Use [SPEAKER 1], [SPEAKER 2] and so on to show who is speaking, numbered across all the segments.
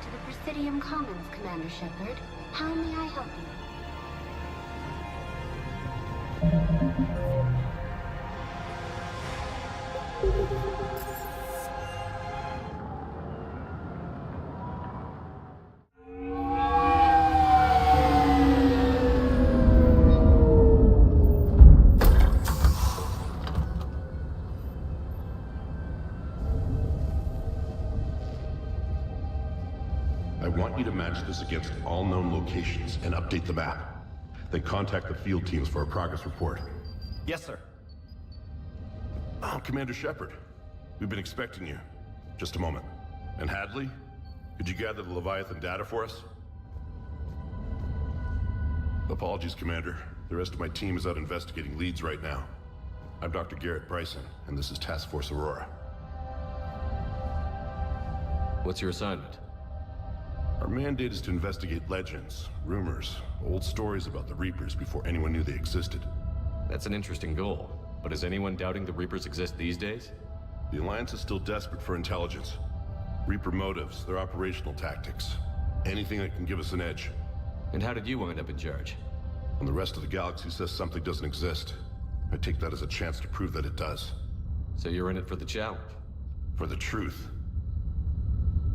[SPEAKER 1] to the Presidium Commons, Commander Shepard. How may I help you?
[SPEAKER 2] I want you to match this against all known locations and update the map. Then contact the field teams for a progress report.
[SPEAKER 3] Yes, sir.
[SPEAKER 2] Oh, Commander Shepard. We've been expecting you. Just a moment. And Hadley? Could you gather the Leviathan data for us? Apologies, Commander. The rest of my team is out investigating leads right now. I'm Dr. Garrett Bryson, and this is Task Force Aurora.
[SPEAKER 4] What's your assignment?
[SPEAKER 2] Our mandate is to investigate legends, rumors, old stories about the Reapers before anyone knew they existed.
[SPEAKER 4] That's an interesting goal. But is anyone doubting the Reapers exist these days?
[SPEAKER 2] The Alliance is still desperate for intelligence. Reaper motives, their operational tactics. Anything that can give us an edge.
[SPEAKER 4] And how did you wind up in charge?
[SPEAKER 2] When the rest of the galaxy says something doesn't exist, I take that as a chance to prove that it does.
[SPEAKER 4] So you're in it for the challenge?
[SPEAKER 2] For the truth.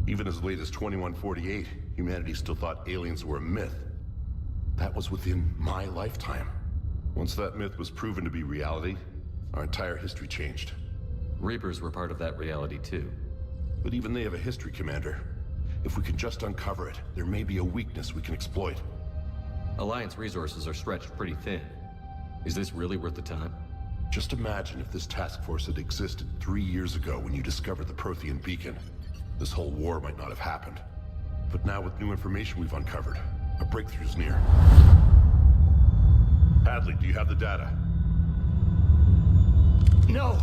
[SPEAKER 2] Even as late as 2148, humanity still thought aliens were a myth. That was within my lifetime. Once that myth was proven to be reality, our entire history changed.
[SPEAKER 4] Reapers were part of that reality too.
[SPEAKER 2] But even they have a history, Commander. If we can just uncover it, there may be a weakness we can exploit.
[SPEAKER 4] Alliance resources are stretched pretty thin. Is this really worth the time?
[SPEAKER 2] Just imagine if this task force had existed 3 years ago when you discovered the Prothean beacon. This whole war might not have happened. But now with new information we've uncovered, a breakthrough's near. Hadley, do you have the data?
[SPEAKER 3] No!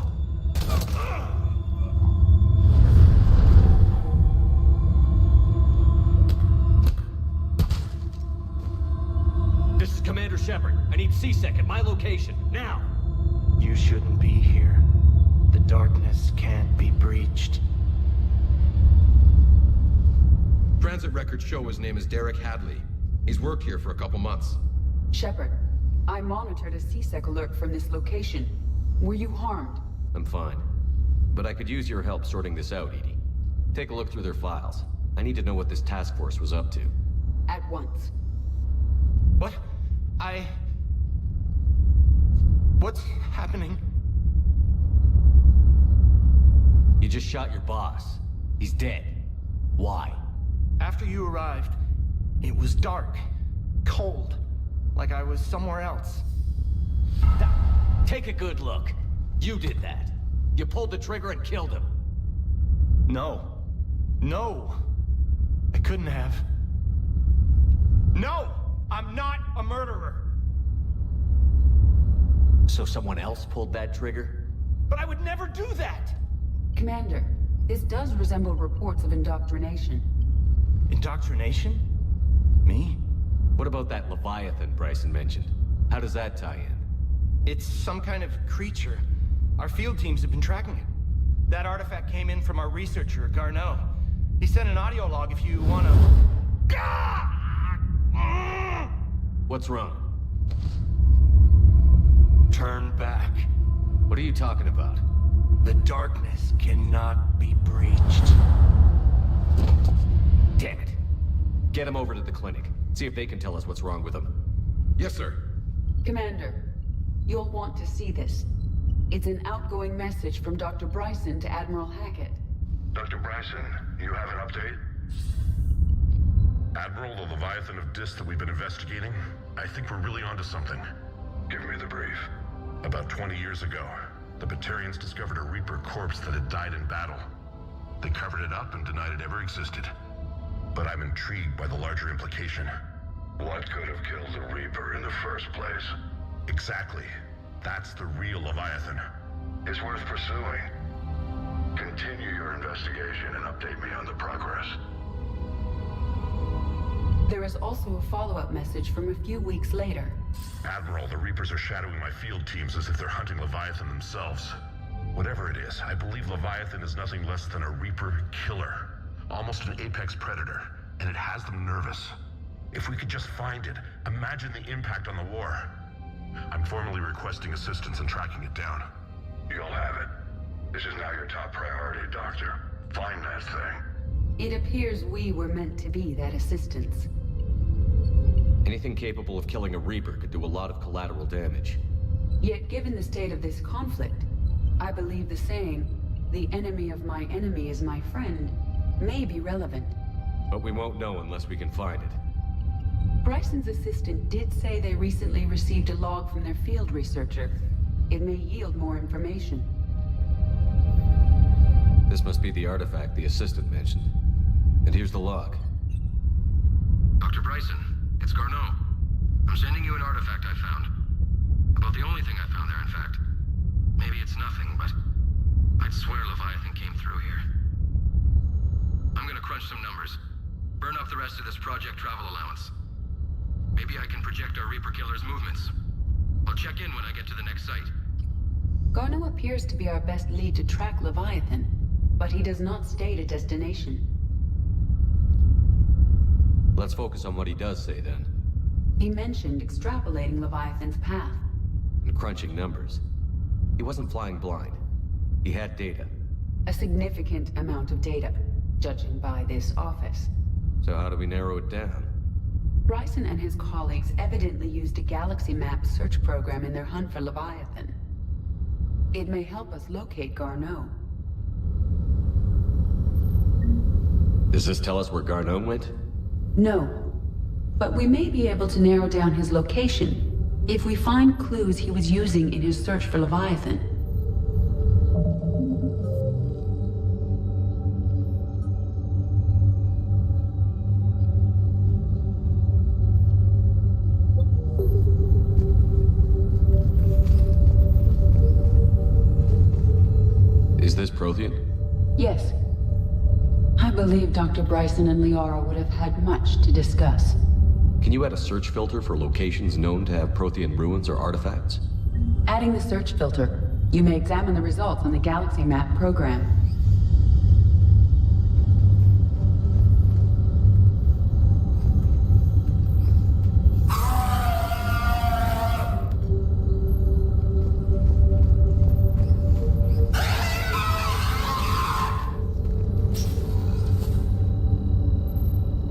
[SPEAKER 4] This is Commander Shepard. I need C-Sec at my location, now!
[SPEAKER 3] You shouldn't be here. The darkness can't be breached.
[SPEAKER 5] Transit records show his name is Derek Hadley. He's worked here for a couple months.
[SPEAKER 6] Shepard, I monitored a C-Sec alert from this location. Were you harmed?
[SPEAKER 4] I'm fine. But I could use your help sorting this out, EDI. Take a look through their files. I need to know what this task force was up to.
[SPEAKER 6] At once.
[SPEAKER 3] What? What's happening?
[SPEAKER 4] You just shot your boss. He's dead. Why?
[SPEAKER 3] After you arrived, it was dark, cold, like I was somewhere else.
[SPEAKER 4] Take a good look. You did that. You pulled the trigger and killed him.
[SPEAKER 3] No. No. I couldn't have. No! I'm not a murderer!
[SPEAKER 4] So someone else pulled that trigger?
[SPEAKER 3] But I would never do that!
[SPEAKER 6] Commander, this does resemble reports of indoctrination.
[SPEAKER 3] Indoctrination? Me?
[SPEAKER 4] What about that Leviathan Bryson mentioned? How does that tie in?
[SPEAKER 3] It's some kind of creature. Our field teams have been tracking it. That artifact came in from our researcher, Garneau. He sent an audio log if you wanna...
[SPEAKER 4] What's wrong?
[SPEAKER 3] Turn back.
[SPEAKER 4] What are you talking about?
[SPEAKER 3] The darkness cannot be breached.
[SPEAKER 4] Damn it. Get him over to the clinic. See if they can tell us what's wrong with him.
[SPEAKER 5] Yes, sir.
[SPEAKER 6] Commander, you'll want to see this. It's an outgoing message from Dr. Bryson to Admiral Hackett.
[SPEAKER 2] Dr. Bryson, you have an update? Admiral, the Leviathan of Dis that we've been investigating, I think we're really onto something. Give me the brief. About 20 years ago, the Batarians discovered a Reaper corpse that had died in battle. They covered it up and denied it ever existed. But I'm intrigued by the larger implication. What could have killed the Reaper in the first place? Exactly. That's the real Leviathan. It's worth pursuing. Continue your investigation and update me on the progress.
[SPEAKER 6] There is also a follow-up message from a few weeks later.
[SPEAKER 2] Admiral, the Reapers are shadowing my field teams as if they're hunting Leviathan themselves. Whatever it is, I believe Leviathan is nothing less than a Reaper killer. Almost an apex predator. and it has them nervous. If we could just find it, imagine the impact on the war. I'm formally requesting assistance in tracking it down.
[SPEAKER 7] You'll have it. This is now your top priority, Doctor. Find that thing.
[SPEAKER 6] It appears we were meant to be that assistance.
[SPEAKER 4] Anything capable of killing a Reaper could do a lot of collateral damage.
[SPEAKER 6] Yet given the state of this conflict, I believe the saying, "The enemy of my enemy is my friend," may be relevant.
[SPEAKER 4] But we won't know unless we can find it.
[SPEAKER 6] Bryson's assistant did say they recently received a log from their field researcher. It may yield more information.
[SPEAKER 4] This must be the artifact the assistant mentioned. And here's the log.
[SPEAKER 5] Dr. Bryson, it's Garneau. I'm sending you an artifact I found. About the only thing I found there, in fact. Maybe it's nothing, but I'd swear Leviathan came through here. I'm gonna crunch some numbers. Burn up the rest of this project travel allowance. Maybe I can project our Reaper Killer's movements. I'll check in when I get to the next site.
[SPEAKER 6] Garneau appears to be our best lead to track Leviathan, but he does not state a destination.
[SPEAKER 4] Let's focus on what he does say then.
[SPEAKER 6] He mentioned extrapolating Leviathan's path.
[SPEAKER 4] And crunching numbers. He wasn't flying blind. He had data.
[SPEAKER 6] A significant amount of data, judging by this office.
[SPEAKER 4] So how do we narrow it down?
[SPEAKER 6] Bryson and his colleagues evidently used a galaxy map search program in their hunt for Leviathan. It may help us locate Garneau.
[SPEAKER 4] Does this tell us where Garneau went?
[SPEAKER 6] No, but we may be able to narrow down his location if we find clues he was using in his search for Leviathan.
[SPEAKER 4] Is this Prothean?
[SPEAKER 6] Yes. I believe Dr. Bryson and Liara would have had much to discuss.
[SPEAKER 4] Can you add a search filter for locations known to have Prothean ruins or artifacts?
[SPEAKER 6] Adding the search filter, you may examine the results on the galaxy map program.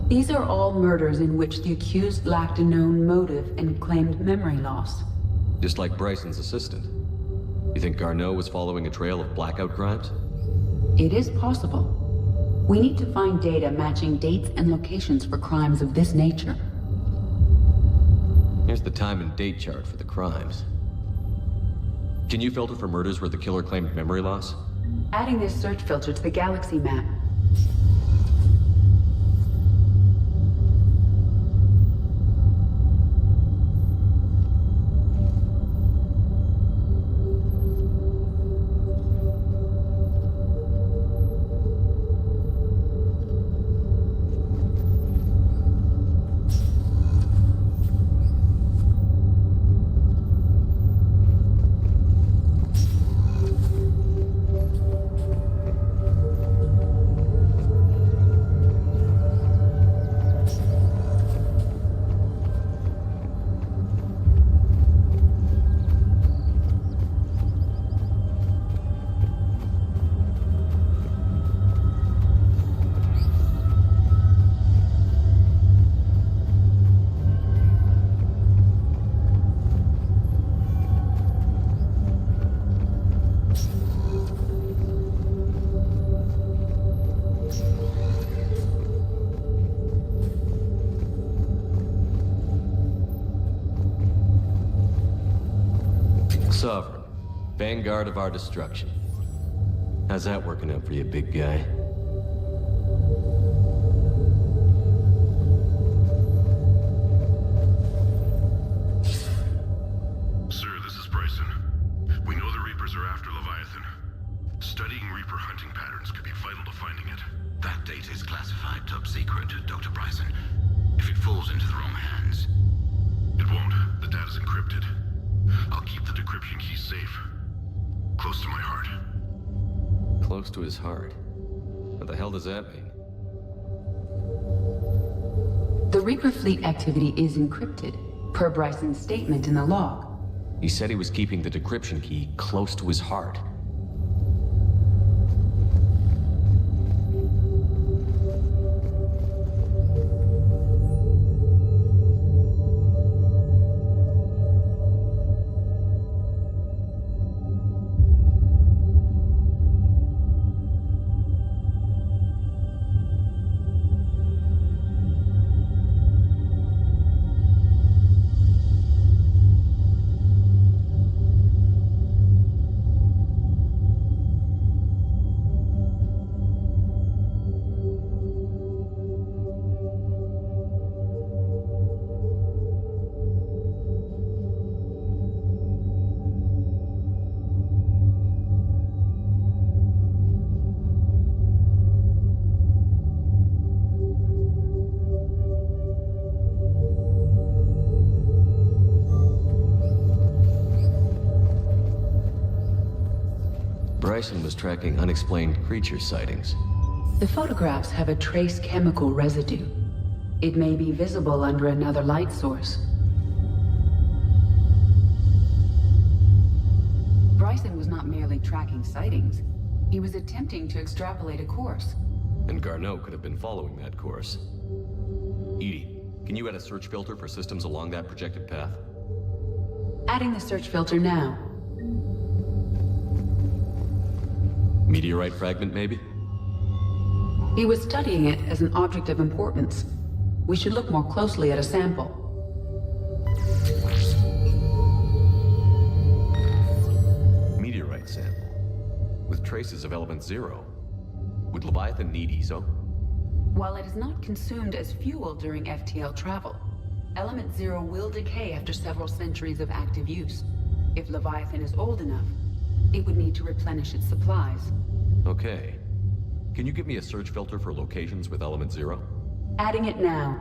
[SPEAKER 6] These are all murders in which the accused lacked a known motive and claimed memory loss.
[SPEAKER 4] Just like Bryson's assistant. You think Garneau was following a trail of blackout crimes?
[SPEAKER 6] It is possible. We need to find data matching dates and locations for crimes of this nature.
[SPEAKER 4] Here's the time and date chart for the crimes. Can you filter for murders where the killer claimed memory loss?
[SPEAKER 6] Adding this search filter to the galaxy map.
[SPEAKER 4] Sovereign. Vanguard of our destruction. How's that working out for you, big guy?
[SPEAKER 2] Sir, this is Bryson. We know the Reapers are after Leviathan. Studying Reaper hunting patterns could be vital to finding it.
[SPEAKER 7] That data is classified top secret, Dr. Bryson. If it falls into the wrong hands...
[SPEAKER 2] It won't. The data's encrypted. I'll keep the decryption key safe. Close to my heart.
[SPEAKER 4] Close to his heart. What the hell does that mean?
[SPEAKER 6] Reaper fleet activity is encrypted, per Bryson's statement in the log.
[SPEAKER 4] He said he was keeping the decryption key close to his heart. Bryson was tracking unexplained creature sightings.
[SPEAKER 6] The photographs have a trace chemical residue. It may be visible under another light source. Bryson was not merely tracking sightings. He was attempting to extrapolate a course.
[SPEAKER 4] And Garneau could have been following that course. Edie, can you add a search filter for systems along that projected path?
[SPEAKER 6] Adding the search filter now.
[SPEAKER 4] Meteorite fragment, maybe?
[SPEAKER 6] He was studying it as an object of importance. We should look more closely at a sample.
[SPEAKER 4] Meteorite sample. With traces of element zero. Would Leviathan need ESO?
[SPEAKER 6] While it is not consumed as fuel during FTL travel, element zero will decay after several centuries of active use. If Leviathan is old enough, it would need to replenish its supplies.
[SPEAKER 4] Okay. Can you give me a search filter for locations with element zero?
[SPEAKER 6] Adding it now.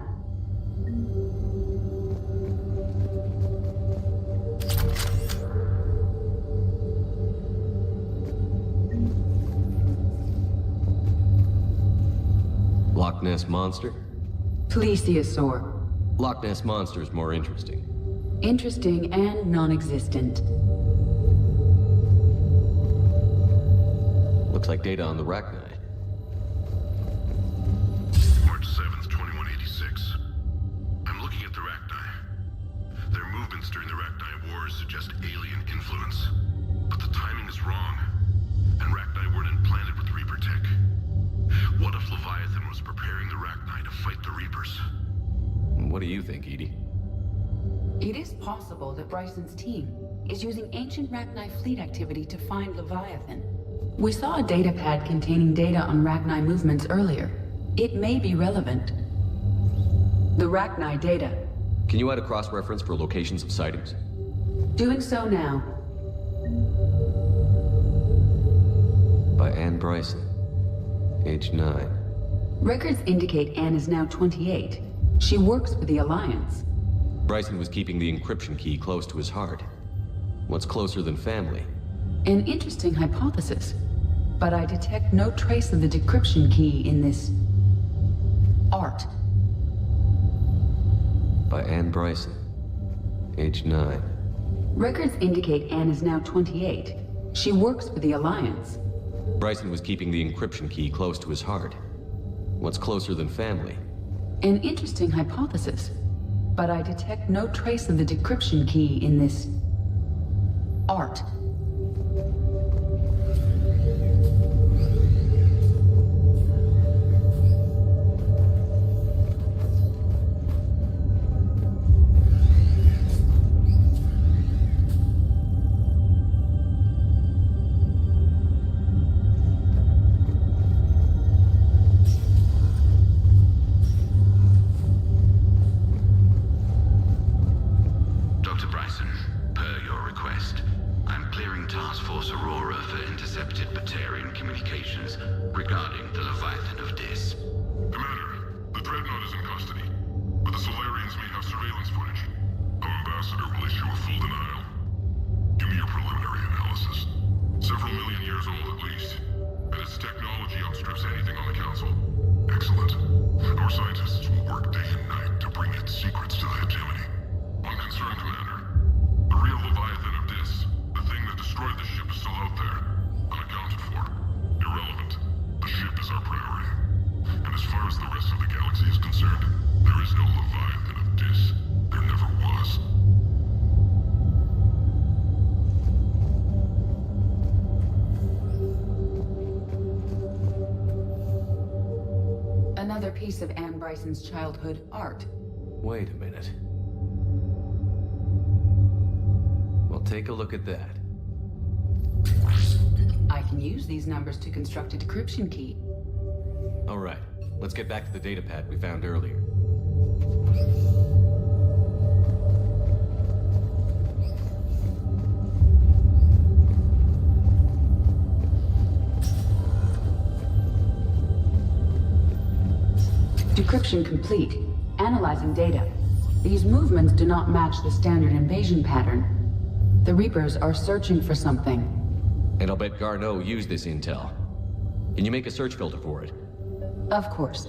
[SPEAKER 4] Loch Ness Monster?
[SPEAKER 6] Plesiosaur.
[SPEAKER 4] Loch Ness Monster is more interesting.
[SPEAKER 6] Interesting and non-existent.
[SPEAKER 4] Looks like data on the Rachni.
[SPEAKER 2] March 7th, 2186. I'm looking at the Rachni. Their movements during the Rachni Wars suggest alien influence. But the timing is wrong. And Rachni weren't implanted with Reaper tech. What if Leviathan was preparing the Rachni to fight the Reapers?
[SPEAKER 4] What do you think, Edie?
[SPEAKER 6] It is possible that Bryson's team is using ancient Rachni fleet activity to find Leviathan. We saw a data pad containing data on Rachni movements earlier. It may be relevant. The Rachni data.
[SPEAKER 4] Can you add a cross-reference for locations of sightings?
[SPEAKER 6] Doing so now.
[SPEAKER 4] By Anne Bryson. Age 9.
[SPEAKER 6] Records indicate Anne is now 28. She works for the Alliance.
[SPEAKER 4] Bryson was keeping the encryption key close to his heart. What's closer than family?
[SPEAKER 6] An interesting hypothesis. But I detect no trace of the decryption key in this... art.
[SPEAKER 4] By Anne Bryson. Age 9.
[SPEAKER 6] Records indicate Anne is now 28. She works for the Alliance.
[SPEAKER 4] Bryson was keeping the encryption key close to his heart. What's closer than family?
[SPEAKER 6] An interesting hypothesis. But I detect no trace of the decryption key in this... art.
[SPEAKER 7] Dr. Bryson, per your request, I'm pleased
[SPEAKER 6] Bryson's childhood art.
[SPEAKER 4] Wait a minute. Well, take a look at that.
[SPEAKER 6] I can use these numbers to construct a decryption key.
[SPEAKER 4] All right, let's get back to the datapad we found earlier.
[SPEAKER 6] Decryption complete. Analyzing data. These movements do not match the standard invasion pattern. The Reapers are searching for something.
[SPEAKER 4] And I'll bet Garneau used this intel. Can you make a search filter for it?
[SPEAKER 6] Of course.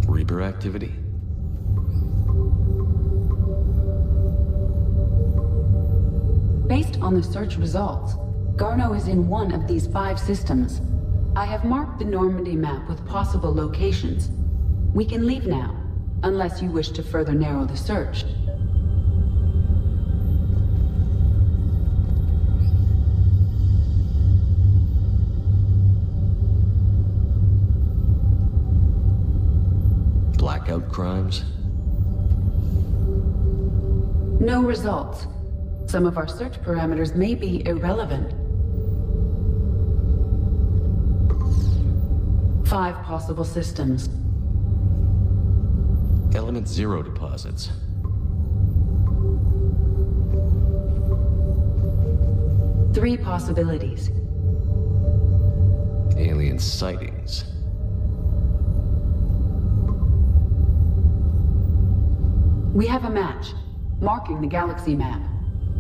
[SPEAKER 4] Reaper activity?
[SPEAKER 6] Based on the search results, Garneau is in one of these 5 systems. I have marked the Normandy map with possible locations. We can leave now, unless you wish to further narrow the search.
[SPEAKER 4] Blackout crimes?
[SPEAKER 6] No results. Some of our search parameters may be irrelevant. 5 possible systems.
[SPEAKER 4] Element 0 deposits.
[SPEAKER 6] Three possibilities.
[SPEAKER 4] Alien sightings.
[SPEAKER 6] We have a match, marking the galaxy map.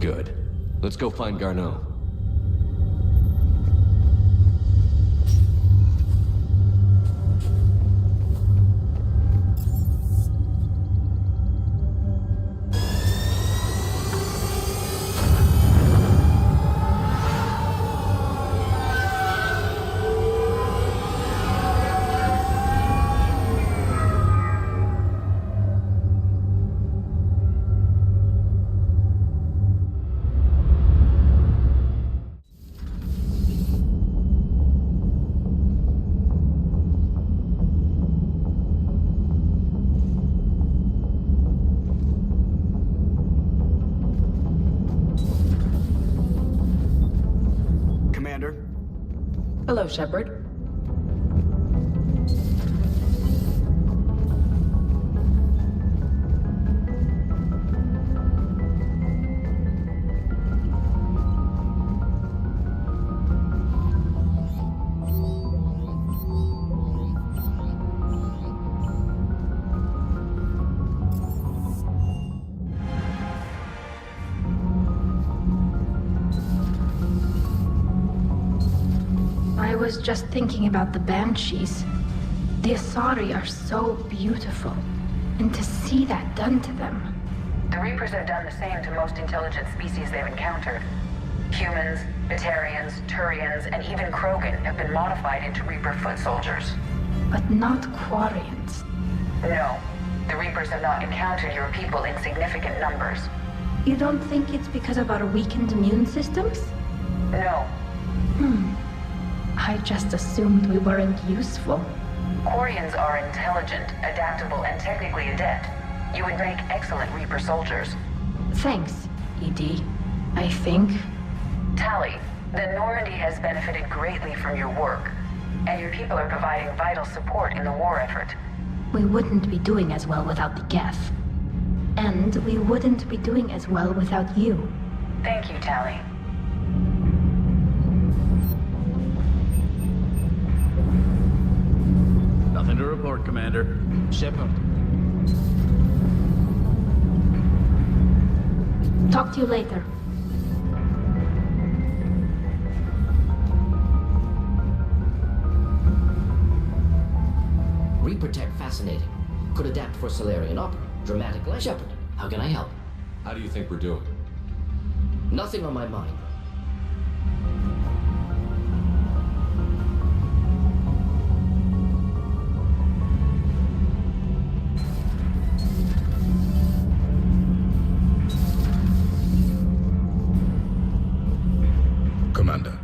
[SPEAKER 4] Good. Let's go find Garneau.
[SPEAKER 6] Hello, Shepard.
[SPEAKER 8] I was just thinking about the Banshees. The Asari are so beautiful, and to see that done to them.
[SPEAKER 9] The Reapers have done the same to most intelligent species they've encountered. Humans, Batarians, Turians, and even Krogan have been modified into Reaper foot soldiers.
[SPEAKER 8] But not Quarians.
[SPEAKER 9] No, the Reapers have not encountered your people in significant numbers.
[SPEAKER 8] You don't think it's because of our weakened immune systems?
[SPEAKER 9] No.
[SPEAKER 8] I just assumed we weren't useful.
[SPEAKER 9] Quarians are intelligent, adaptable, and technically adept. You would make excellent Reaper soldiers.
[SPEAKER 8] Thanks, ED. I think.
[SPEAKER 9] Tali, the Normandy has benefited greatly from your work, and your people are providing vital support in the war effort.
[SPEAKER 8] We wouldn't be doing as well without the Geth. And we wouldn't be doing as well without you.
[SPEAKER 9] Thank you, Tally.
[SPEAKER 10] Nothing to report, Commander.
[SPEAKER 3] Shepard.
[SPEAKER 8] Talk to you later.
[SPEAKER 11] Reaper tech fascinating. Could adapt for Solarian opera. Dramatic life. Shepard, how can I help?
[SPEAKER 4] How do you think we're doing?
[SPEAKER 11] Nothing on my mind.
[SPEAKER 2] Commander.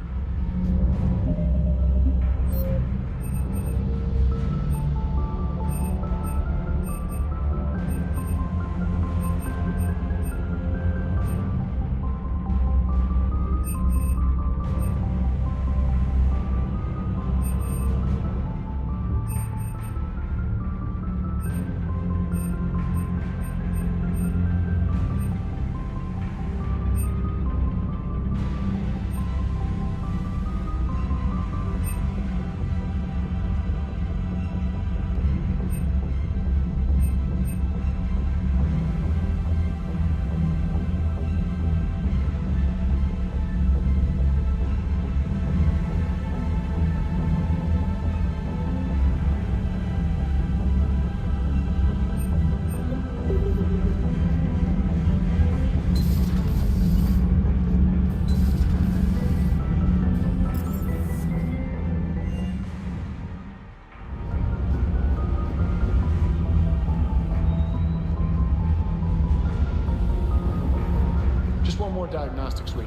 [SPEAKER 12] Just one more diagnostic sweep.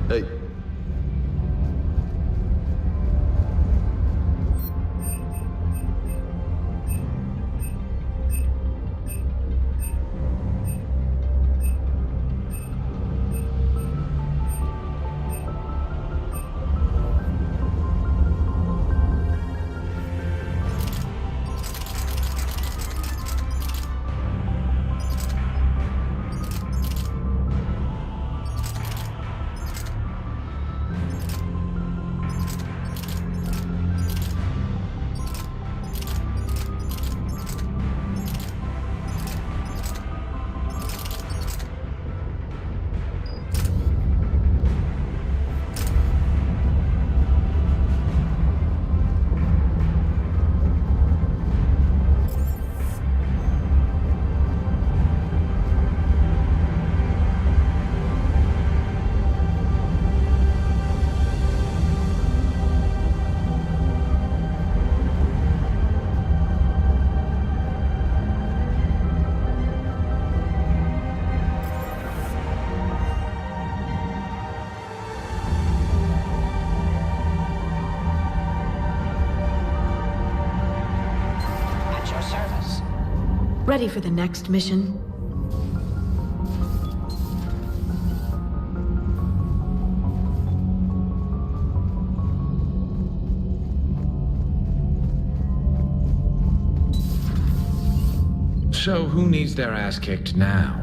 [SPEAKER 4] Hey.
[SPEAKER 13] Ready for the next mission?
[SPEAKER 14] So, who needs their ass kicked now?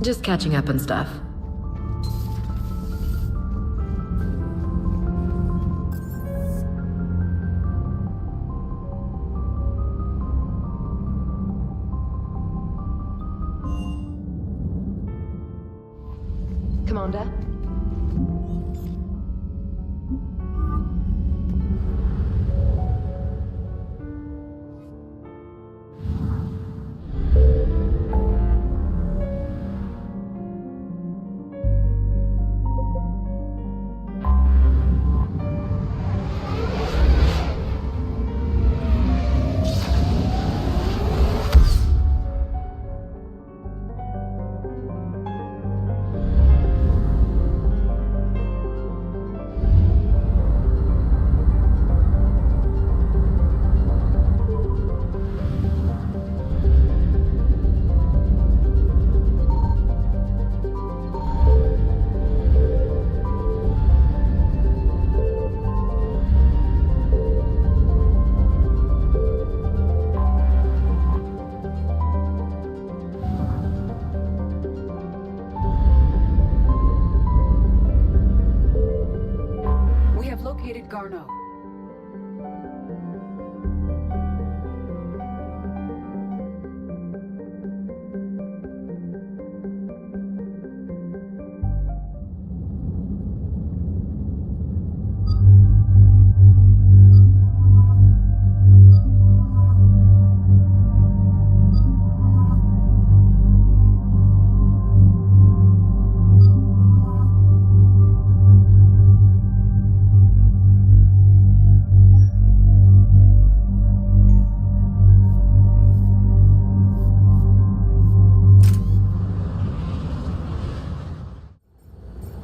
[SPEAKER 13] Just catching up on stuff. Commander?
[SPEAKER 6] located Garneau.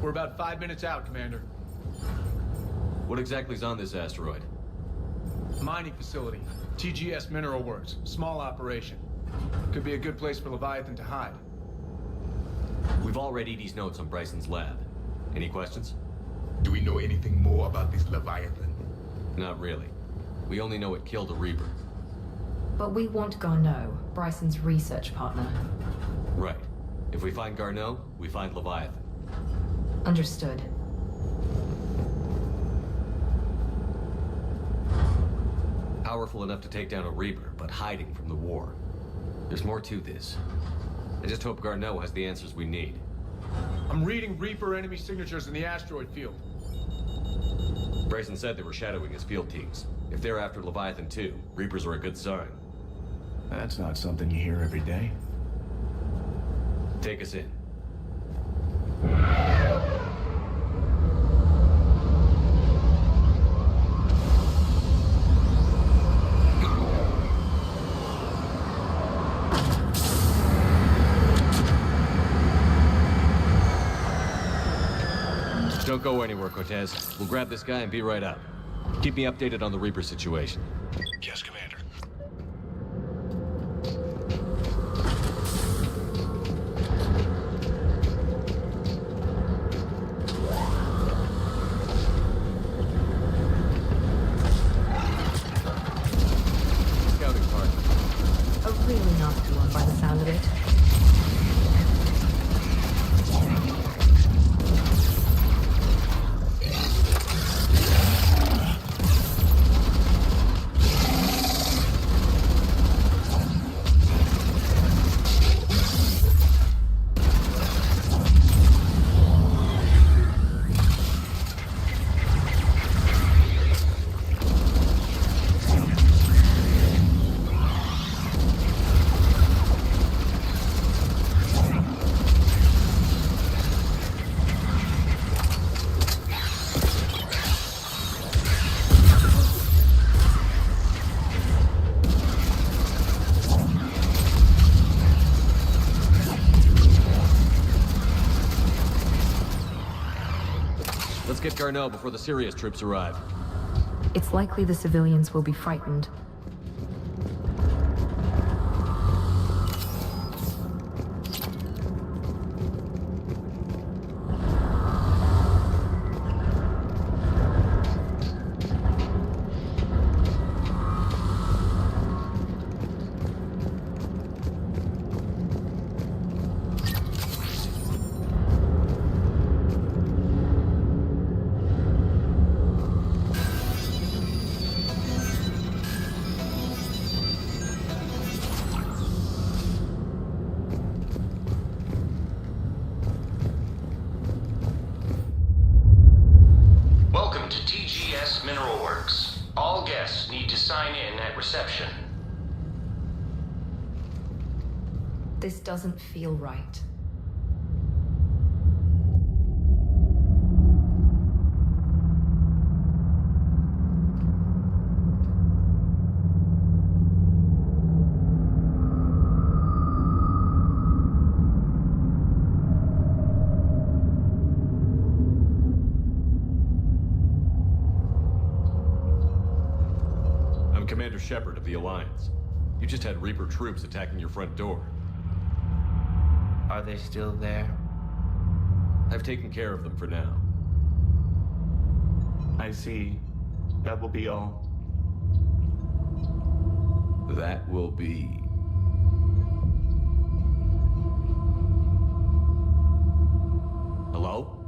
[SPEAKER 12] We're about 5 minutes out, Commander.
[SPEAKER 4] What exactly is on this asteroid?
[SPEAKER 12] Mining facility. TGS Mineral Works. Small operation. Could be a good place for Leviathan to hide.
[SPEAKER 4] We've all read Edie's notes on Bryson's lab. Any questions?
[SPEAKER 15] Do we know anything more about this Leviathan?
[SPEAKER 4] Not really. We only know it killed a Reaper.
[SPEAKER 16] But we want Garneau, Bryson's research partner.
[SPEAKER 4] Right. If we find Garneau, we find Leviathan.
[SPEAKER 16] Understood.
[SPEAKER 4] Powerful enough to take down a Reaper, but hiding from the war. There's more to this. I just hope Garneau has the answers we need.
[SPEAKER 12] I'm reading Reaper enemy signatures in the asteroid field.
[SPEAKER 4] Bryson said they were shadowing his field teams. If they're after Leviathan too, Reapers are a good sign.
[SPEAKER 12] That's not something you hear every day.
[SPEAKER 4] Take us in. Don't go anywhere, Cortez. We'll grab this guy and be right up. Keep me updated on the Reaper situation.
[SPEAKER 2] Yes, Commander.
[SPEAKER 4] Scouting party.
[SPEAKER 16] A really nasty one by the sound of it.
[SPEAKER 4] Let's get Garneau before the Sirius troops arrive.
[SPEAKER 16] It's likely the civilians will be frightened.
[SPEAKER 5] Welcome to TGS Mineral Works. All guests need to sign in at reception.
[SPEAKER 16] This doesn't feel right.
[SPEAKER 4] I'm Commander Shepard of the Alliance. You just had Reaper troops attacking your front door.
[SPEAKER 17] Are they still there?
[SPEAKER 4] I've taken care of them for now.
[SPEAKER 17] I see. That will be all.
[SPEAKER 4] That will be... Hello?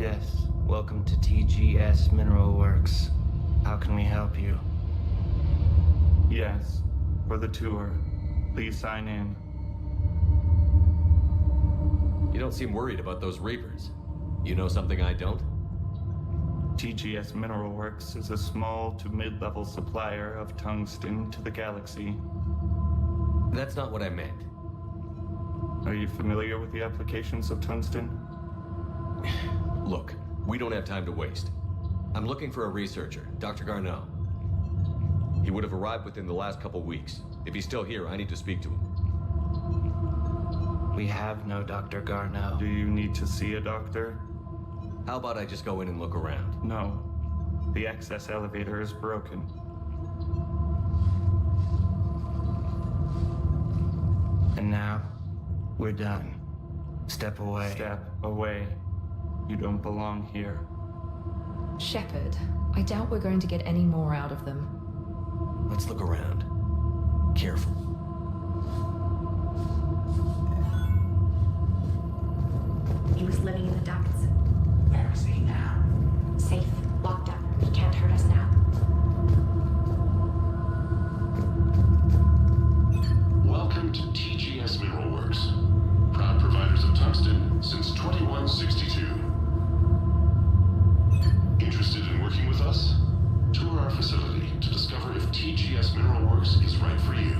[SPEAKER 17] Yes, welcome to TGS Mineral Works. How can we help you? Yes, for the tour. Please sign in.
[SPEAKER 4] You don't seem worried about those Reapers. You know something I don't?
[SPEAKER 17] TGS Mineral Works is a small to mid-level supplier of tungsten to the galaxy.
[SPEAKER 4] That's not what I meant.
[SPEAKER 17] Are you familiar with the applications of tungsten?
[SPEAKER 4] Look, we don't have time to waste. I'm looking for a researcher, Dr. Garneau. He would have arrived within the last couple weeks. If he's still here, I need to speak to him.
[SPEAKER 17] We have no Dr. Garneau. Do you need to see a doctor?
[SPEAKER 4] How about I just go in and look around?
[SPEAKER 17] No. The access elevator is broken. And now, we're done. Step away. Step away. You don't belong here.
[SPEAKER 16] Shepard, I doubt we're going to get any more out of them.
[SPEAKER 4] Let's look around. Careful.
[SPEAKER 18] He was living in the ducts. Where is he now? Safe, locked up. He can't hurt us now.
[SPEAKER 2] Welcome to TGS Mineral Works. Proud providers of tungsten since 2162. Interested in working with us? Tour our facility to discover if TGS Mineral Works is right for you.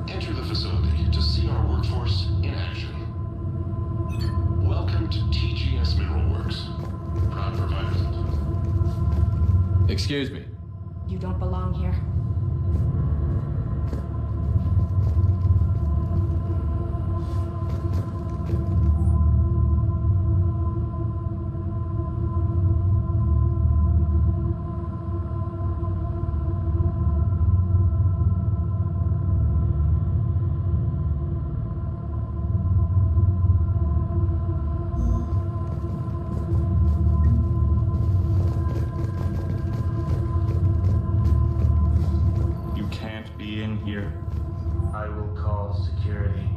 [SPEAKER 2] Enter the facility to see our workforce in action. Welcome to TGS Mineral Works. Proud providers.
[SPEAKER 4] Excuse me.
[SPEAKER 18] You don't belong here.
[SPEAKER 17] I will call security.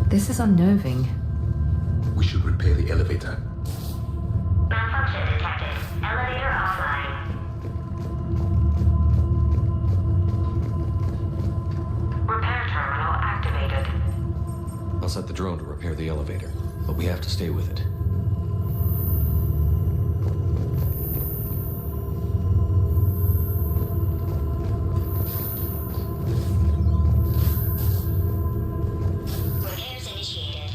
[SPEAKER 16] This is unnerving.
[SPEAKER 15] We should repair the elevator.
[SPEAKER 18] Malfunction detected. Elevator offline. Repair terminal activated.
[SPEAKER 4] I'll set the drone to repair the elevator, but we have to stay with it.
[SPEAKER 18] Repairs initiated.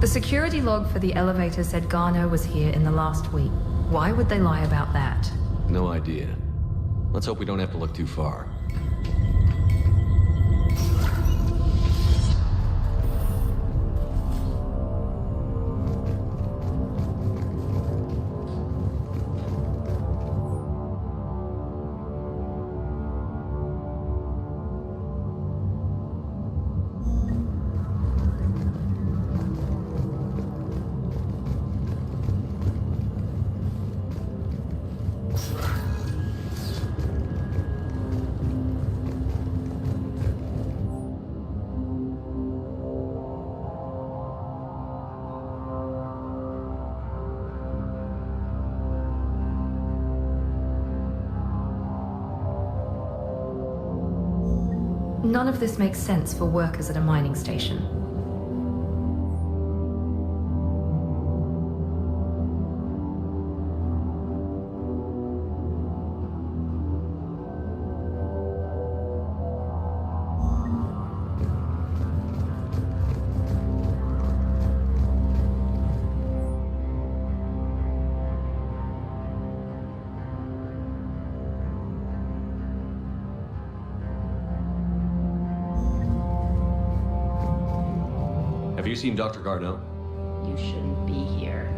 [SPEAKER 16] The security log for the elevator said Garneau was here in the last week. Why would they lie about that?
[SPEAKER 4] No idea. Let's hope we don't have to look too far.
[SPEAKER 16] None of this makes sense for workers at a mining station.
[SPEAKER 4] you seen Dr. Garneau?
[SPEAKER 18] You shouldn't be here.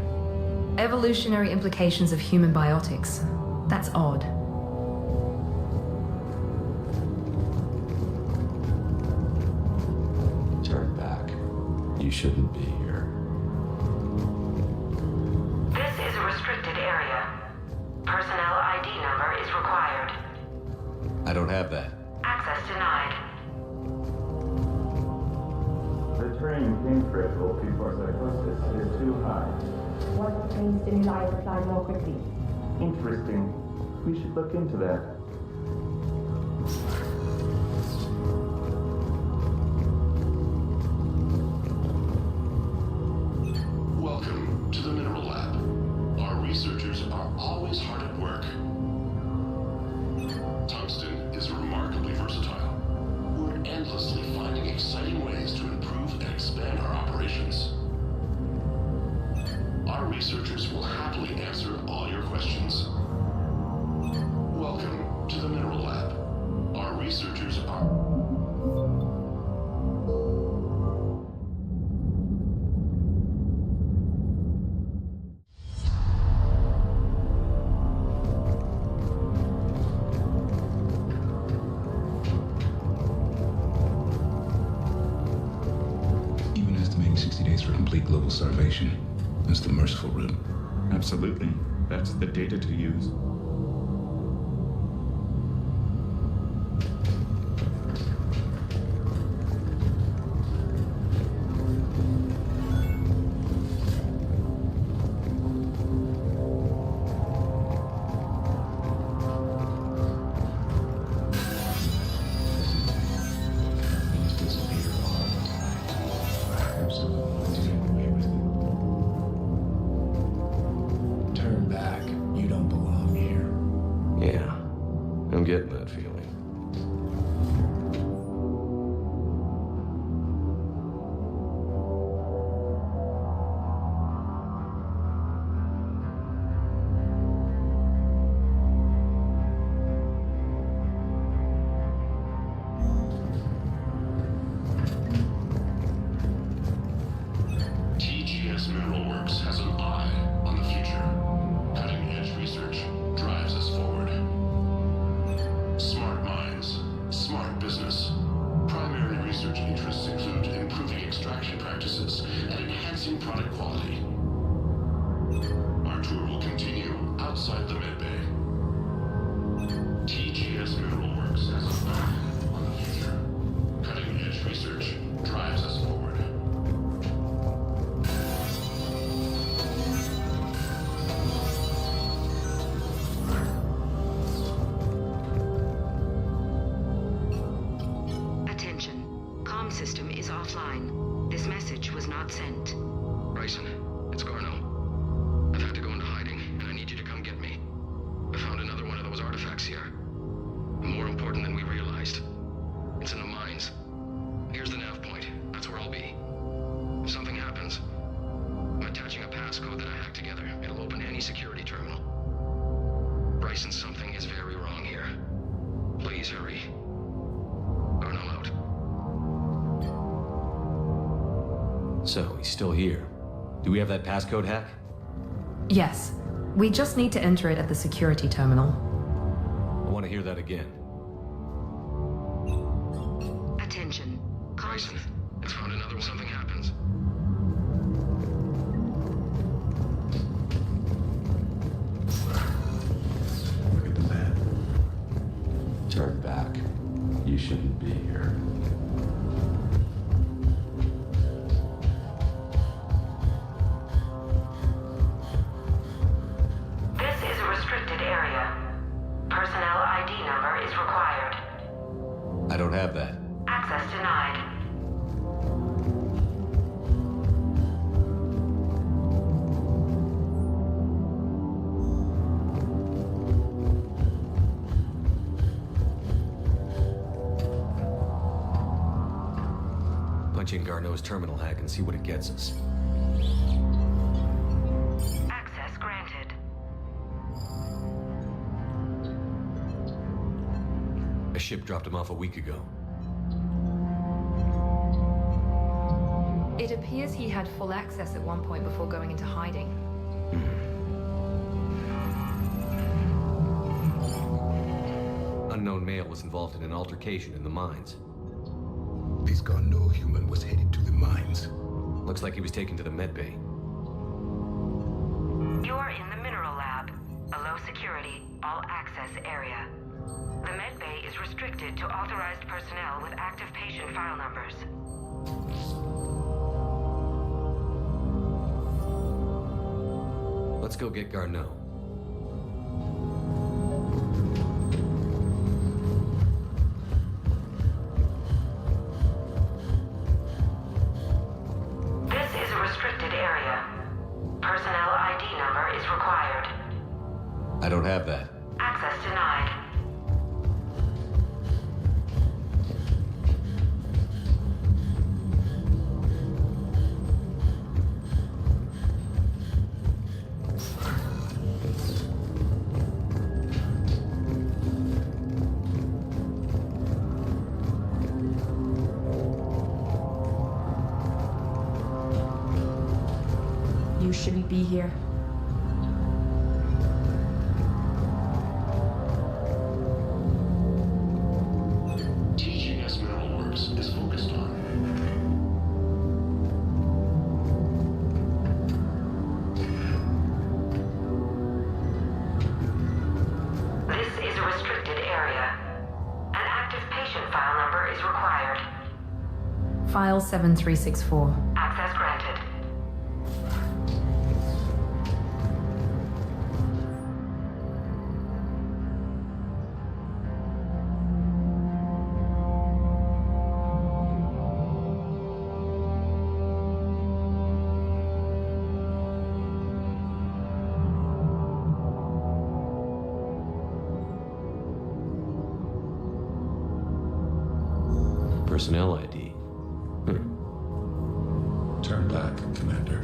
[SPEAKER 16] Evolutionary implications of human biotics. That's odd.
[SPEAKER 15] Turn back. You shouldn't be here.
[SPEAKER 9] This is a restricted area. Personnel ID number is required.
[SPEAKER 4] I don't have that.
[SPEAKER 9] Access denied.
[SPEAKER 19] The train came critical before psychosis is too high.
[SPEAKER 20] What brain stimuli is applied more quickly?
[SPEAKER 19] Interesting. We should look into that.
[SPEAKER 2] Welcome to the Mineral Lab. Our researchers are always hard at work. Tungsten is remarkably versatile. We're endlessly finding exciting ways to improve and expand our operations. Our researchers will happily answer all your questions. Welcome to the Mineral Lab. Our researchers are...
[SPEAKER 15] Even estimating 60 days for complete global starvation. That's the merciful route.
[SPEAKER 19] Absolutely. That's the data to use.
[SPEAKER 15] Turn back. You don't belong here.
[SPEAKER 4] Yeah, I'm getting that feeling.
[SPEAKER 2] TGS Mineral Works has an eye on the future. Cutting-edge research drives us forward. Smart minds, smart business. Primary research interests include improving extraction practices and enhancing product quality. Our tour will continue outside the medbay. TGS Mineral Works has an eye on the future. Cutting-edge research drives us forward.
[SPEAKER 1] Attention. Comm system is offline. This message was not sent.
[SPEAKER 5] Bryson, it's Garneau. I've had to go into hiding, and I need you to come get me. I found another one of those artifacts here. More important than we realized. It's in the mines. Here's the nav point. That's where I'll be. If something happens, I'm attaching a passcode that I hacked together. It'll open any security terminal. Bryson, something is very wrong here. Please hurry. Garneau out.
[SPEAKER 4] So, he's still here. Do we have that passcode hack?
[SPEAKER 16] Yes. We just need to enter it at the security terminal.
[SPEAKER 4] I want to hear that again.
[SPEAKER 1] Attention.
[SPEAKER 5] Bryson, it's found another one. Something happens.
[SPEAKER 15] Look at the map. Turn back. You shouldn't be here.
[SPEAKER 9] This is a restricted area. Personnel ID number is required.
[SPEAKER 4] I don't have that.
[SPEAKER 9] Access denied.
[SPEAKER 4] Punch in Garneau's terminal hack and see what it gets us.
[SPEAKER 9] Access granted.
[SPEAKER 4] A ship dropped him off a week ago.
[SPEAKER 16] It appears he had full access at one point before going into hiding.
[SPEAKER 4] Unknown male was involved in an altercation in the mines.
[SPEAKER 21] This Garneau human was headed to the mines.
[SPEAKER 4] Looks like he was taken to the medbay.
[SPEAKER 1] You are in the mineral lab, a low security, all access area. The medbay is restricted to authorized personnel with active patient file numbers.
[SPEAKER 4] Let's go get Garneau.
[SPEAKER 1] This is a restricted area. Personnel ID number is required.
[SPEAKER 4] I don't have that.
[SPEAKER 1] Access denied.
[SPEAKER 18] You shouldn't be here.
[SPEAKER 2] TGS Mineral Works is focused on.
[SPEAKER 1] This is a restricted area. An active patient file number is required.
[SPEAKER 16] File 7364.
[SPEAKER 1] Access granted.
[SPEAKER 4] Personnel ID.
[SPEAKER 21] Turn back, Commander.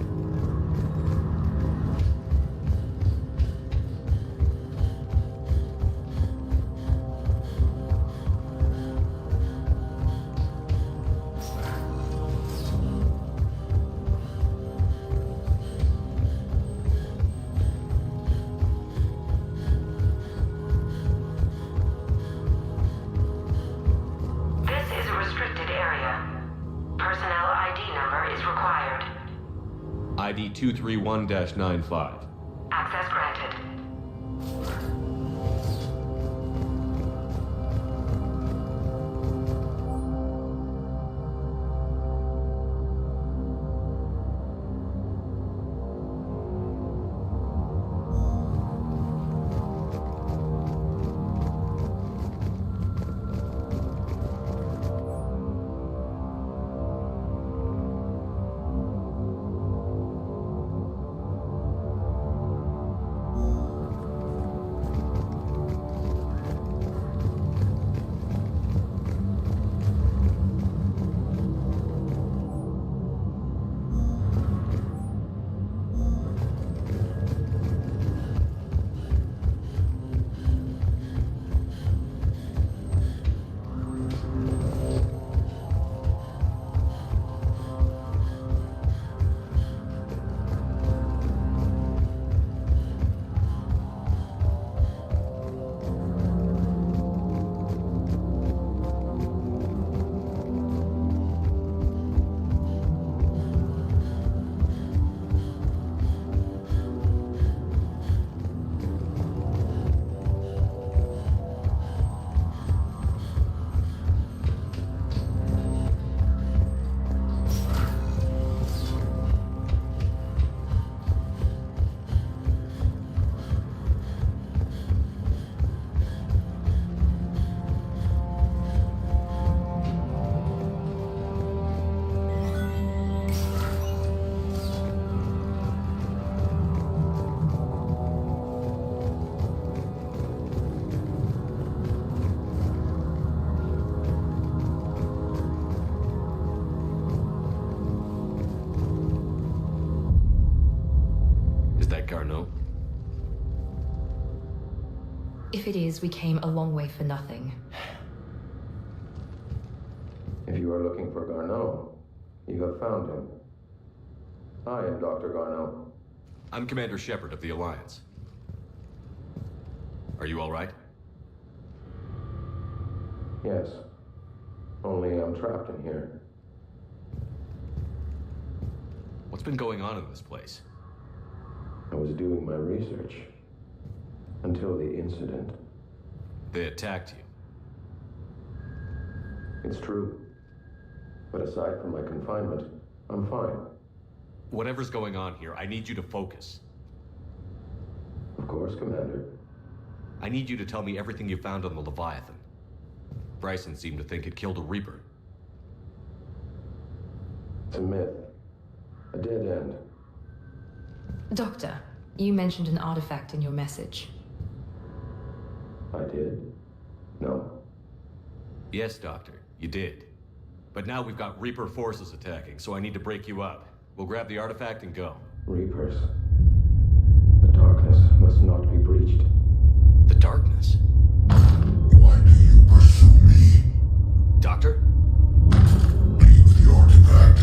[SPEAKER 1] This is a restricted area. Personnel ID number is required.
[SPEAKER 4] ID 231-95.
[SPEAKER 1] Access granted.
[SPEAKER 4] Garneau?
[SPEAKER 16] If it is, we came a long way for nothing.
[SPEAKER 22] If you are looking for Garneau, you have found him.
[SPEAKER 7] I am Dr. Garneau.
[SPEAKER 4] I'm Commander Shepard of the Alliance. Are you all right?
[SPEAKER 7] Yes. Only I'm trapped in here.
[SPEAKER 4] What's been going on in this place?
[SPEAKER 7] I was doing my research. Until the incident.
[SPEAKER 4] They attacked you.
[SPEAKER 7] It's true. But aside from my confinement, I'm fine.
[SPEAKER 4] Whatever's going on here, I need you to focus.
[SPEAKER 7] Of course, Commander.
[SPEAKER 4] I need you to tell me everything you found on the Leviathan. Bryson seemed to think it killed a Reaper.
[SPEAKER 7] It's a myth. A dead end.
[SPEAKER 16] Doctor, you mentioned an artifact in your message.
[SPEAKER 7] I did? No.
[SPEAKER 4] Yes, Doctor, you did. But now we've got Reaper forces attacking, so I need to break you up. We'll grab the artifact and go.
[SPEAKER 7] Reapers. The darkness must not be breached.
[SPEAKER 4] The darkness?
[SPEAKER 21] Why do you pursue me?
[SPEAKER 4] Doctor?
[SPEAKER 21] Leave the artifact.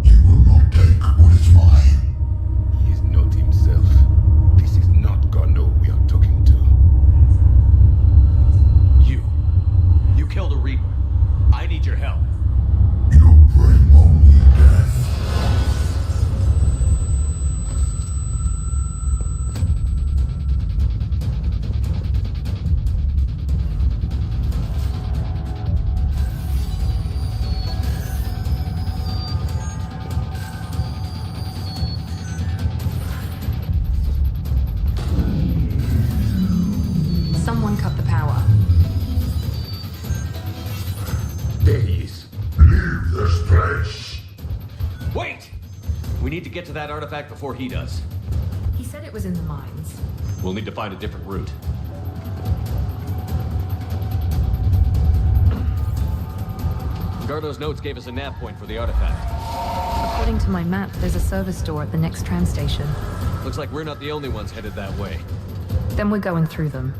[SPEAKER 21] He will not take what is mine. He is not himself. This is not Garneau we are talking to.
[SPEAKER 4] You killed a Reaper. I need your help.
[SPEAKER 21] You bring only death.
[SPEAKER 16] Someone cut the power.
[SPEAKER 21] There he is. Leave this place.
[SPEAKER 4] Wait! We need to get to that artifact before he does.
[SPEAKER 16] He said it was in the mines.
[SPEAKER 4] We'll need to find a different route. Garneau's notes gave us a nav point for the artifact.
[SPEAKER 16] According to my map, there's a service door at the next tram station.
[SPEAKER 4] Looks like we're not the only ones headed that way.
[SPEAKER 16] Then we're going through them.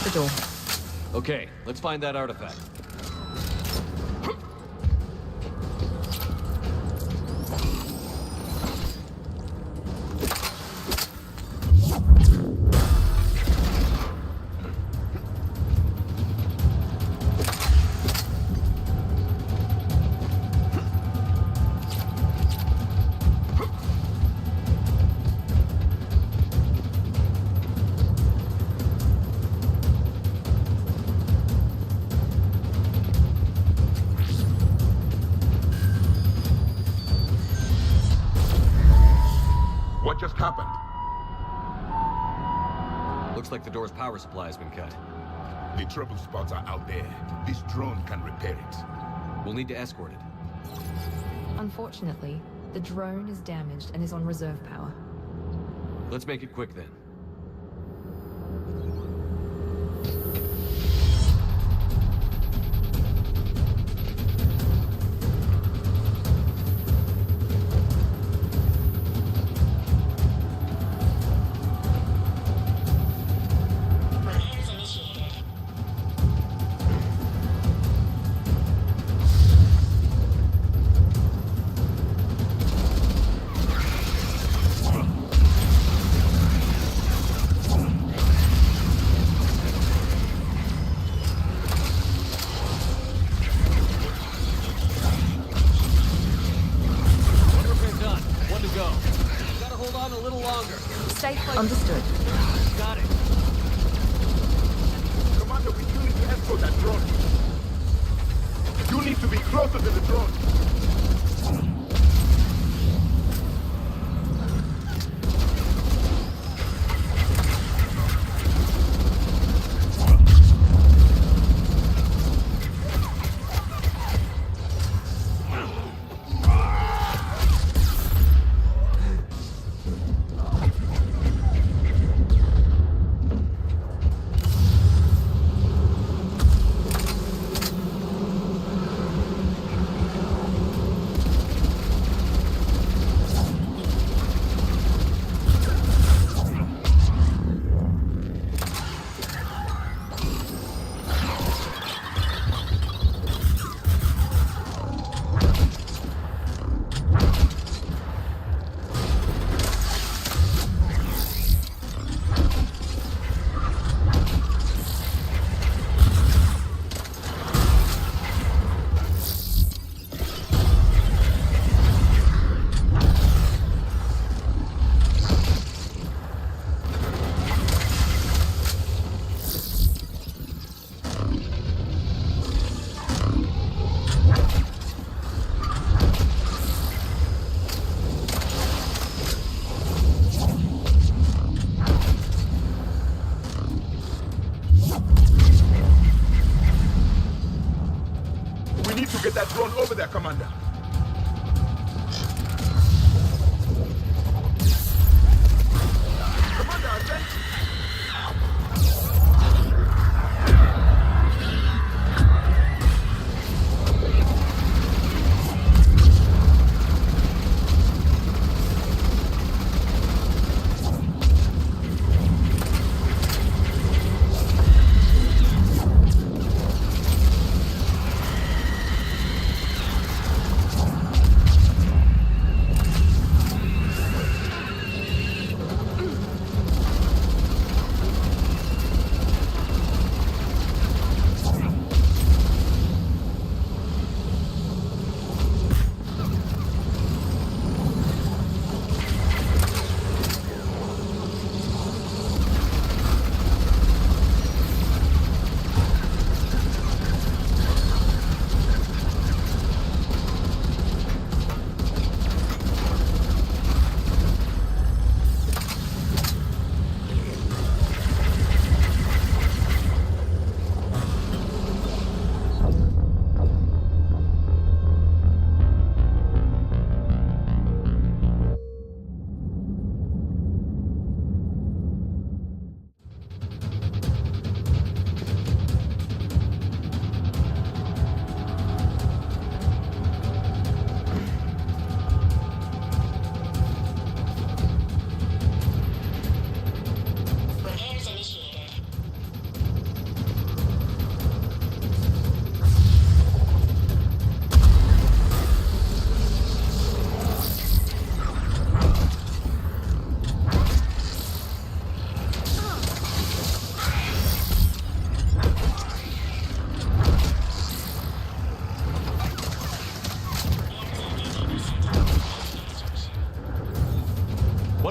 [SPEAKER 16] the door.
[SPEAKER 4] Okay, let's find that artifact.
[SPEAKER 21] What just happened?
[SPEAKER 4] Looks like the door's power supply has been cut.
[SPEAKER 21] The trouble spots are out there. This drone can repair it.
[SPEAKER 4] We'll need to escort it.
[SPEAKER 16] Unfortunately, the drone is damaged and is on reserve power.
[SPEAKER 4] Let's make it quick then.
[SPEAKER 16] Understood.
[SPEAKER 21] Got it. Commander, we do need to escort that drone. You need to be closer to the drone. Get that drone over there, Commander. Commander, attention!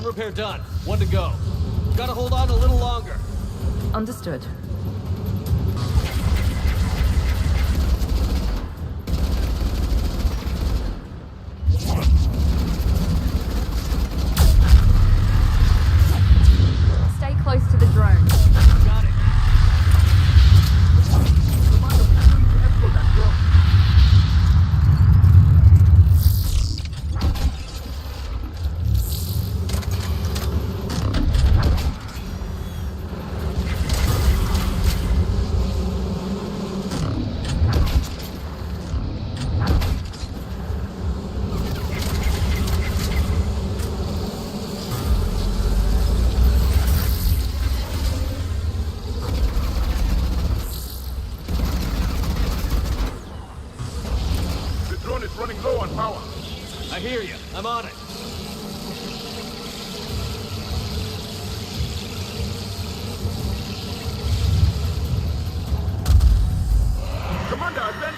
[SPEAKER 4] repair done. One to go. Gotta hold on a little longer.
[SPEAKER 16] Understood. Stay close to the drone.
[SPEAKER 4] Got it. I hear you. I'm on it.
[SPEAKER 21] Commander, advance!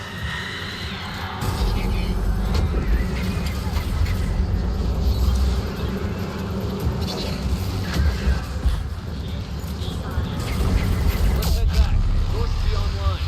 [SPEAKER 4] Let's head back. Doors should be online.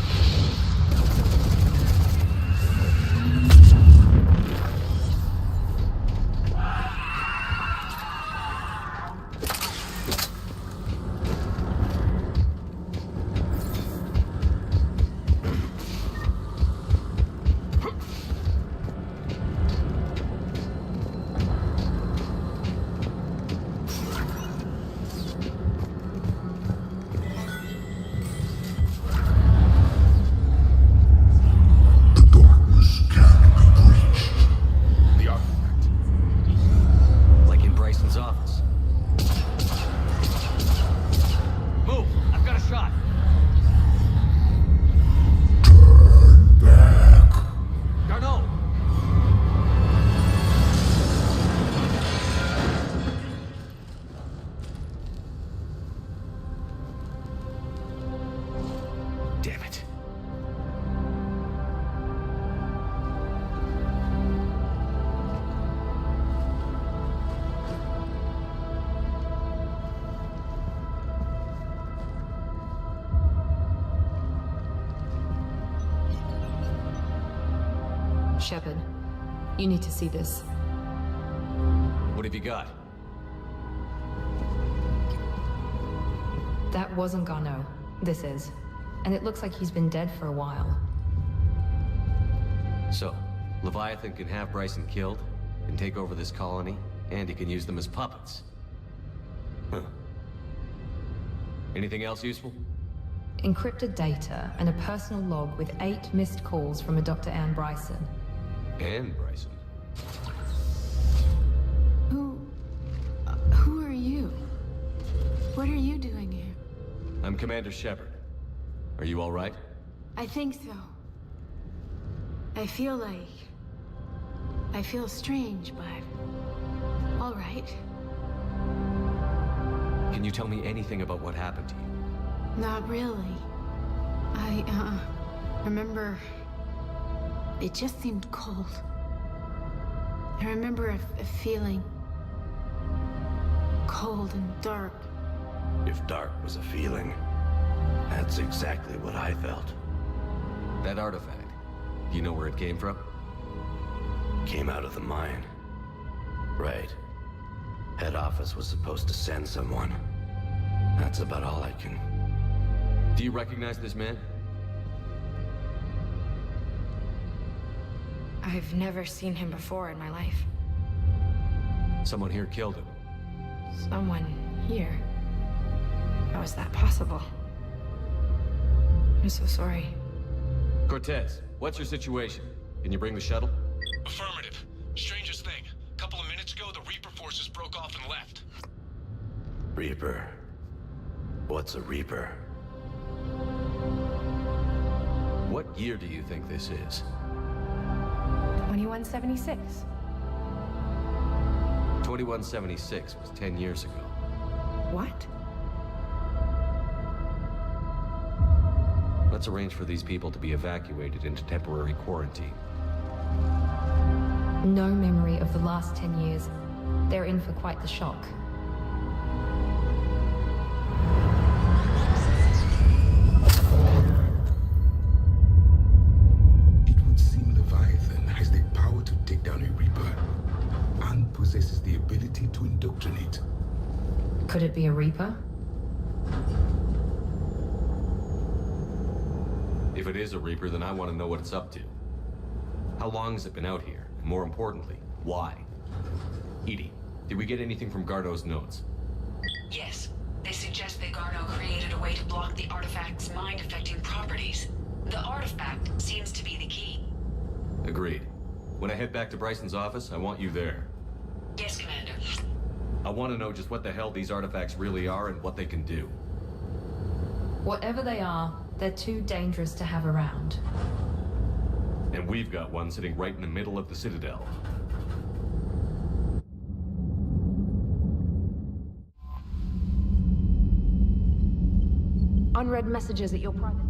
[SPEAKER 4] Like in Bryson's office. Move! I've got a shot.
[SPEAKER 21] Turn back.
[SPEAKER 4] Garneau! Damn it.
[SPEAKER 16] Shepard, you need to see this.
[SPEAKER 4] What have you got?
[SPEAKER 16] That wasn't Garneau. This is. And it looks like he's been dead for a while.
[SPEAKER 4] So, Leviathan can have Bryson killed, can take over this colony, and he can use them as puppets. Huh. Anything else useful?
[SPEAKER 16] Encrypted data and a personal log with 8 missed calls from a Dr. Anne Bryson.
[SPEAKER 4] Anne Bryson?
[SPEAKER 6] Who are you? What are you doing here?
[SPEAKER 4] I'm Commander Shepard. Are you all right?
[SPEAKER 6] I think so. I feel strange, but all right.
[SPEAKER 4] Can you tell me anything about what happened to you?
[SPEAKER 6] Not really. I remember it just seemed cold. I remember a feeling cold and dark.
[SPEAKER 10] If dark was a feeling, that's exactly what I felt.
[SPEAKER 4] That artifact, do you know where it came from?
[SPEAKER 10] Came out of the mine. Right. Head office was supposed to send someone. That's about all I can...
[SPEAKER 4] Do you recognize this man?
[SPEAKER 18] I've never seen him before in my life.
[SPEAKER 4] Someone here killed him.
[SPEAKER 18] Someone here? How is that possible? I'm so sorry.
[SPEAKER 4] Cortez, what's your situation? Can you bring the shuttle?
[SPEAKER 22] Affirmative. Strangest thing. A couple of minutes ago, the Reaper forces broke off and left.
[SPEAKER 10] Reaper? What's a Reaper?
[SPEAKER 4] What year do you think this is?
[SPEAKER 18] 2176.
[SPEAKER 4] 2176 was 10 years ago.
[SPEAKER 18] What?
[SPEAKER 4] Let's arrange for these people to be evacuated into temporary quarantine.
[SPEAKER 16] No memory of the last 10 years. They're in for quite the shock. Could it be a Reaper?
[SPEAKER 4] If it is a Reaper, then I want to know what it's up to. How long has it been out here? And more importantly, why? Edie, did we get anything from Garneau's notes?
[SPEAKER 6] Yes. They suggest that Garneau created a way to block the artifact's mind-affecting properties. The artifact seems to be the key.
[SPEAKER 4] Agreed. When I head back to Bryson's office, I want you there.
[SPEAKER 6] Yes, Commander.
[SPEAKER 4] I want to know just what the hell these artifacts really are and what they can do.
[SPEAKER 16] Whatever they are, they're too dangerous to have around.
[SPEAKER 4] And we've got one sitting right in the middle of the Citadel.
[SPEAKER 18] Unread messages at your private...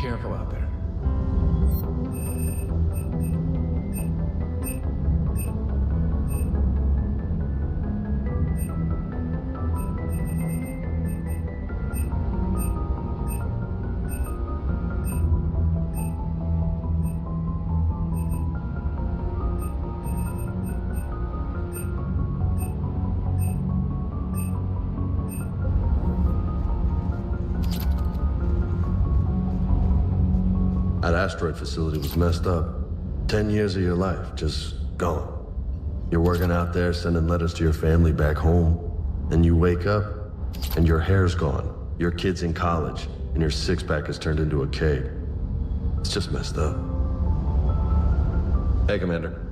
[SPEAKER 12] Careful out there.
[SPEAKER 7] That asteroid facility was messed up. 10 years of your life, just gone. You're working out there, sending letters to your family back home. Then you wake up, and your hair's gone. Your kid's in college, and your six-pack has turned into a cake. It's just messed up. Hey, Commander.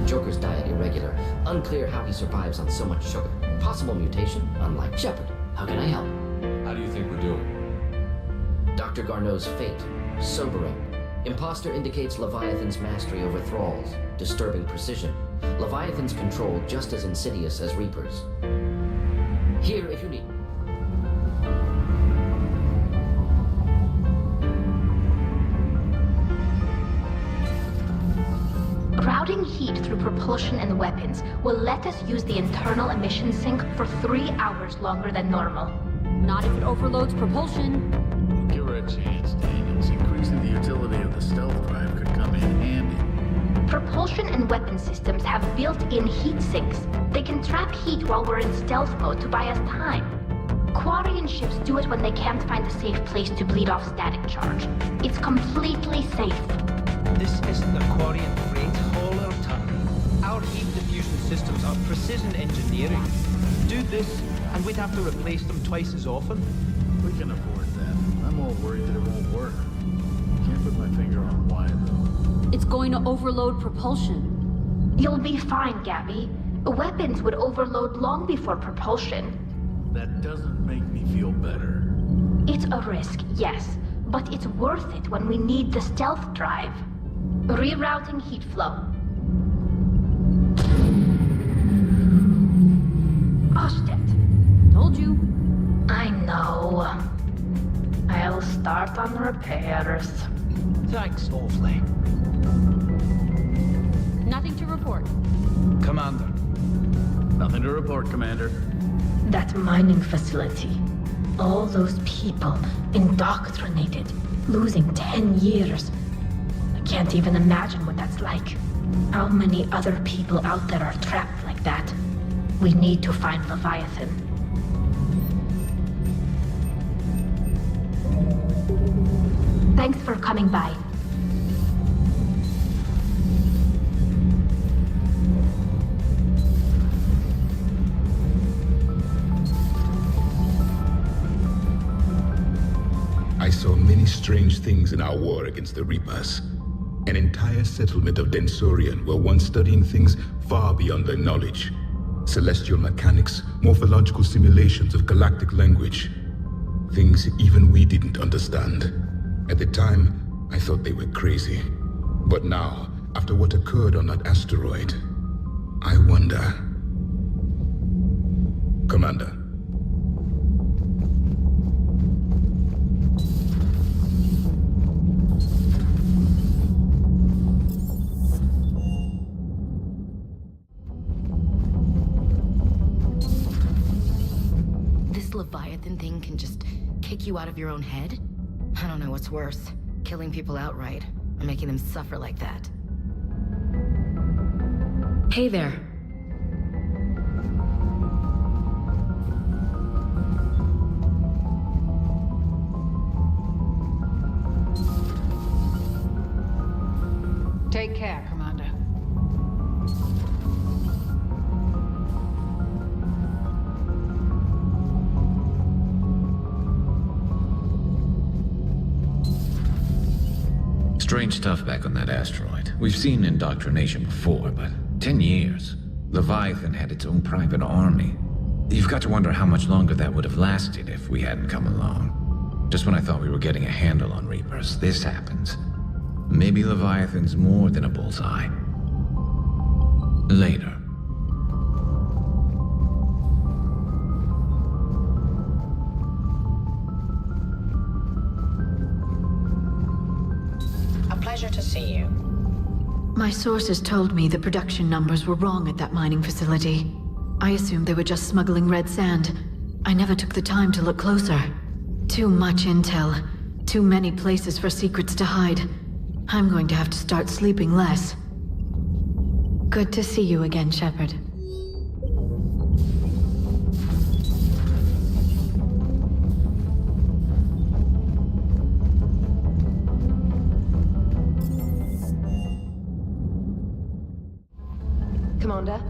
[SPEAKER 11] Joker's diet irregular. Unclear how he survives on so much sugar. Possible mutation, unlike Shepard. How can I help?
[SPEAKER 4] How do you think we're doing?
[SPEAKER 11] Dr. Garneau's fate. Sobering. Imposter indicates Leviathan's mastery over Thralls. Disturbing precision. Leviathan's control just as insidious as Reaper's. Here if you need.
[SPEAKER 18] Routing heat through propulsion and weapons will let us use the internal emission sink for 3 hours longer than normal.
[SPEAKER 3] Not if it overloads propulsion.
[SPEAKER 8] Give her a chance, Daniels. Increasing the utility of the stealth drive could come in handy.
[SPEAKER 18] Propulsion and weapon systems have built-in heat sinks. They can trap heat while we're in stealth mode to buy us time. Quarian ships do it when they can't find a safe place to bleed off static charge. It's completely safe.
[SPEAKER 23] This isn't the Quarian freight haul or tunnel. Our heat diffusion systems are precision engineering. Do this, and we'd have to replace them twice as often.
[SPEAKER 8] We can afford that. I'm all worried that it won't work. Can't put my finger on why, though.
[SPEAKER 3] It's going to overload propulsion.
[SPEAKER 18] You'll be fine, Gabby. Weapons would overload long before propulsion.
[SPEAKER 8] That doesn't make me feel better.
[SPEAKER 18] It's a risk, yes, but it's worth it when we need the stealth drive. Rerouting heat flow. Oh, shit.
[SPEAKER 3] Told you.
[SPEAKER 18] I know. I'll start on repairs.
[SPEAKER 23] Thanks awfully.
[SPEAKER 3] Nothing to report.
[SPEAKER 23] Commander.
[SPEAKER 8] Nothing to report, Commander.
[SPEAKER 18] That mining facility. All those people indoctrinated, losing 10 years. I can't even imagine what that's like. How many other people out there are trapped like that? We need to find Leviathan. Thanks for coming by.
[SPEAKER 21] I saw many strange things in our war against the Reapers. An entire settlement of Densorian were once studying things far beyond their knowledge. Celestial mechanics, morphological simulations of galactic language. Things even we didn't understand. At the time, I thought they were crazy. But now, after what occurred on that asteroid, I wonder. Commander.
[SPEAKER 1] This Leviathan thing can just kick you out of your own head? I don't know what's worse, killing people outright, or making them suffer like that.
[SPEAKER 13] Hey there.
[SPEAKER 6] Take care, Commander.
[SPEAKER 14] Strange stuff back on that asteroid. We've seen indoctrination before, but 10 years. Leviathan had its own private army. You've got to wonder how much longer that would have lasted if we hadn't come along. Just when I thought we were getting a handle on Reapers, this happens. Maybe Leviathan's more than a bullseye. Later.
[SPEAKER 9] A pleasure to see you.
[SPEAKER 13] My sources told me the production numbers were wrong at that mining facility. I assumed they were just smuggling red sand. I never took the time to look closer. Too much intel. Too many places for secrets to hide. I'm going to have to start sleeping less. Good to see you again, Shepard.
[SPEAKER 24] Commander?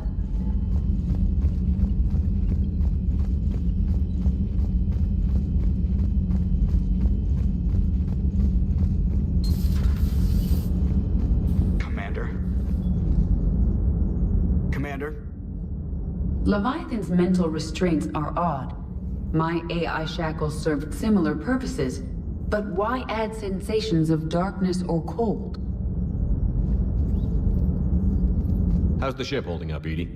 [SPEAKER 12] Commander.
[SPEAKER 6] Leviathan's mental restraints are odd. My AI shackles served similar purposes, but why add sensations of darkness or cold?
[SPEAKER 4] How's the ship holding up, Edie?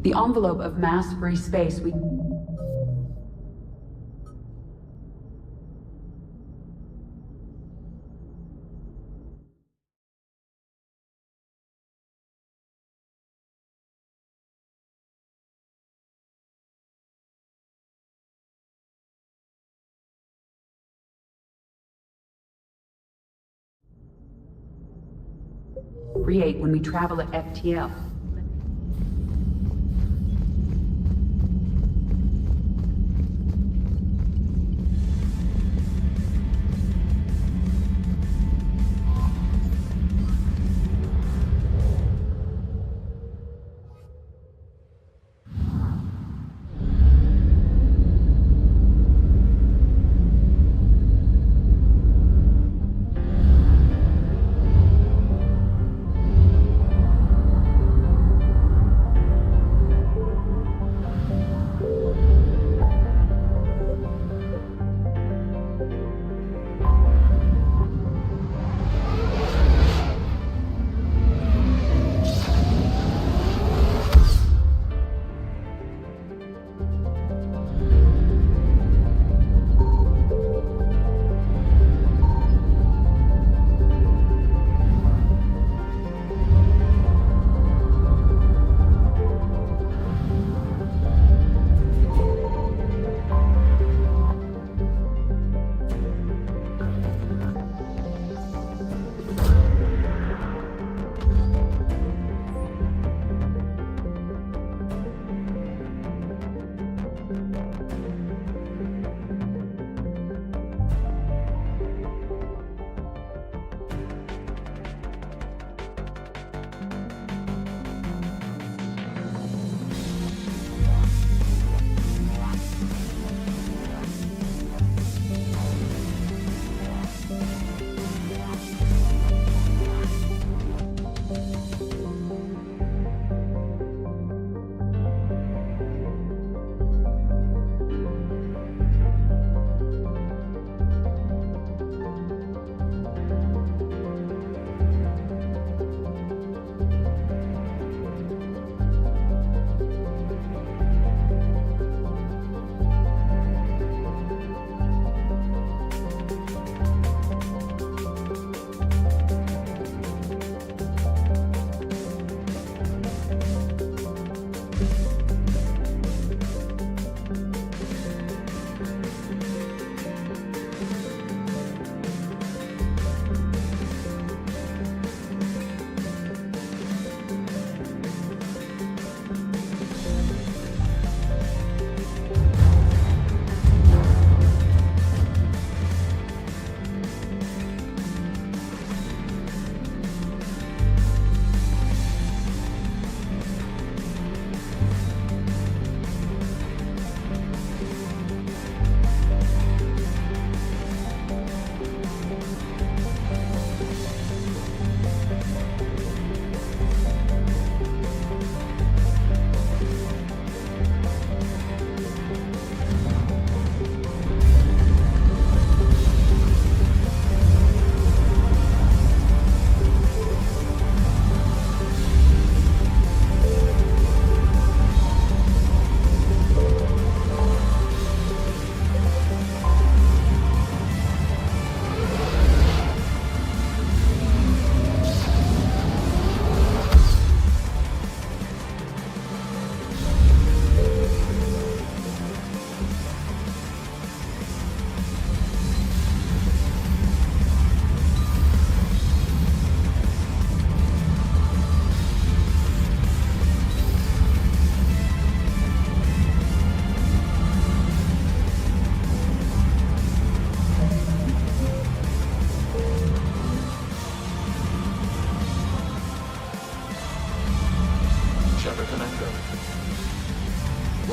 [SPEAKER 6] The envelope of mass-free space we... create when we travel at FTL.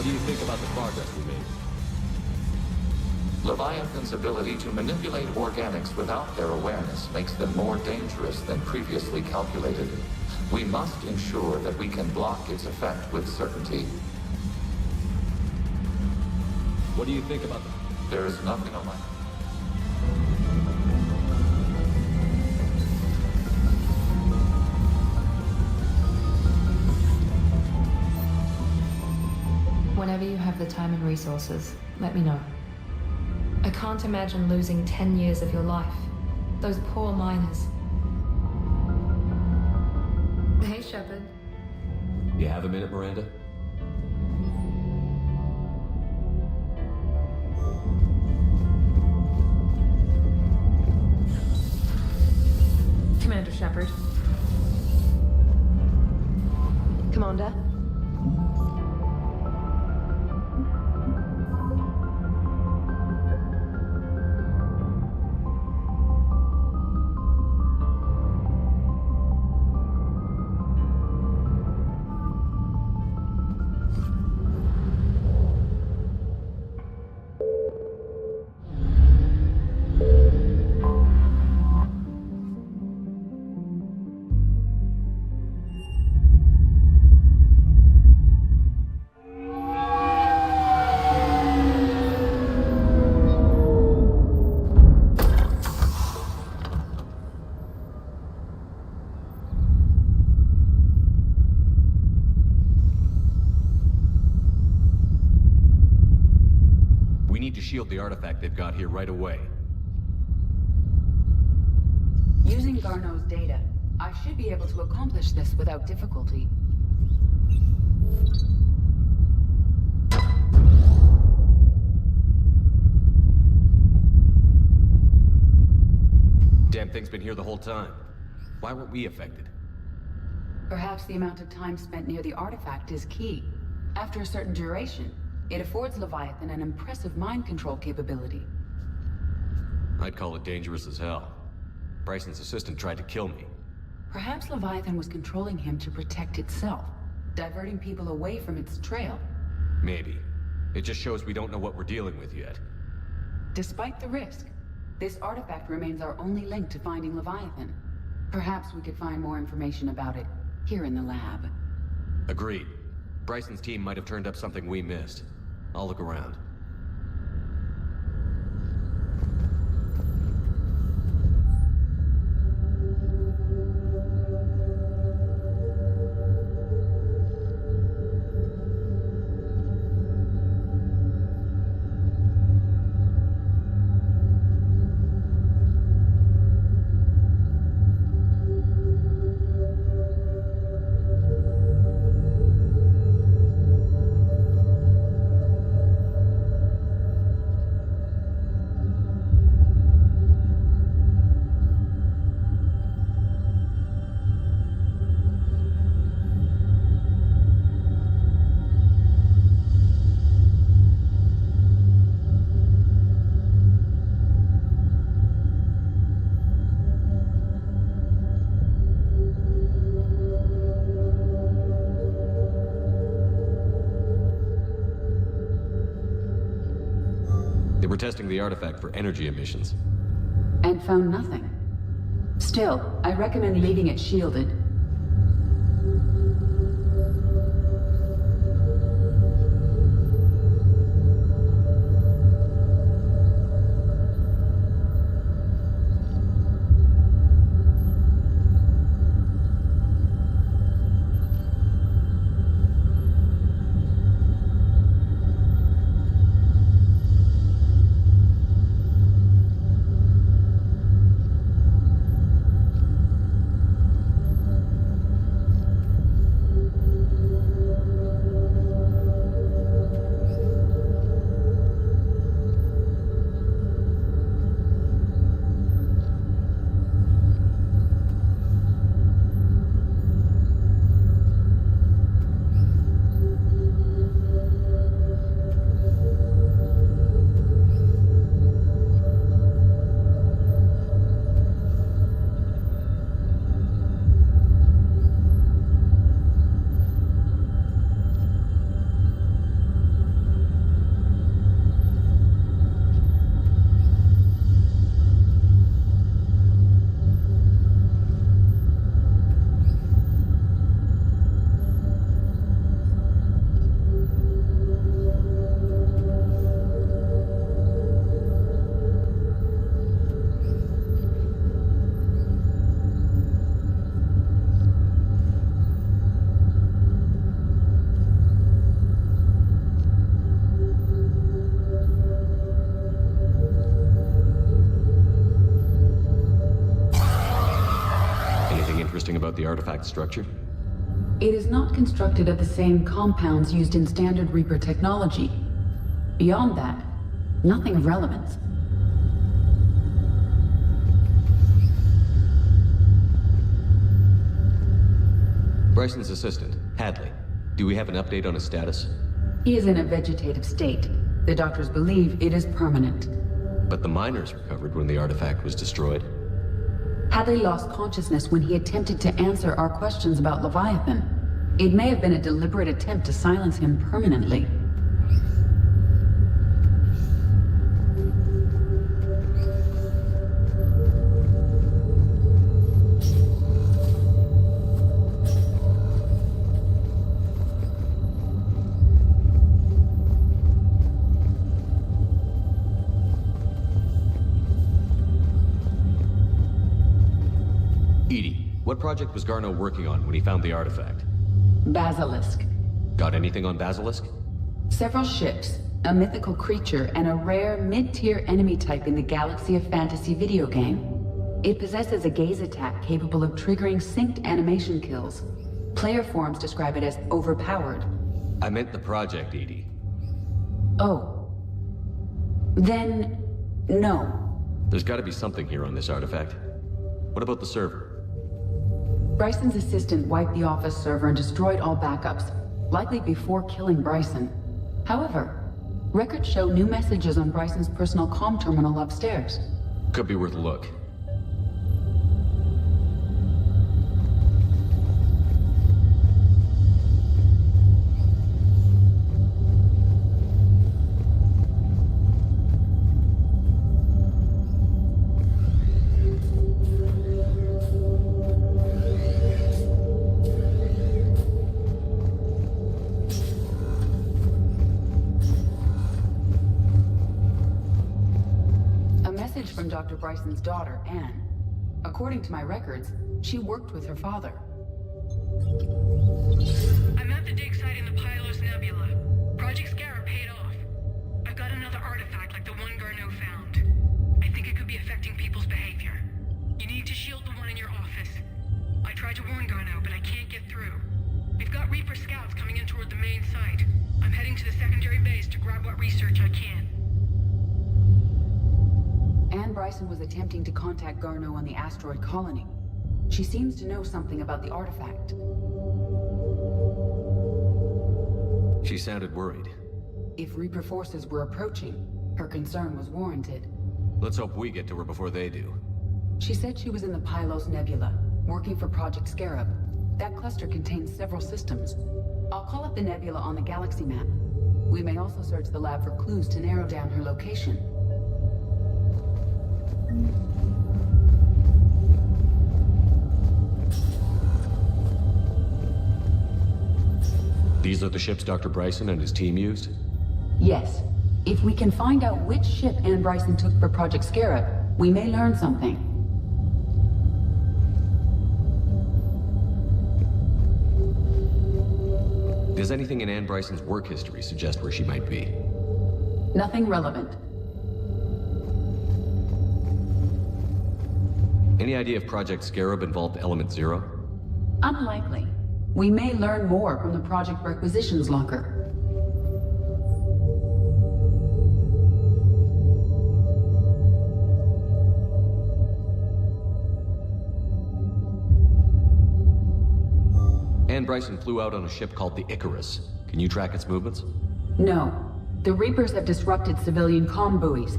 [SPEAKER 17] What do you think about the progress we made? Leviathan's ability to manipulate organics without their awareness makes them more dangerous than previously calculated. We must ensure that we can block its effect with certainty. What do you think about that? There is nothing on my...
[SPEAKER 16] Whenever you have the time and resources, let me know. I can't imagine losing 10 years of your life. Those poor miners. Hey, Shepard.
[SPEAKER 4] You have a minute, Miranda?
[SPEAKER 5] Commander Shepard. Commander?
[SPEAKER 4] Shield the artifact they've got here right away.
[SPEAKER 6] Using Garneau's data, I should be able to accomplish this without difficulty.
[SPEAKER 4] Damn thing's been here the whole time. Why weren't we affected?
[SPEAKER 6] Perhaps the amount of time spent near the artifact is key. After a certain duration, it affords Leviathan an impressive mind control capability.
[SPEAKER 4] I'd call it dangerous as hell. Bryson's assistant tried to kill me.
[SPEAKER 6] Perhaps Leviathan was controlling him to protect itself, diverting people away from its trail.
[SPEAKER 4] Maybe. It just shows we don't know what we're dealing with yet.
[SPEAKER 6] Despite the risk, this artifact remains our only link to finding Leviathan. Perhaps we could find more information about it here in the lab.
[SPEAKER 4] Agreed. Bryson's team might have turned up something we missed. I'll look around. They were testing the artifact for energy emissions.
[SPEAKER 6] And found nothing. Still, I recommend leaving it shielded.
[SPEAKER 4] artifact structure?
[SPEAKER 6] It is not constructed of the same compounds used in standard Reaper technology. Beyond that, nothing of relevance.
[SPEAKER 4] Bryson's assistant, Hadley. Do we have an update on his status?
[SPEAKER 6] He is in a vegetative state. The doctors believe it is permanent.
[SPEAKER 4] But the miners recovered when the artifact was destroyed.
[SPEAKER 6] Hadley lost consciousness when he attempted to answer our questions about Leviathan. It may have been a deliberate attempt to silence him permanently.
[SPEAKER 4] What project was Garneau working on when he found the artifact?
[SPEAKER 6] Basilisk.
[SPEAKER 4] Got anything on Basilisk?
[SPEAKER 6] Several ships, a mythical creature, and a rare mid-tier enemy type in the Galaxy of Fantasy video game. It possesses a gaze attack capable of triggering synced animation kills. Player forums describe it as overpowered.
[SPEAKER 4] I meant the project, EDI.
[SPEAKER 6] Oh. Then, no.
[SPEAKER 4] There's gotta be something here on this artifact. What about the server?
[SPEAKER 6] Bryson's assistant wiped the office server and destroyed all backups, likely before killing Bryson. However, records show new messages on Bryson's personal comm terminal upstairs.
[SPEAKER 4] Could be worth a look.
[SPEAKER 6] From Dr. Bryson's daughter, Anne. According to my records, she worked with her father.
[SPEAKER 1] I'm at the dig site in the Pylos Nebula. Project Scarab paid off. I've got another artifact like the one Garneau found. I think it could be affecting people's behavior. You need to shield the one in your office. I tried to warn Garneau, but I can't get through. We've got Reaper scouts coming in toward the main site. I'm heading to the secondary base to grab what research I can.
[SPEAKER 6] Anne Bryson was attempting to contact Garneau on the asteroid colony. She seems to know something about the artifact.
[SPEAKER 4] She sounded worried.
[SPEAKER 6] If Reaper forces were approaching, her concern was warranted.
[SPEAKER 4] Let's hope we get to her before they do.
[SPEAKER 6] She said she was in the Pylos Nebula, working for Project Scarab. That cluster contains several systems. I'll call up the nebula on the galaxy map. We may also search the lab for clues to narrow down her location.
[SPEAKER 4] These are the ships Dr. Bryson and his team used?
[SPEAKER 6] Yes. If we can find out which ship Anne Bryson took for Project Scarab, we may learn something.
[SPEAKER 4] Does anything in Anne Bryson's work history suggest where she might be?
[SPEAKER 6] Nothing relevant.
[SPEAKER 4] Any idea if Project Scarab involved Element Zero?
[SPEAKER 6] Unlikely. We may learn more from the Project Requisitions Locker.
[SPEAKER 4] Anne Bryson flew out on a ship called the Icarus. Can you track its movements?
[SPEAKER 6] No. The Reapers have disrupted civilian comm buoys.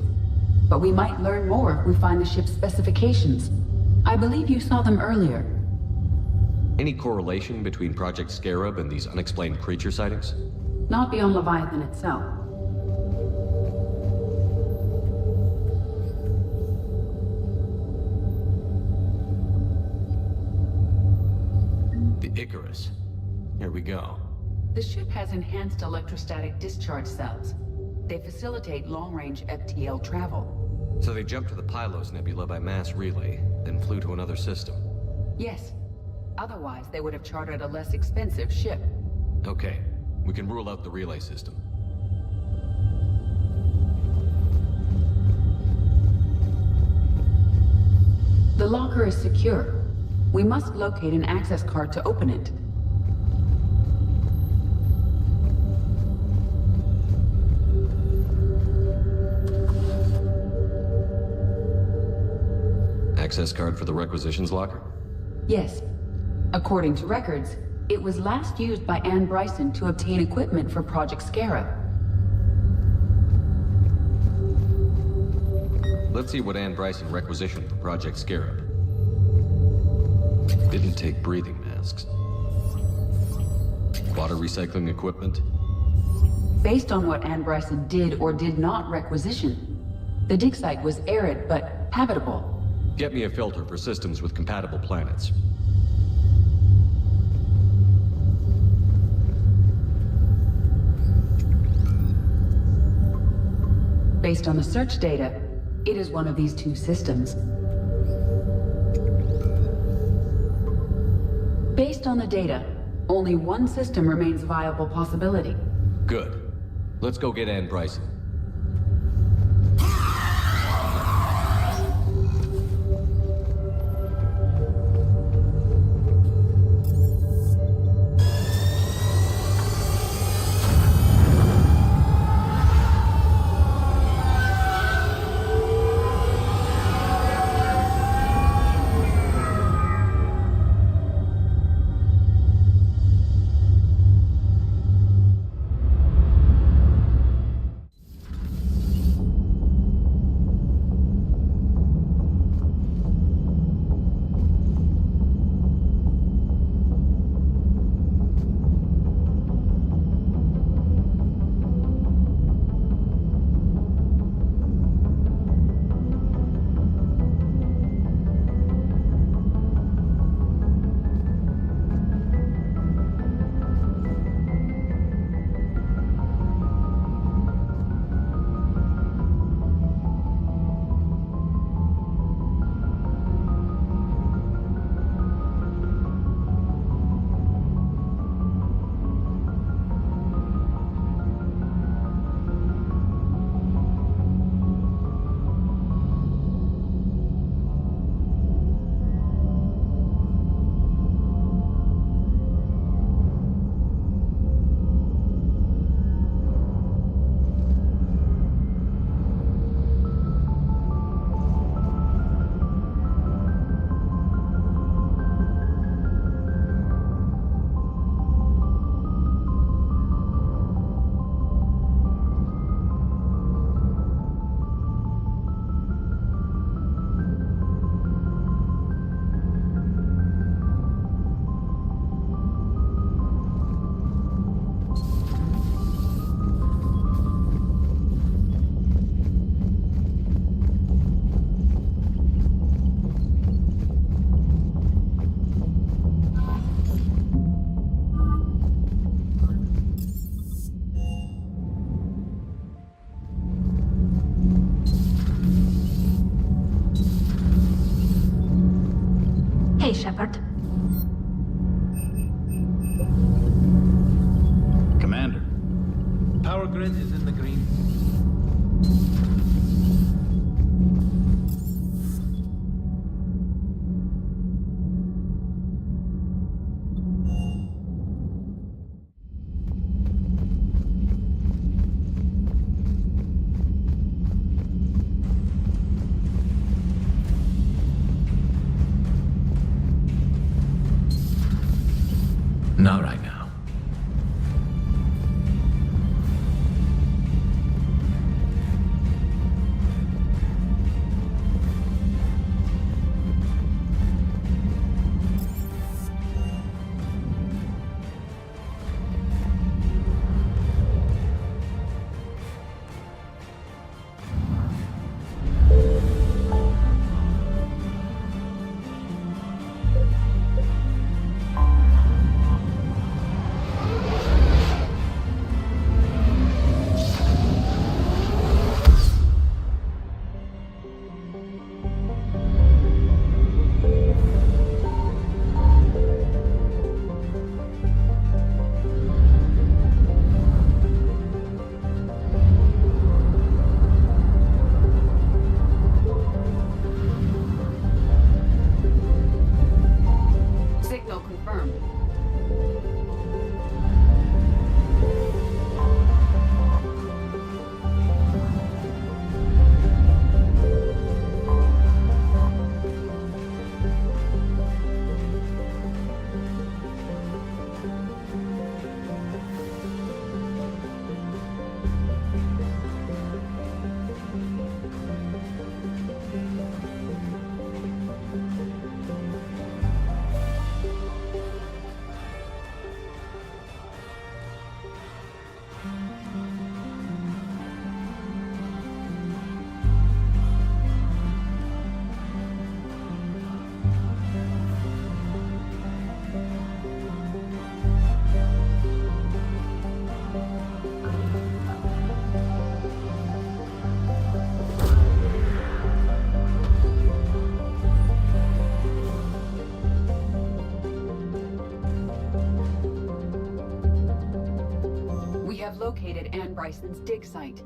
[SPEAKER 6] But we might learn more if we find the ship's specifications. I believe you saw them earlier.
[SPEAKER 4] Any correlation between Project Scarab and these unexplained creature sightings?
[SPEAKER 6] Not beyond Leviathan itself.
[SPEAKER 4] The Icarus. Here we go.
[SPEAKER 6] The ship has enhanced electrostatic discharge cells. They facilitate long-range FTL travel.
[SPEAKER 4] So they jumped to the Pylos Nebula by mass relay, then flew to another system?
[SPEAKER 6] Yes. Otherwise, they would have chartered a less expensive ship.
[SPEAKER 4] Okay. We can rule out the relay system.
[SPEAKER 6] The locker is secure. We must locate an access card to open it.
[SPEAKER 4] Access card for the requisitions locker?
[SPEAKER 6] Yes. According to records, it was last used by Anne Bryson to obtain equipment for Project Scarab.
[SPEAKER 4] Let's see what Anne Bryson requisitioned for Project Scarab. Didn't take breathing masks. Water recycling equipment?
[SPEAKER 6] Based on what Anne Bryson did or did not requisition, the dig site was arid but habitable.
[SPEAKER 4] Get me a filter for systems with compatible planets.
[SPEAKER 6] Based on the search data, it is one of these two systems. Based on the data, only one system remains a viable possibility.
[SPEAKER 4] Good. Let's go get Anne Bryson.
[SPEAKER 18] Hey, Shepard.
[SPEAKER 23] Commander, power grid is in the green.
[SPEAKER 14] Not right now.
[SPEAKER 6] have located Anne Bryson's dig site.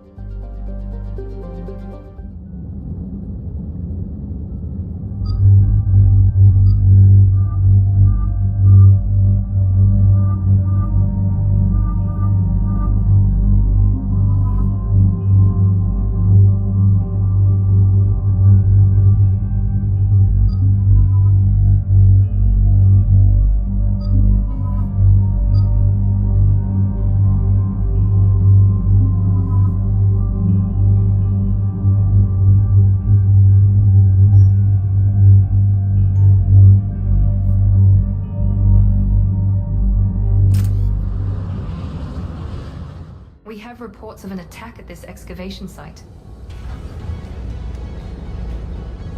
[SPEAKER 16] We have reports of an attack at this excavation site.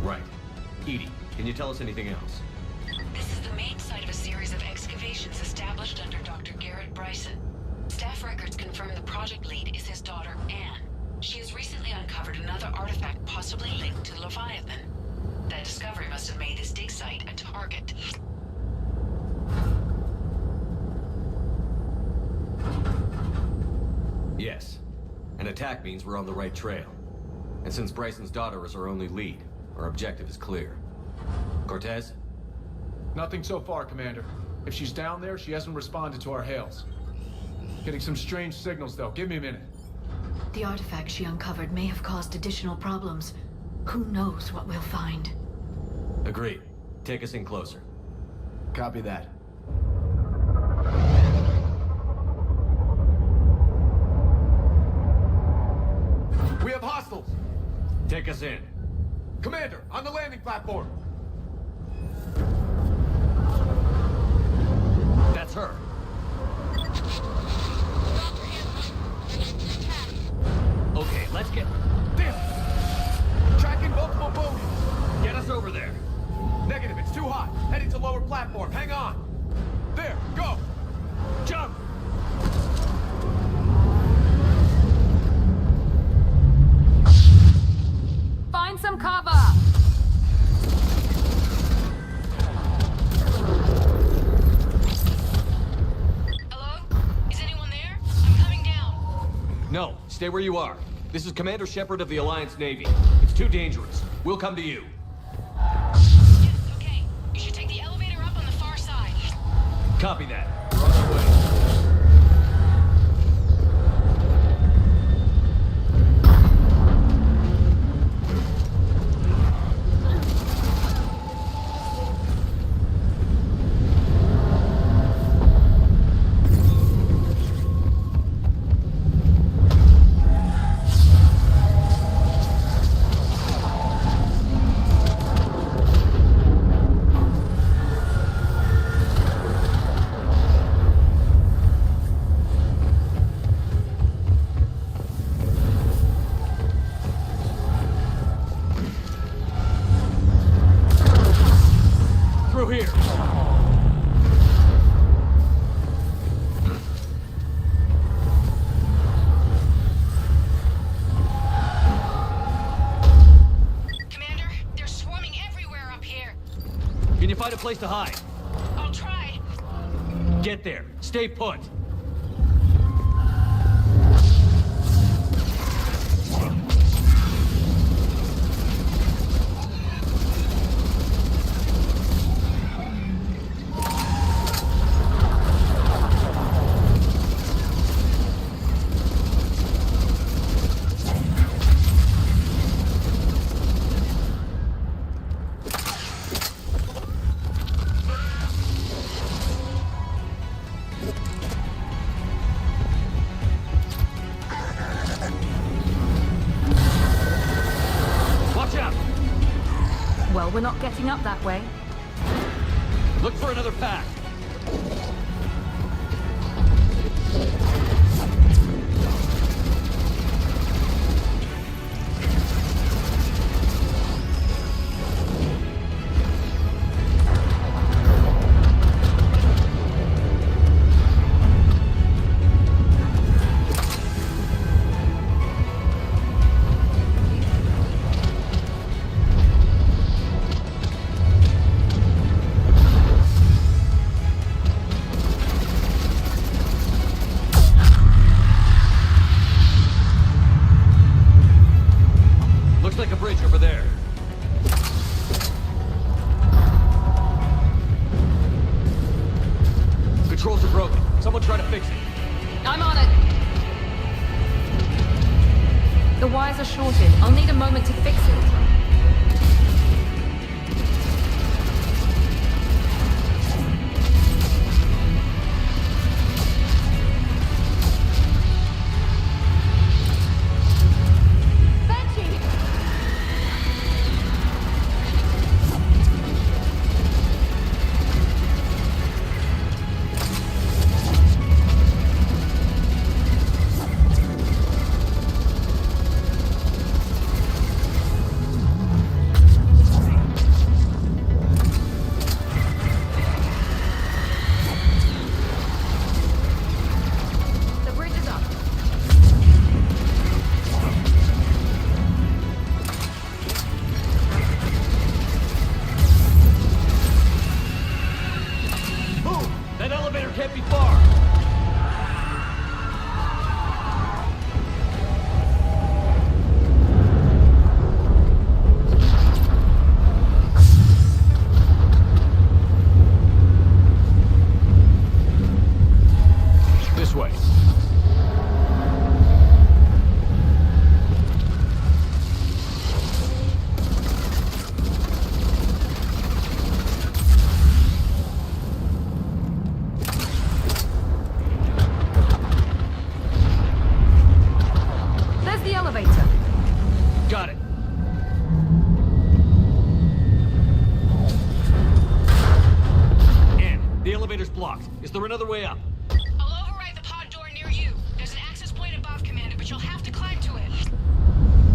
[SPEAKER 4] Right. Edie, can you tell us anything else?
[SPEAKER 9] This is the main site of a series of excavations established under Dr. Garrett Bryson. Staff records confirm the project lead is his daughter, Anne. She has recently uncovered another artifact possibly linked to Leviathan. That discovery must have made this dig site a target.
[SPEAKER 4] Yes. An attack means we're on the right trail. And since Bryson's daughter is our only lead, our objective is clear. Cortez?
[SPEAKER 12] Nothing so far, Commander. If she's down there, she hasn't responded to our hails. Getting some strange signals, though. Give me a minute.
[SPEAKER 13] The artifact she uncovered may have caused additional problems. Who knows what we'll find?
[SPEAKER 4] Agreed. Take us in closer.
[SPEAKER 12] Copy that. We have hostiles!
[SPEAKER 4] Take us in.
[SPEAKER 12] Commander, on the landing platform!
[SPEAKER 4] That's her. Okay, let's get...
[SPEAKER 12] Damn! Tracking multiple bogies!
[SPEAKER 4] Get us over there.
[SPEAKER 12] Negative, it's too hot. Heading to lower platform. Hang on. There, go! Jump!
[SPEAKER 16] Find some cover!
[SPEAKER 9] Hello? Is anyone there? I'm coming down.
[SPEAKER 4] No, stay where you are. This is Commander Shepard of the Alliance Navy. It's too dangerous. We'll come to you.
[SPEAKER 9] Yes, okay. You should take the elevator up on the far side.
[SPEAKER 4] Copy that. We're on our way. Find a place to hide.
[SPEAKER 9] I'll try.
[SPEAKER 4] Get there. Stay put.
[SPEAKER 16] We're not getting up that way.
[SPEAKER 4] Look for another path. Someone try to fix it.
[SPEAKER 16] I'm on it. The wires are shorted. I'll need a moment to fix it.
[SPEAKER 4] Is there another way up?
[SPEAKER 9] I'll override the pod door near you. There's an access point above, Commander, but you'll have to climb to it.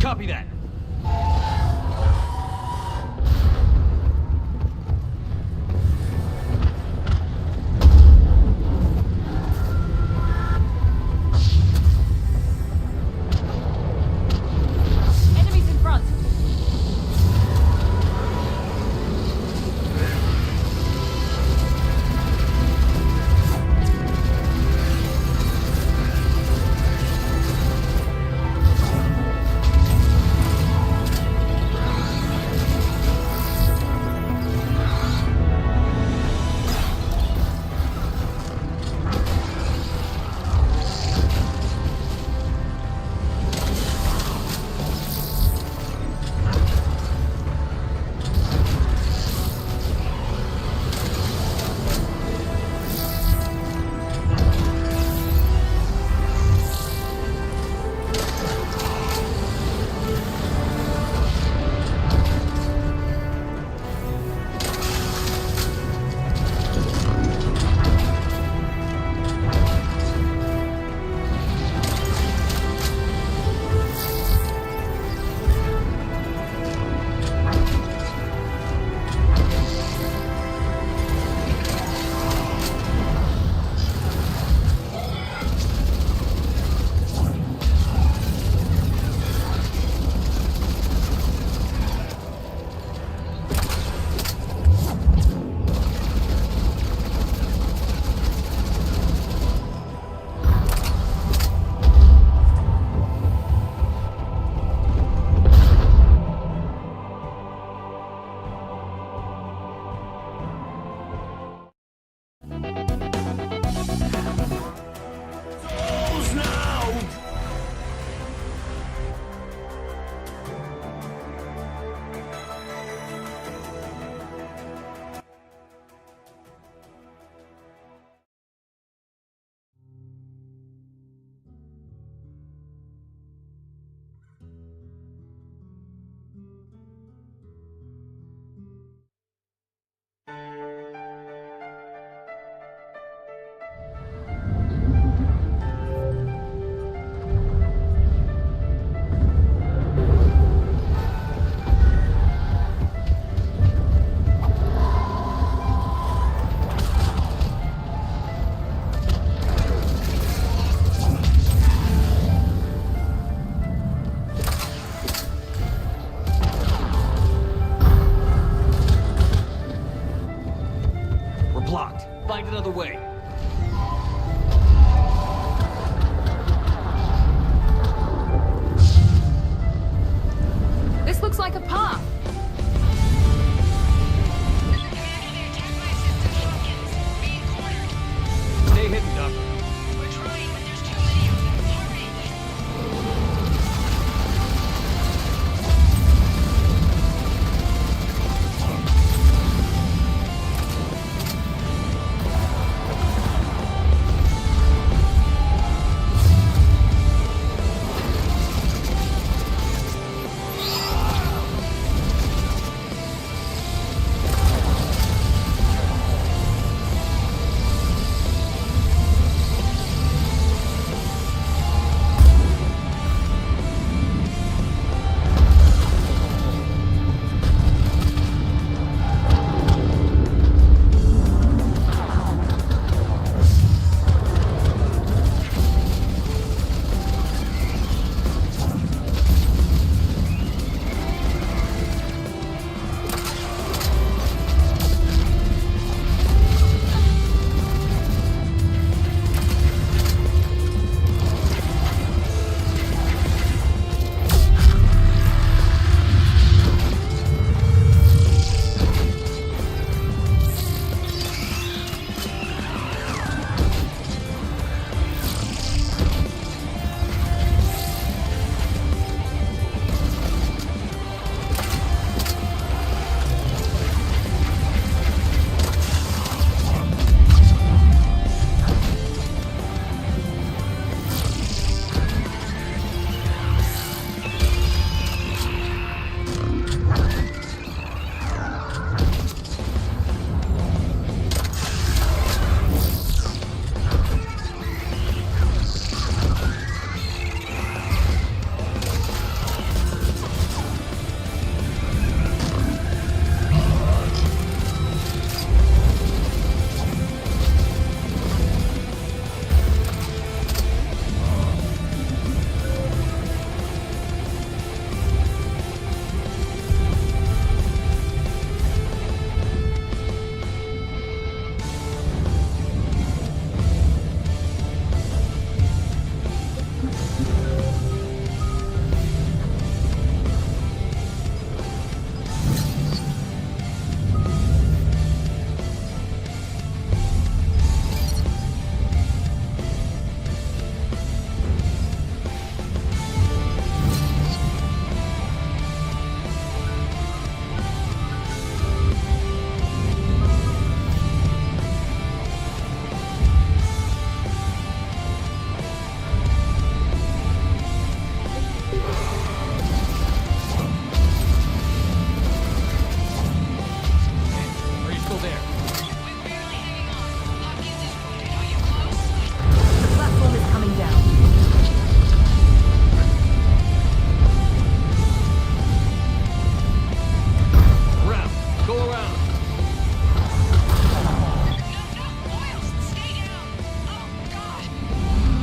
[SPEAKER 4] Copy that.
[SPEAKER 16] Enemies in front.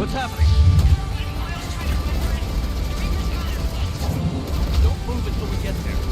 [SPEAKER 23] What's happening? Don't move until we get there.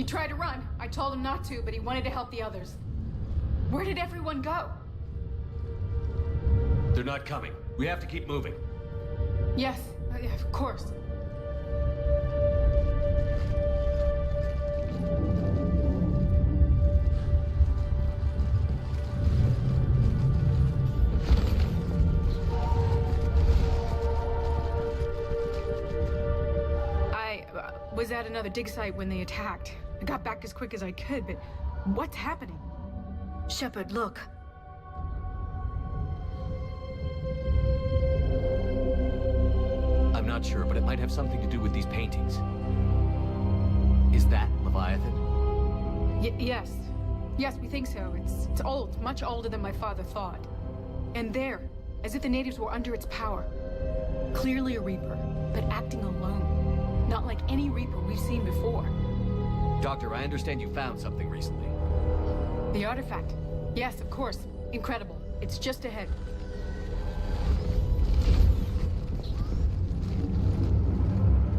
[SPEAKER 15] He tried to run. I told him not to, but he wanted to help the others. Where did everyone go?
[SPEAKER 4] They're not coming. We have to keep moving.
[SPEAKER 15] Yes, yeah, of course. at another dig site when they attacked. I got back as quick as I could, but what's happening?
[SPEAKER 13] Shepard, look.
[SPEAKER 2] I'm not sure, but it might have something to do with these paintings. Is that Leviathan?
[SPEAKER 15] Yes. Yes, we think so. It's old, much older than my father thought. And there, as if the natives were under its power. Clearly a Reaper, but acting alone. Not like any Reaper we've seen before.
[SPEAKER 2] Doctor, I understand you found something recently.
[SPEAKER 15] The artifact. Yes, of course. Incredible. It's just ahead.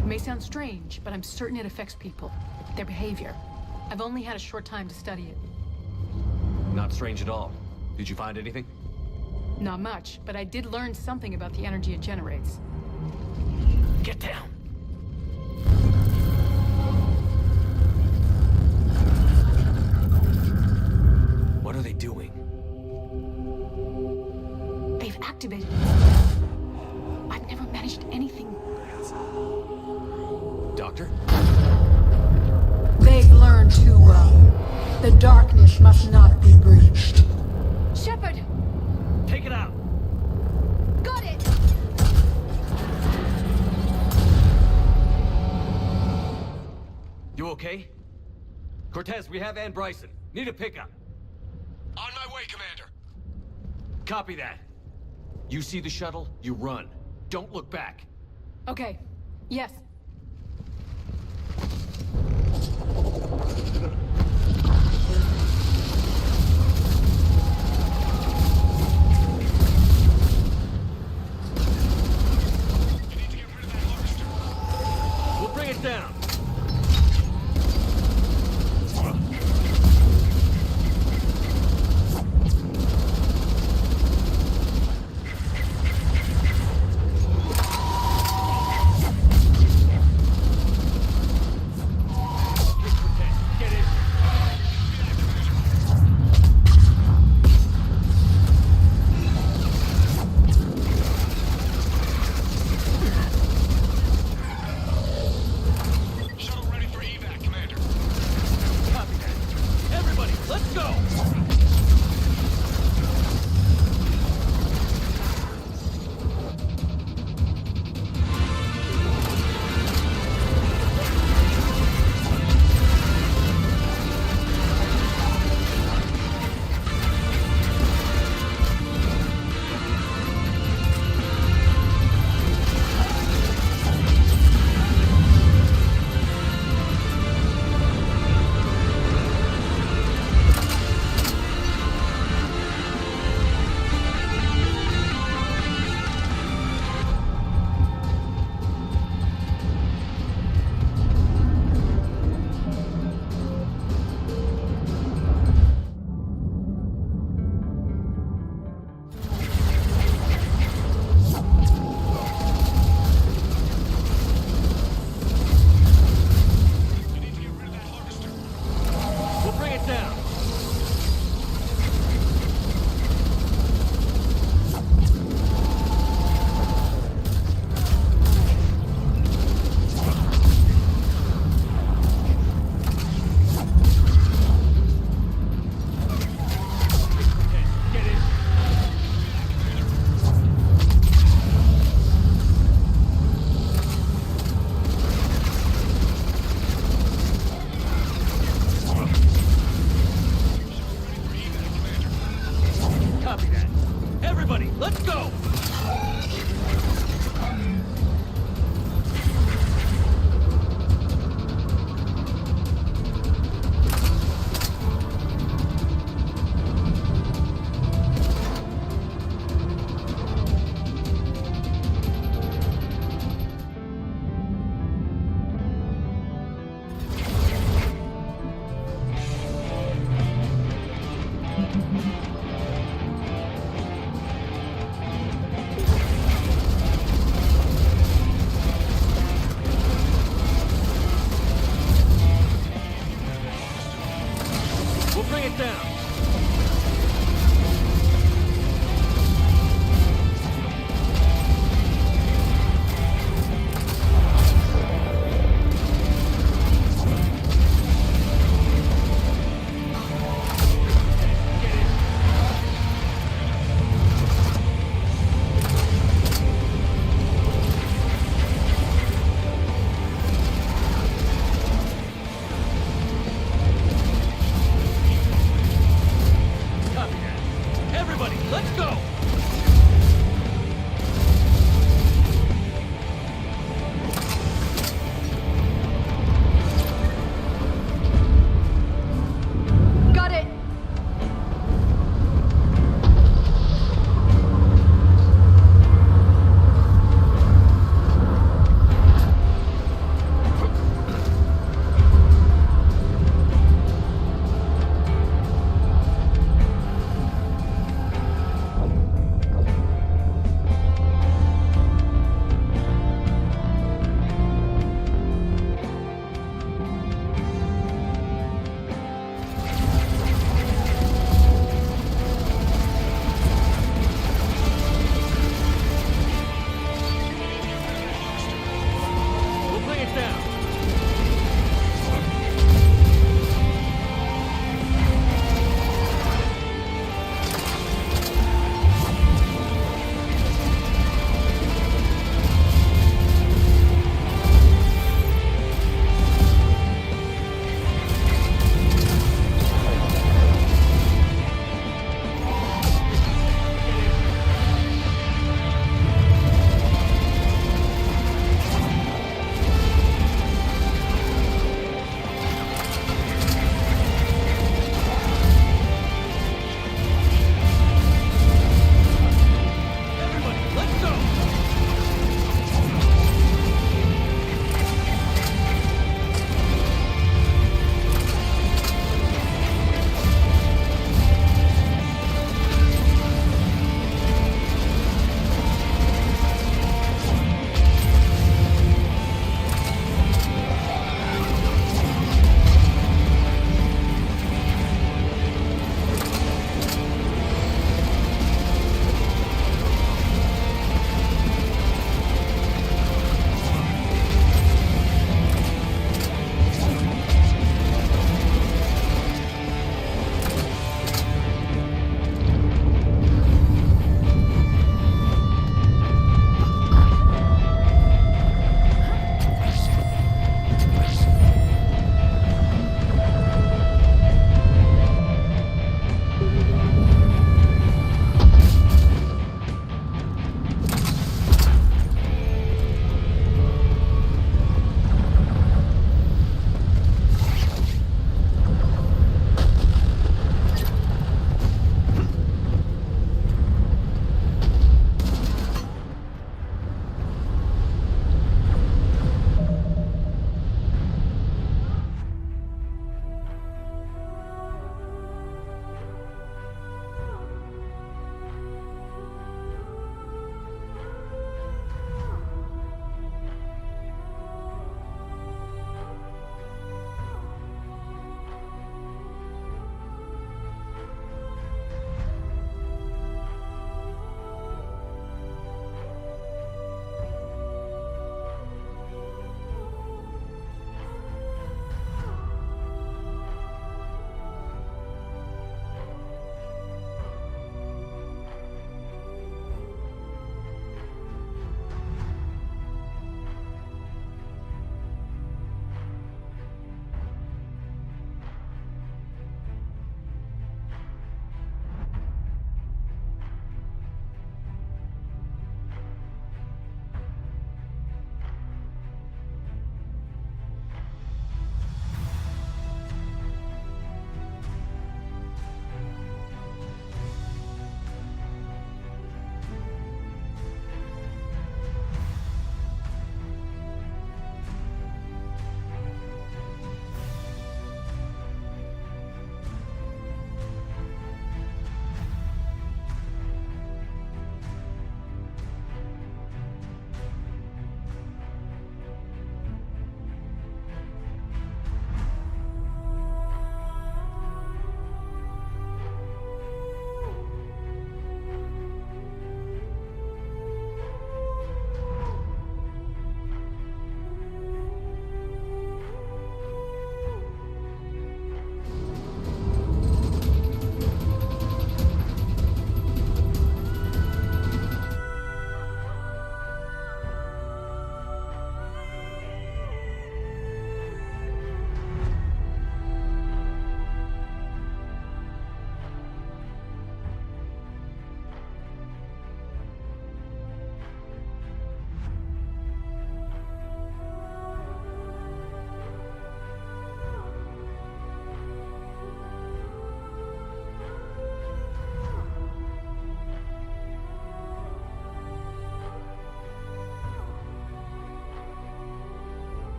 [SPEAKER 15] It may sound strange, but I'm certain it affects people. Their behavior. I've only had a short time to study it.
[SPEAKER 2] Not strange at all. Did you find anything?
[SPEAKER 15] Not much, but I did learn something about the energy it generates.
[SPEAKER 2] Get down! What are they doing?
[SPEAKER 15] They've activated it. I've never managed anything.
[SPEAKER 2] Doctor?
[SPEAKER 19] They've learned too well. The darkness must not be breached.
[SPEAKER 15] Shepard!
[SPEAKER 2] Take it out!
[SPEAKER 15] Got it!
[SPEAKER 2] You okay? Cortez, we have Ann Bryson. Need a pickup.
[SPEAKER 22] On my way, Commander.
[SPEAKER 2] Copy that. You see the shuttle, you run. Don't look back.
[SPEAKER 15] Okay. Yes.
[SPEAKER 2] We'll bring it down.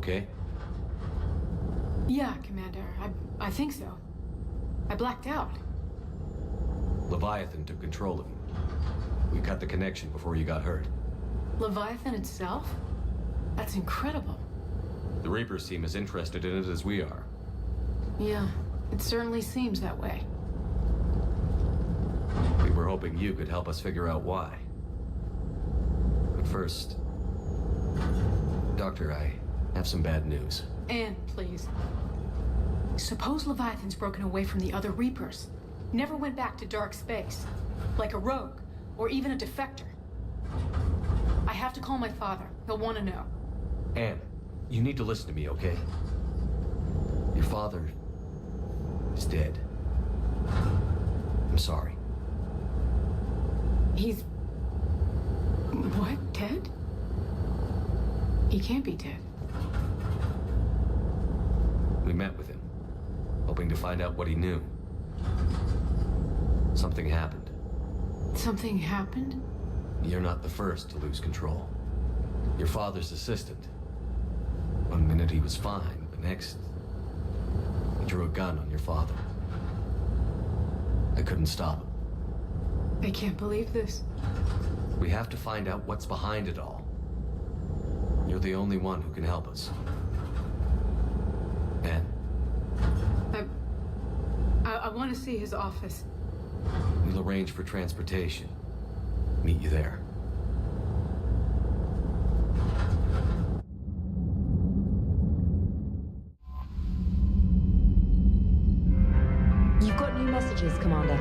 [SPEAKER 4] okay?
[SPEAKER 15] Yeah, Commander. I think so. I blacked out.
[SPEAKER 4] Leviathan took control of you. We cut the connection before you got hurt.
[SPEAKER 15] Leviathan itself? That's incredible.
[SPEAKER 4] The Reapers seem as interested in it as we are.
[SPEAKER 15] Yeah, it certainly seems that way.
[SPEAKER 4] We were hoping you could help us figure out why. But first... Doctor, I have some bad news.
[SPEAKER 15] Anne, please. Suppose Leviathan's broken away from the other Reapers. Never went back to dark space. Like a rogue, or even a defector. I have to call my father. He'll want to know.
[SPEAKER 4] Anne, you need to listen to me, okay? Your father is dead. I'm sorry.
[SPEAKER 15] He's... what? Dead? He can't be dead.
[SPEAKER 4] We met with him, hoping to find out what he knew. Something happened.
[SPEAKER 15] Something happened?
[SPEAKER 4] You're not the first to lose control. Your father's assistant. One minute he was fine, the next... he drew a gun on your father. I couldn't stop him.
[SPEAKER 15] I can't believe this.
[SPEAKER 4] We have to find out what's behind it all. You're the only one who can help us. Anne?
[SPEAKER 15] I want to see his office.
[SPEAKER 4] We'll arrange for transportation. Meet you there.
[SPEAKER 5] You've got new messages, Commander.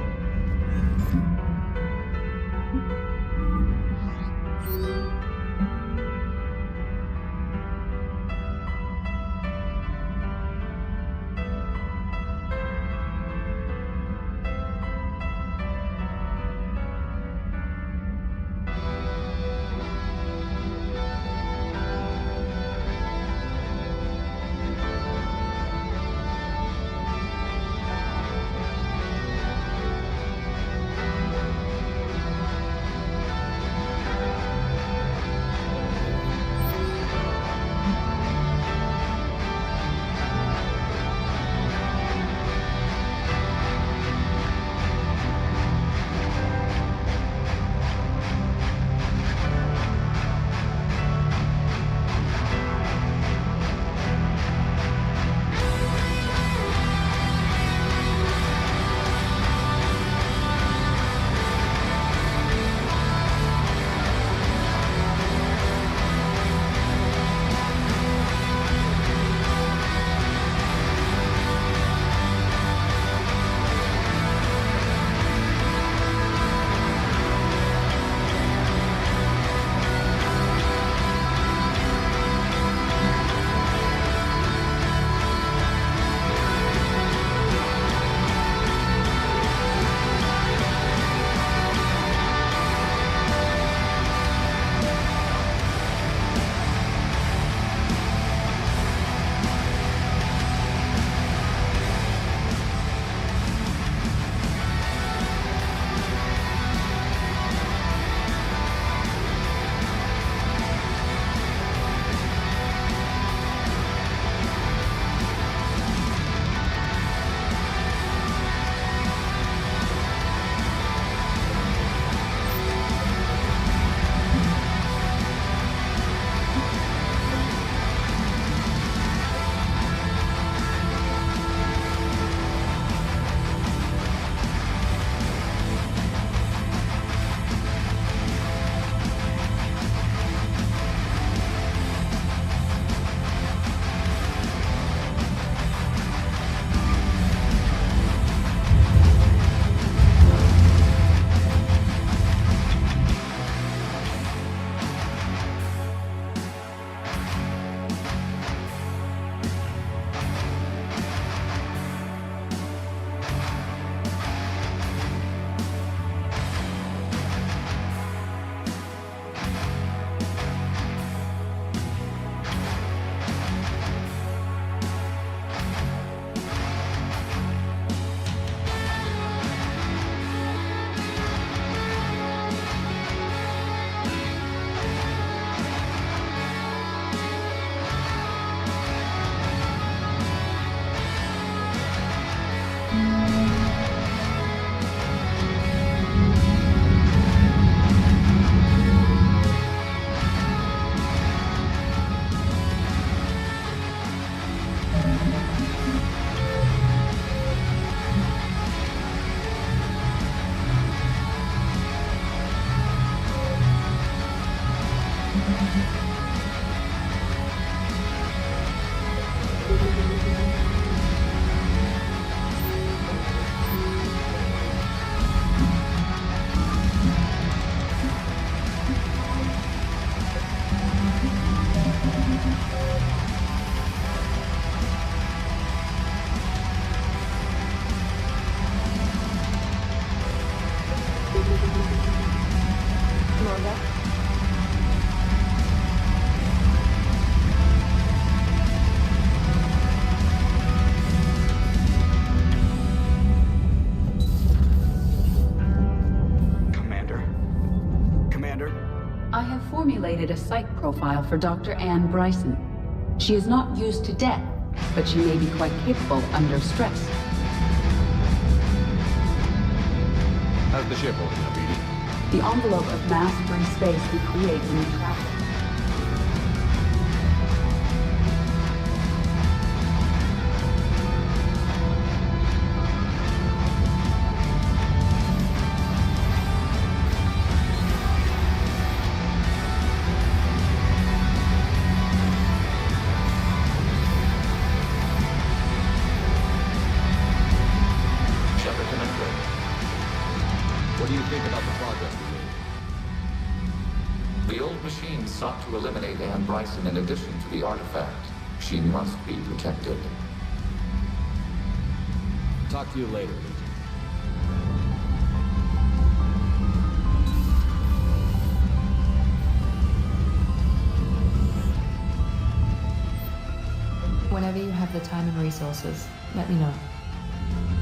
[SPEAKER 6] formulated a psych profile for Dr. Anne Bryson. She is not used to death, but she may be quite capable under stress.
[SPEAKER 2] How's the ship holding up, Edie?
[SPEAKER 6] The envelope of mass-free space we create when we travel.
[SPEAKER 2] What do you think about the progress we made?
[SPEAKER 17] The old machine sought to eliminate Anne Bryson in addition to the artifact. She must be protected.
[SPEAKER 2] Talk to you later.
[SPEAKER 16] Whenever you have the time and resources, let me know.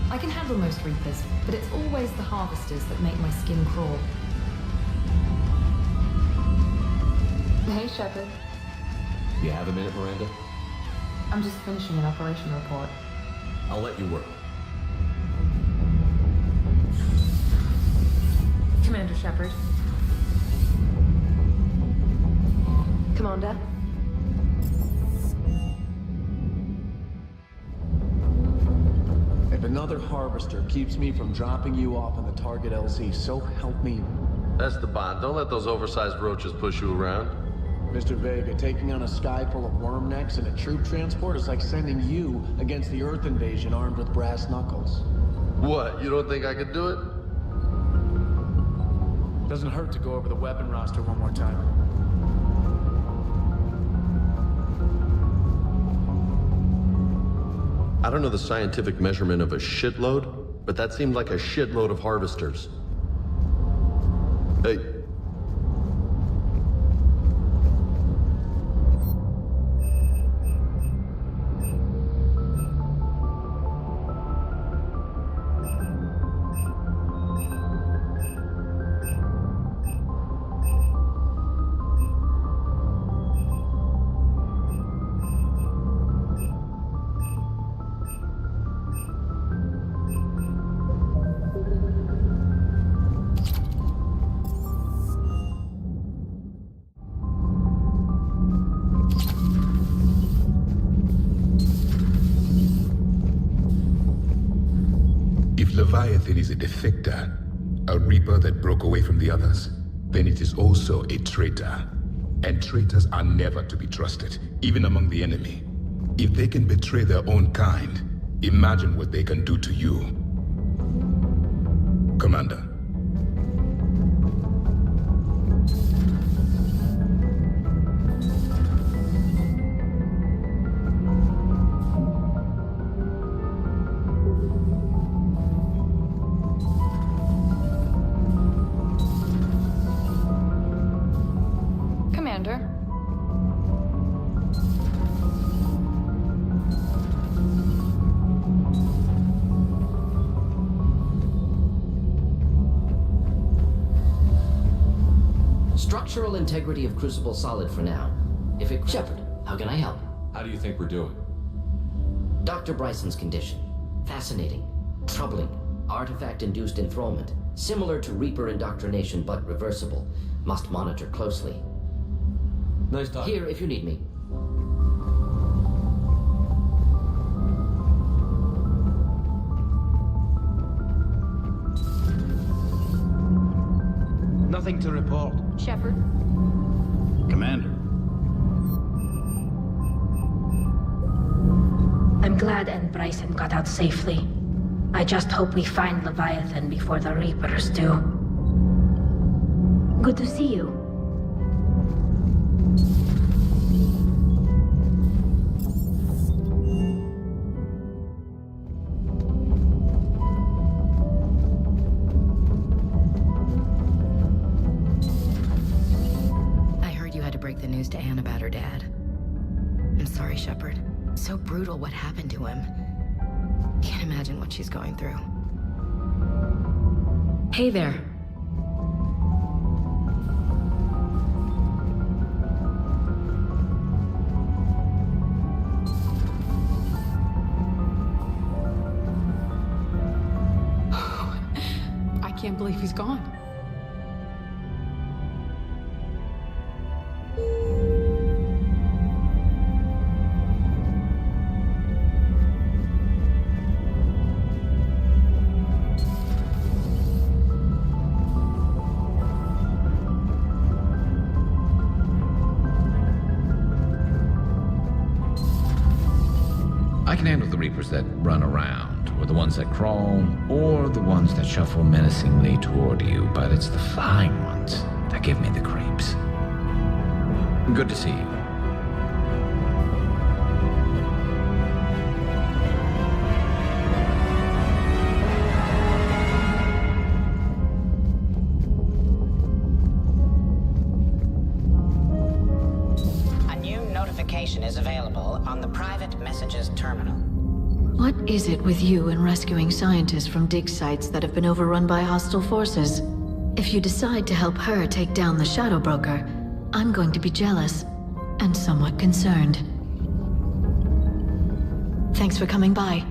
[SPEAKER 16] I can handle most Reapers, but it's always the Harvesters that make my skin crawl. Hey, Shepard.
[SPEAKER 4] You have a minute, Miranda?
[SPEAKER 16] I'm just finishing an operation report.
[SPEAKER 4] I'll let you work.
[SPEAKER 16] Commander Shepard.
[SPEAKER 5] Commander?
[SPEAKER 7] If another Harvester keeps me from dropping you off on the target LZ, so help me.
[SPEAKER 10] That's the bond. Don't let those oversized roaches push you around.
[SPEAKER 7] Mr. Vega, taking on a sky full of worm necks and a troop transport is like sending you against the Earth invasion armed with brass knuckles.
[SPEAKER 10] What? You don't think I could do it?
[SPEAKER 12] Doesn't hurt to go over the weapon roster one more time.
[SPEAKER 10] I don't know the scientific measurement of a shitload, but that seemed like a shitload of Harvesters. Hey.
[SPEAKER 21] Leviathan is a defector, a Reaper that broke away from the others, then it is also a traitor. And traitors are never to be trusted, even among the enemy. If they can betray their own kind, imagine what they can do to you. Commander.
[SPEAKER 11] Structural integrity of Crucible solid for now. If it... Shepard, how can I help?
[SPEAKER 2] How do you think we're doing?
[SPEAKER 11] Dr. Bryson's condition. Fascinating. Troubling. Artifact-induced enthrallment. Similar to Reaper indoctrination, but reversible. Must monitor closely.
[SPEAKER 2] Nice talk.
[SPEAKER 11] Here, if you need me.
[SPEAKER 23] Nothing to report.
[SPEAKER 3] Shepard.
[SPEAKER 8] Commander.
[SPEAKER 18] I'm glad Anne Bryson got out safely. I just hope we find Leviathan before the Reapers do. Good to see you.
[SPEAKER 5] The news to Anne about her dad. I'm sorry, Shepard. So brutal what happened to him. Can't imagine what she's going through.
[SPEAKER 18] Hey there.
[SPEAKER 15] can't believe he's gone.
[SPEAKER 1] I can handle the Reapers that run around, or the ones that crawl, or the ones that shuffle menacingly toward you, but it's the flying ones that give me the creeps. Good to see you.
[SPEAKER 14] A new notification is available on the private messages terminal.
[SPEAKER 13] What is it with you and rescuing scientists from dig sites that have been overrun by hostile forces? If you decide to help her take down the Shadow Broker, I'm going to be jealous and somewhat concerned. Thanks for coming by.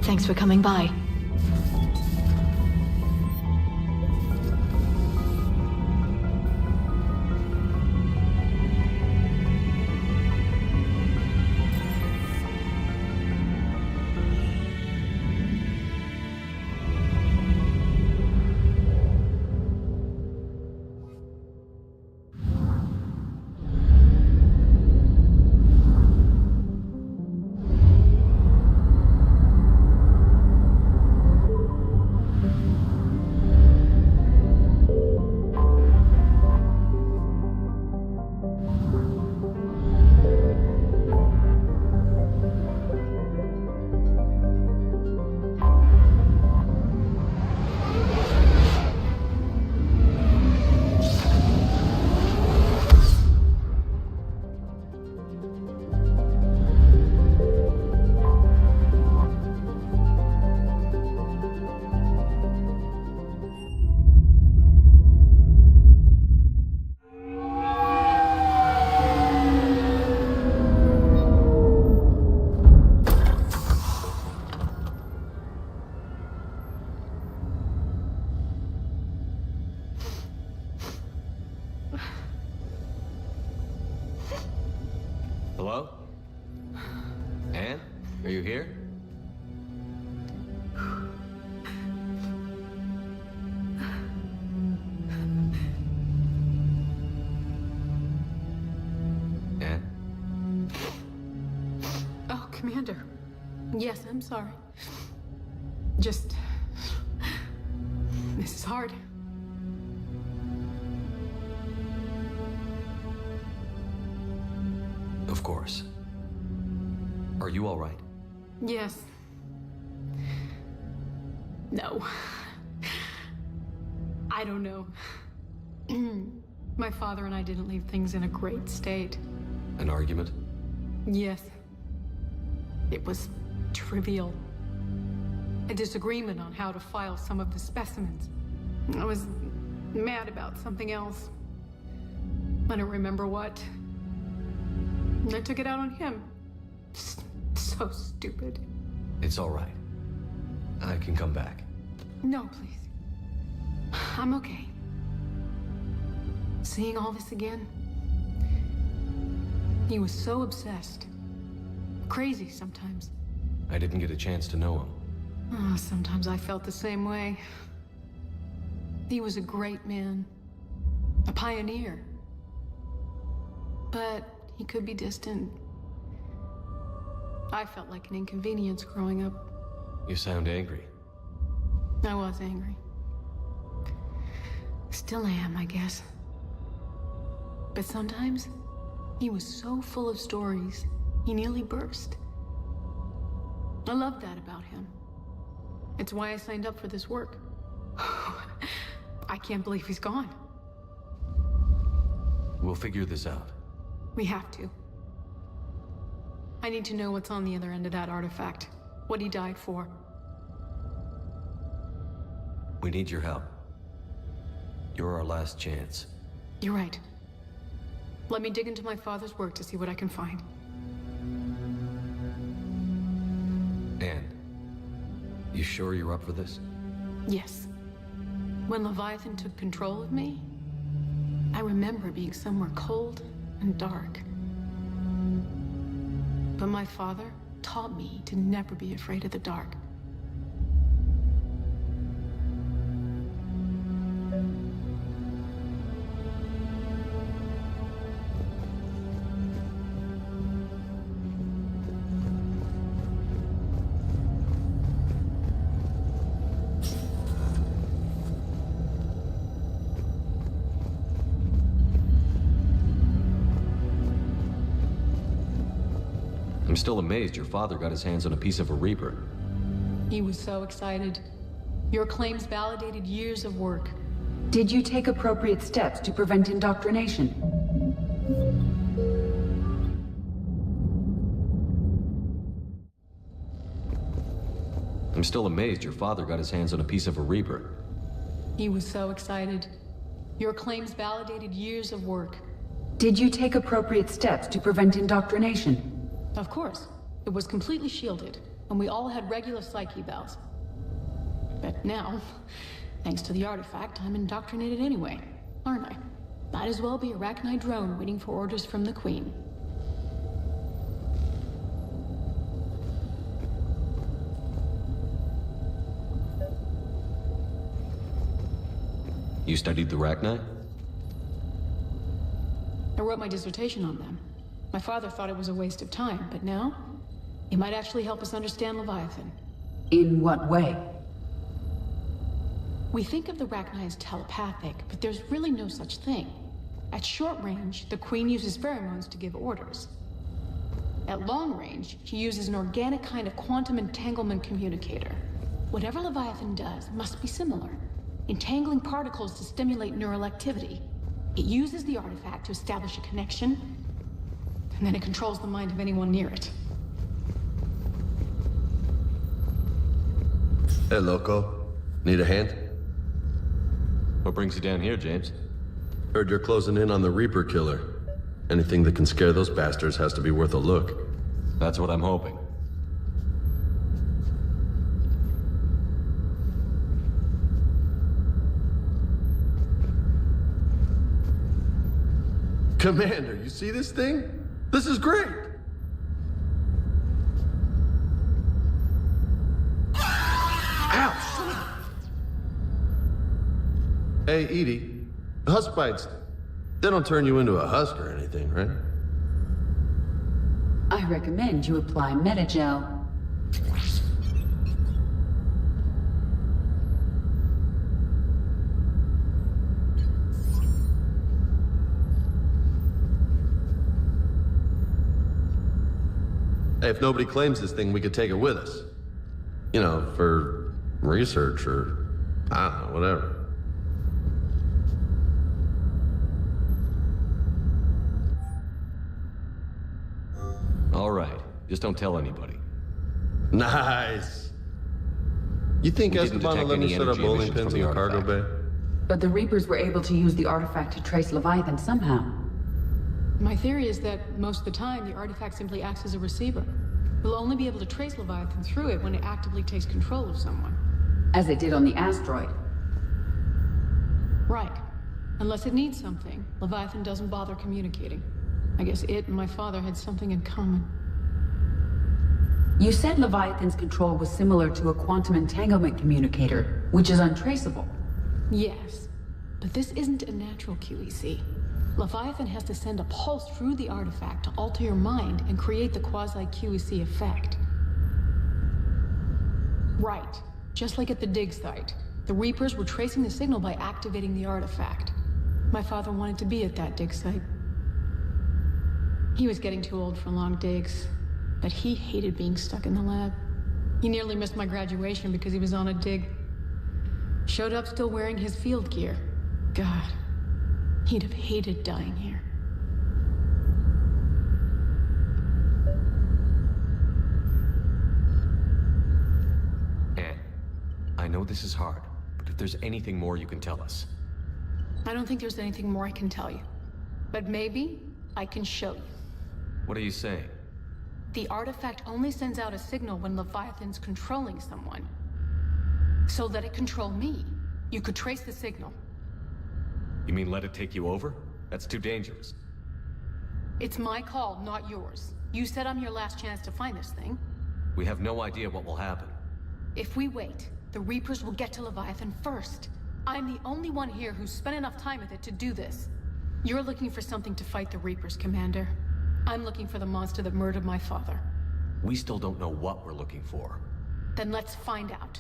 [SPEAKER 13] Thanks for coming by.
[SPEAKER 4] Hello? Anne? Are you here? Anne?
[SPEAKER 15] Oh, Commander. Yes, I'm sorry. Just... This is hard.
[SPEAKER 4] Of course. Are you all right?
[SPEAKER 15] Yes. No. I don't know. My father and I didn't leave things in a great state.
[SPEAKER 4] An argument?
[SPEAKER 15] Yes. It was trivial. A disagreement on how to file some of the specimens. I was mad about something else. I don't remember what. I took it out on him. So stupid.
[SPEAKER 4] It's all right. I can come back.
[SPEAKER 15] No, please. I'm okay. Seeing all this again, he was so obsessed. Crazy sometimes.
[SPEAKER 4] I didn't get a chance to know him.
[SPEAKER 15] Oh, sometimes I felt the same way. He was a great man. A pioneer. But he could be distant. I felt like an inconvenience growing up.
[SPEAKER 4] You sound angry.
[SPEAKER 15] I was angry. Still am, I guess. But sometimes, he was so full of stories, he nearly burst. I love that about him. It's why I signed up for this work. I can't believe he's gone.
[SPEAKER 4] We'll figure this out.
[SPEAKER 15] We have to. I need to know what's on the other end of that artifact. What he died for.
[SPEAKER 4] We need your help. You're our last chance.
[SPEAKER 15] You're right. Let me dig into my father's work to see what I can find.
[SPEAKER 4] Anne, you sure you're up for this?
[SPEAKER 15] Yes. When Leviathan took control of me, I remember being somewhere cold and dark. But my father taught me to never be afraid of the dark.
[SPEAKER 4] I'm still amazed your father got his hands on a piece of a Reaper.
[SPEAKER 15] He was so excited. Your claims validated years of work.
[SPEAKER 6] Did you take appropriate steps to prevent indoctrination?
[SPEAKER 4] I'm still amazed your father got his hands on a piece of a Reaper.
[SPEAKER 15] He was so excited. Your claims validated years of work.
[SPEAKER 6] Did you take appropriate steps to prevent indoctrination?
[SPEAKER 15] Of course. It was completely shielded, and we all had regular psyche evals. But now, thanks to the artifact, I'm indoctrinated anyway, aren't I? Might as well be a Rachni drone waiting for orders from the Queen.
[SPEAKER 4] You studied the Rachni?
[SPEAKER 15] I wrote my dissertation on them. My father thought it was a waste of time, but now, it might actually help us understand Leviathan.
[SPEAKER 6] In what way?
[SPEAKER 15] We think of the Rachni as telepathic, but there's really no such thing. At short range, the Queen uses pheromones to give orders. At long range, she uses an organic kind of quantum entanglement communicator. Whatever Leviathan does must be similar, entangling particles to stimulate neural activity. It uses the artifact to establish a connection, and then it controls the mind of anyone near it.
[SPEAKER 10] Hey, Loco. Need a hand?
[SPEAKER 4] What brings you down here, James?
[SPEAKER 10] Heard you're closing in on the Reaper killer. Anything that can scare those bastards has to be worth a look.
[SPEAKER 4] That's what I'm hoping.
[SPEAKER 10] Commander, you see this thing? This is great! Ow! Hey, Edie. Husk bites, they don't turn you into a husk or anything, right?
[SPEAKER 6] I recommend you apply Metagel.
[SPEAKER 10] Hey, if nobody claims this thing, we could take it with us. You know, for research or, I don't know, whatever.
[SPEAKER 4] All right. Just don't tell anybody.
[SPEAKER 10] Nice. You think
[SPEAKER 4] We didn't
[SPEAKER 10] Esteban will
[SPEAKER 4] detect
[SPEAKER 10] let me
[SPEAKER 4] any
[SPEAKER 10] set up
[SPEAKER 4] energy
[SPEAKER 10] bowling
[SPEAKER 4] emissions
[SPEAKER 10] pins
[SPEAKER 4] from
[SPEAKER 10] in
[SPEAKER 4] the
[SPEAKER 10] the cargo
[SPEAKER 4] artifact.
[SPEAKER 10] bay?
[SPEAKER 6] But the Reapers were able to use the artifact to trace Leviathan somehow.
[SPEAKER 15] My theory is that most of the time, the artifact simply acts as a receiver. We'll only be able to trace Leviathan through it when it actively takes control of someone.
[SPEAKER 6] As it did on the asteroid.
[SPEAKER 15] Right. Unless it needs something, Leviathan doesn't bother communicating. I guess it and my father had something in common.
[SPEAKER 6] You said Leviathan's control was similar to a quantum entanglement communicator, which is untraceable.
[SPEAKER 15] Yes, but this isn't a natural QEC. Leviathan has to send a pulse through the artifact to alter your mind and create the quasi-QEC effect. Right. Just like at the dig site. The Reapers were tracing the signal by activating the artifact. My father wanted to be at that dig site. He was getting too old for long digs, but he hated being stuck in the lab. He nearly missed my graduation because he was on a dig. Showed up still wearing his field gear. God, he'd have hated dying here.
[SPEAKER 4] Anne, I know this is hard, but if there's anything more you can tell us.
[SPEAKER 15] I don't think there's anything more I can tell you. But maybe I can show you.
[SPEAKER 4] What are you saying?
[SPEAKER 15] The artifact only sends out a signal when Leviathan's controlling someone. So let it control me. You could trace the signal.
[SPEAKER 4] You mean let it take you over? That's too dangerous.
[SPEAKER 15] It's my call, not yours. You said I'm your last chance to find this thing.
[SPEAKER 4] We have no idea what will happen.
[SPEAKER 15] If we wait, the Reapers will get to Leviathan first. I'm the only one here who's spent enough time with it to do this. You're looking for something to fight the Reapers, Commander. I'm looking for the monster that murdered my father.
[SPEAKER 4] We still don't know what we're looking for.
[SPEAKER 15] Then let's find out.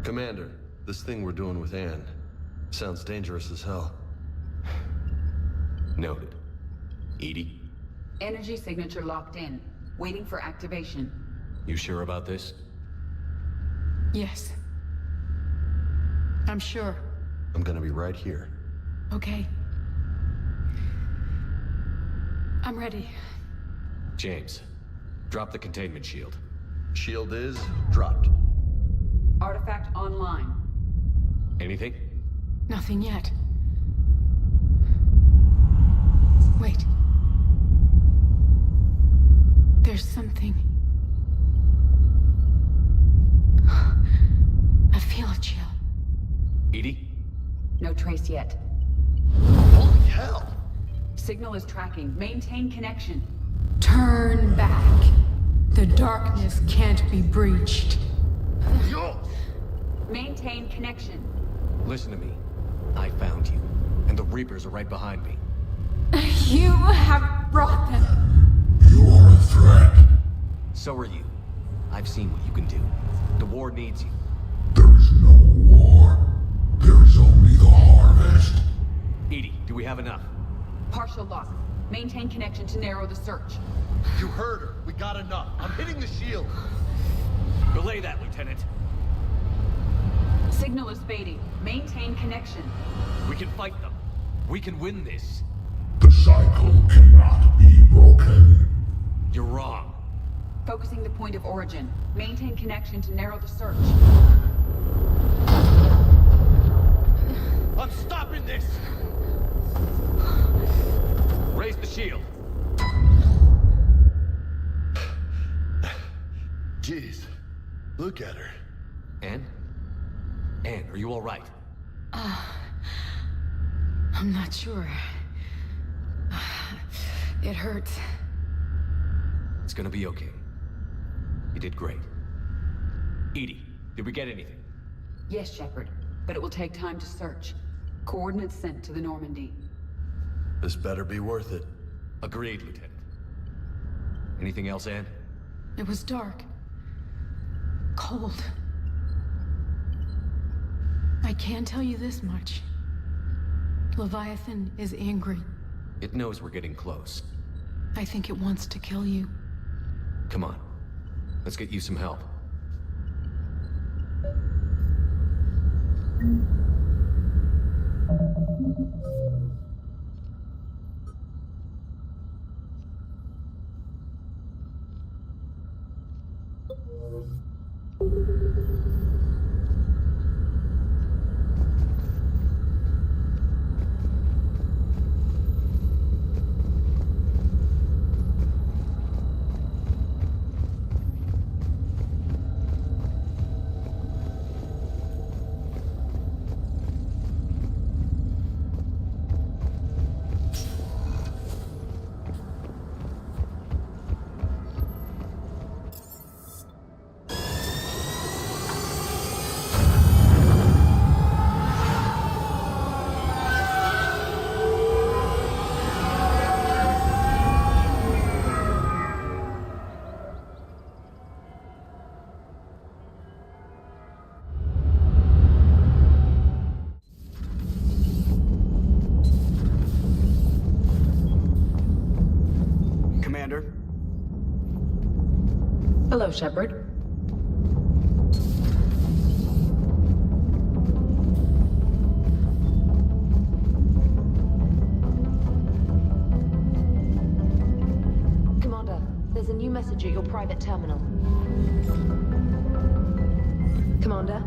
[SPEAKER 10] Commander, this thing we're doing with Anne sounds dangerous as hell.
[SPEAKER 4] Noted. Edie?
[SPEAKER 6] Energy signature locked in. Waiting for activation.
[SPEAKER 4] You sure about this?
[SPEAKER 15] Yes. I'm sure.
[SPEAKER 10] I'm gonna be right here.
[SPEAKER 15] Okay. I'm ready.
[SPEAKER 4] James, drop the containment shield.
[SPEAKER 10] Shield is dropped.
[SPEAKER 6] Artifact online.
[SPEAKER 4] Anything?
[SPEAKER 15] Nothing yet. Wait. There's something. I feel a chill.
[SPEAKER 4] Edie?
[SPEAKER 6] No trace yet.
[SPEAKER 10] Holy hell!
[SPEAKER 6] Signal is tracking. Maintain connection.
[SPEAKER 15] Turn back. The darkness can't be breached.
[SPEAKER 6] Maintain connection.
[SPEAKER 4] Listen to me. I found you, and the Reapers are right behind me.
[SPEAKER 15] You have brought them.
[SPEAKER 21] You are a threat.
[SPEAKER 4] So are you. I've seen what you can do. The war needs you.
[SPEAKER 21] There is no war. There is only the harvest.
[SPEAKER 4] Edie, do we have enough?
[SPEAKER 6] Partial lock. Maintain connection to narrow the search.
[SPEAKER 10] You heard her. We got enough. I'm hitting the shield.
[SPEAKER 4] Relay that, Lieutenant.
[SPEAKER 6] Signal is fading. Maintain connection.
[SPEAKER 4] We can fight them. We can win this.
[SPEAKER 21] The cycle cannot be broken.
[SPEAKER 4] You're wrong.
[SPEAKER 6] Focusing the point of origin. Maintain connection to narrow the search.
[SPEAKER 4] I'm stopping this! Raise the shield.
[SPEAKER 10] Jeez. Look at her.
[SPEAKER 4] Anne? Anne, are you all right?
[SPEAKER 15] I'm not sure.
[SPEAKER 6] It hurts.
[SPEAKER 2] It's gonna be okay. You did great. Edie, did we get anything?
[SPEAKER 6] Yes, Shepard, but it will take time to search. Coordinates sent to the Normandy.
[SPEAKER 4] This better be worth it.
[SPEAKER 2] Agreed, Lieutenant. Anything else, Anne?
[SPEAKER 15] It was dark. Cold. I can tell you this much. Leviathan is angry.
[SPEAKER 2] It knows we're getting close.
[SPEAKER 15] I think it wants to kill you.
[SPEAKER 2] Come on. Let's get you some help.
[SPEAKER 6] Hello, Shepard.
[SPEAKER 9] Commander, there's a new message at your private terminal. Commander?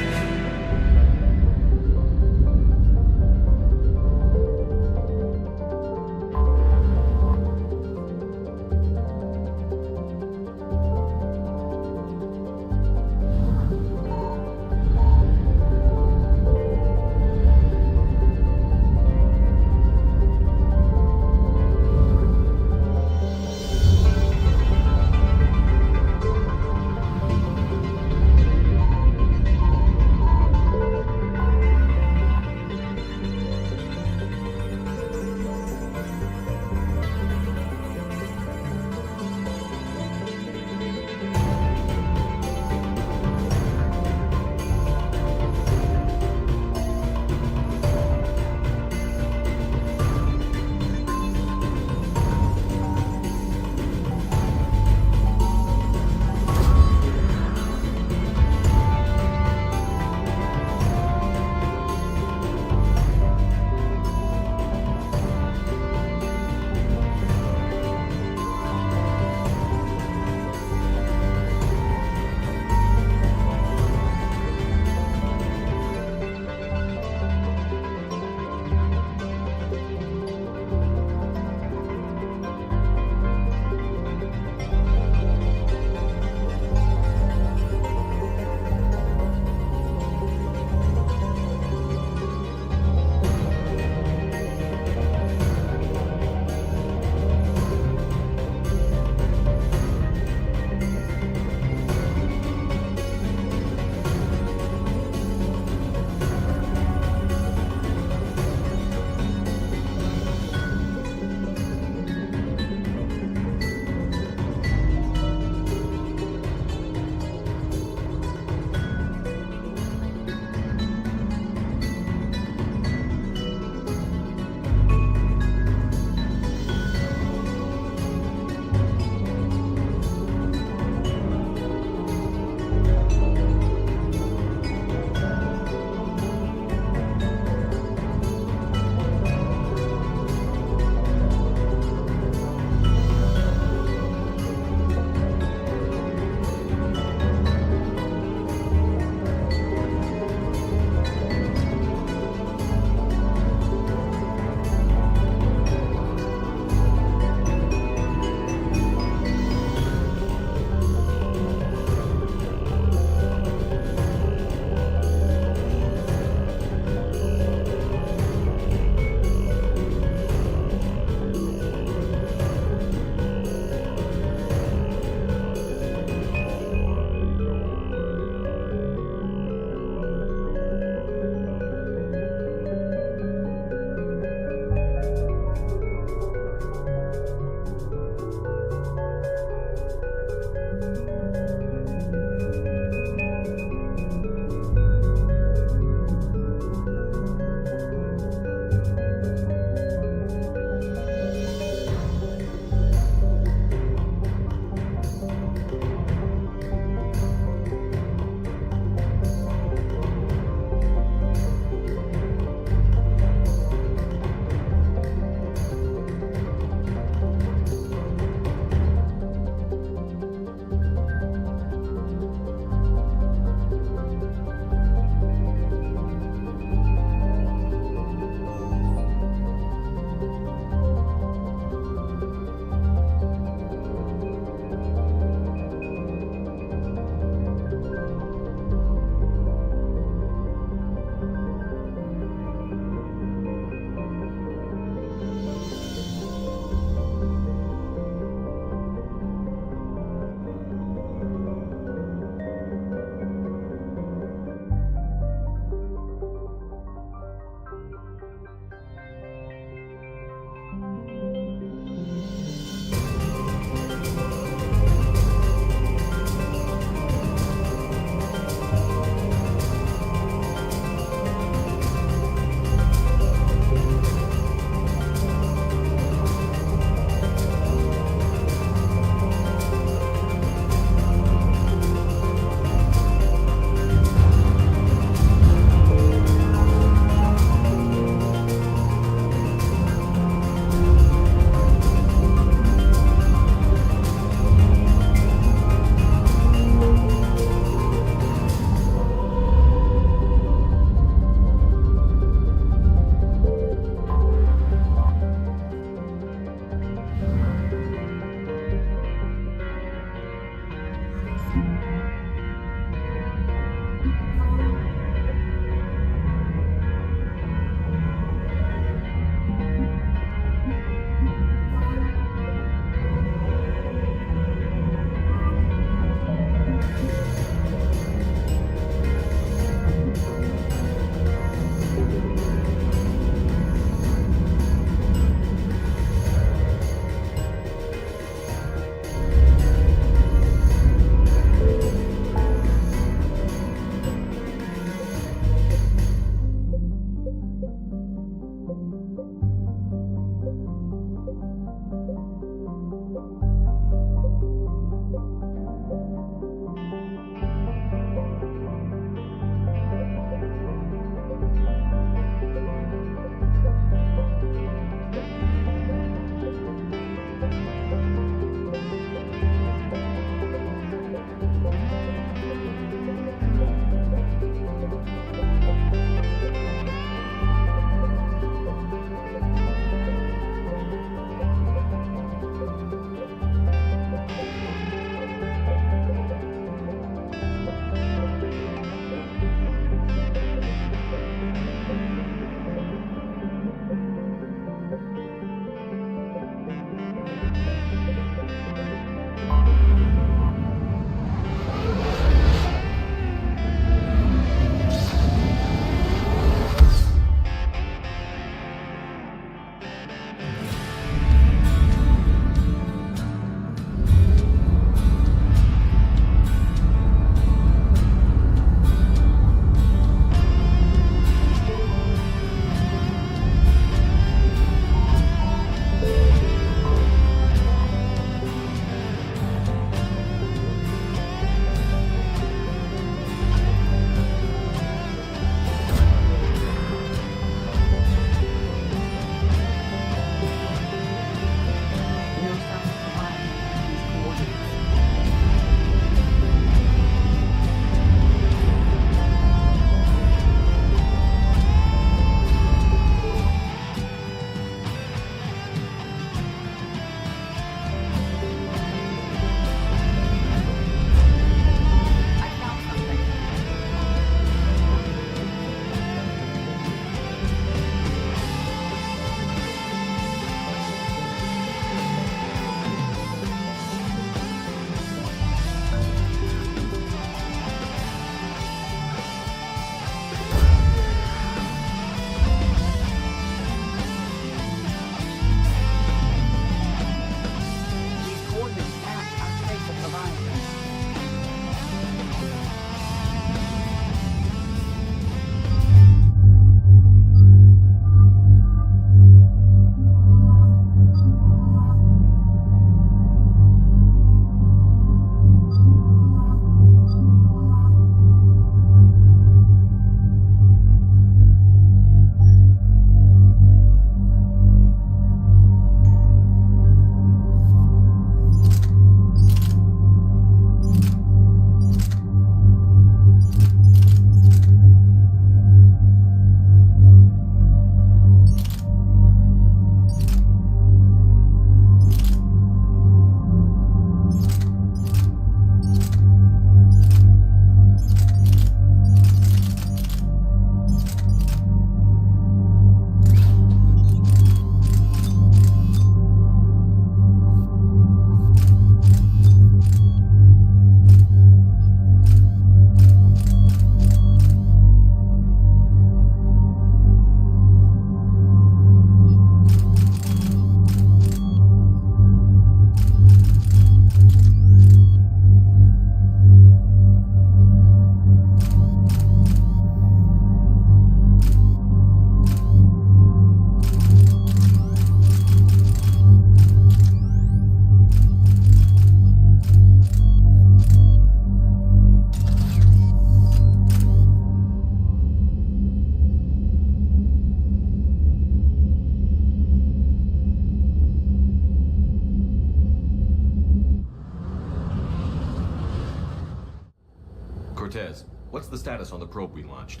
[SPEAKER 2] What's the status on the probe we launched?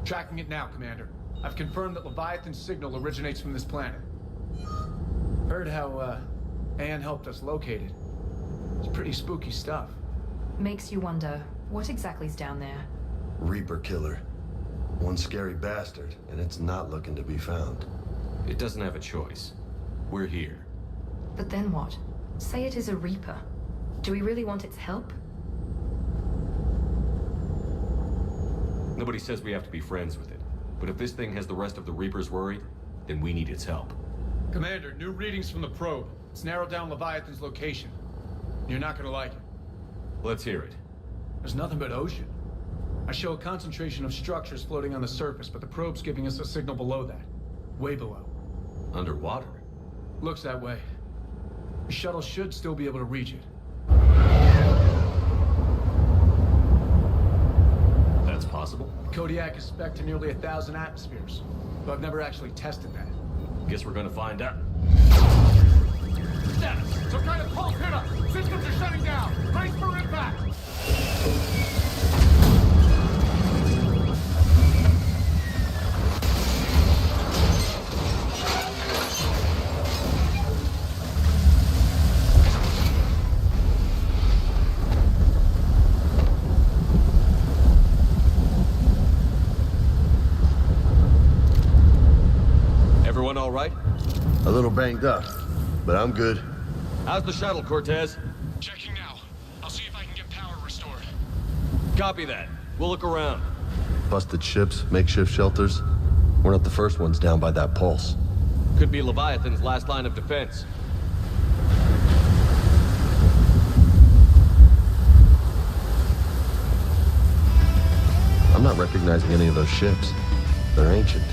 [SPEAKER 12] Tracking it now, Commander. I've confirmed that Leviathan's signal originates from this planet. Heard how, Anne helped us locate it. It's pretty spooky stuff.
[SPEAKER 16] Makes you wonder, what exactly's down there?
[SPEAKER 10] Reaper killer. One scary bastard, and it's not looking to be found.
[SPEAKER 2] It doesn't have a choice. We're here.
[SPEAKER 16] But then what? Say it is a Reaper. Do we really want its help?
[SPEAKER 2] Nobody says we have to be friends with it. But if this thing has the rest of the Reapers worried, then we need its help.
[SPEAKER 12] Commander, new readings from the probe. It's narrowed down Leviathan's location. You're not gonna like it.
[SPEAKER 2] Let's hear it.
[SPEAKER 12] There's nothing but ocean. I show a concentration of structures floating on the surface, but the probe's giving us a signal below that. Way below.
[SPEAKER 2] Underwater?
[SPEAKER 12] Looks that way. The shuttle should still be able to reach it.
[SPEAKER 2] That's possible?
[SPEAKER 12] Kodiak is spec'd to nearly 1,000 atmospheres, but I've never actually tested that.
[SPEAKER 2] Guess we're gonna find out.
[SPEAKER 12] Status! Some kind of pulse hit us! Systems are shutting down! Brace for impact!
[SPEAKER 2] Everyone all right?
[SPEAKER 10] A little banged up, but I'm good.
[SPEAKER 2] How's the shuttle, Cortez?
[SPEAKER 12] Checking now. I'll see if I can get power restored.
[SPEAKER 2] Copy that. We'll look around.
[SPEAKER 10] Busted ships, makeshift shelters. We're not the first ones down by that pulse.
[SPEAKER 2] Could be Leviathan's last line of defense.
[SPEAKER 10] I'm not recognizing any of those ships. They're ancient.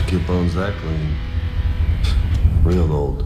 [SPEAKER 10] Get bones that clean. Real old.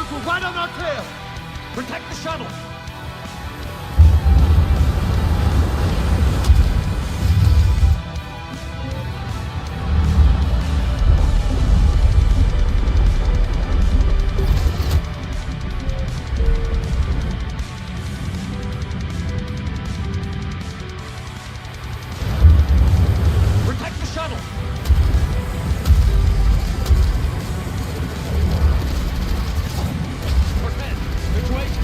[SPEAKER 19] Reapers were right on our tail! Protect the shuttle! Protect the shuttle! Cortez, situation!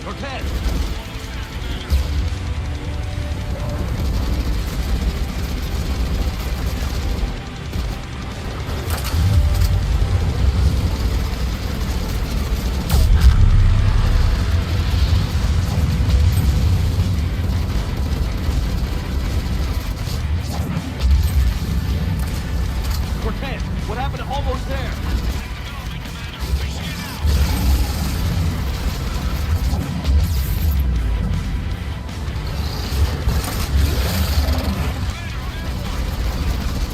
[SPEAKER 19] Cortez! Cortez, what happened to almost there?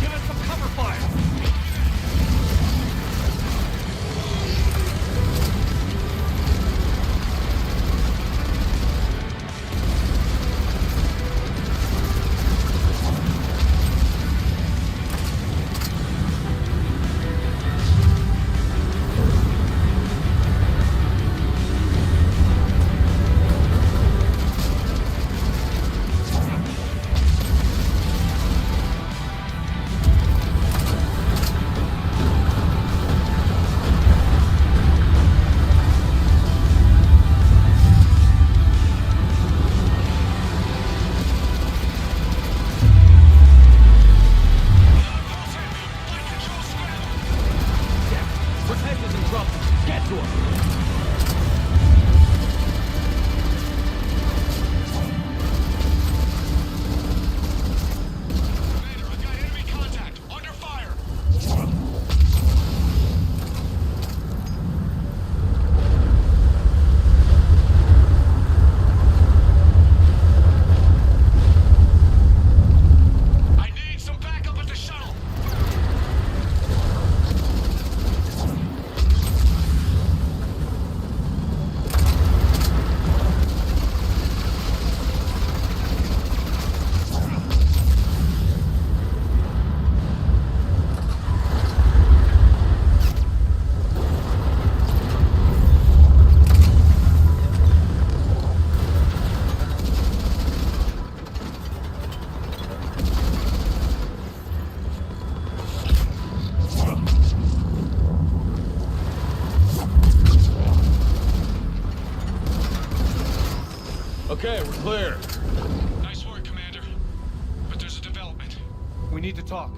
[SPEAKER 19] Give us some cover fire! Cortez is in trouble. Get to him! I need some backup at the shuttle!
[SPEAKER 12] Okay, we're clear.
[SPEAKER 19] Nice work, Commander. But there's a development.
[SPEAKER 12] We need to talk.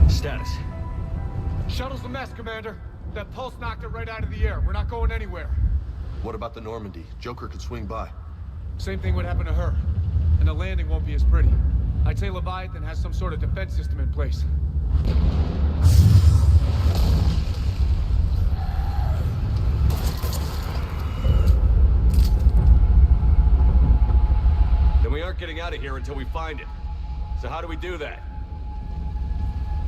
[SPEAKER 19] Status.
[SPEAKER 12] Shuttle's a mess, Commander. That pulse knocked it right out of the air. We're not going anywhere.
[SPEAKER 10] What about the Normandy? Joker could swing by.
[SPEAKER 12] Same thing would happen to her. And the landing won't be as pretty. I'd say Leviathan has some sort of defense system in place.
[SPEAKER 19] Then we aren't getting out of here until we find it. So how do we do that?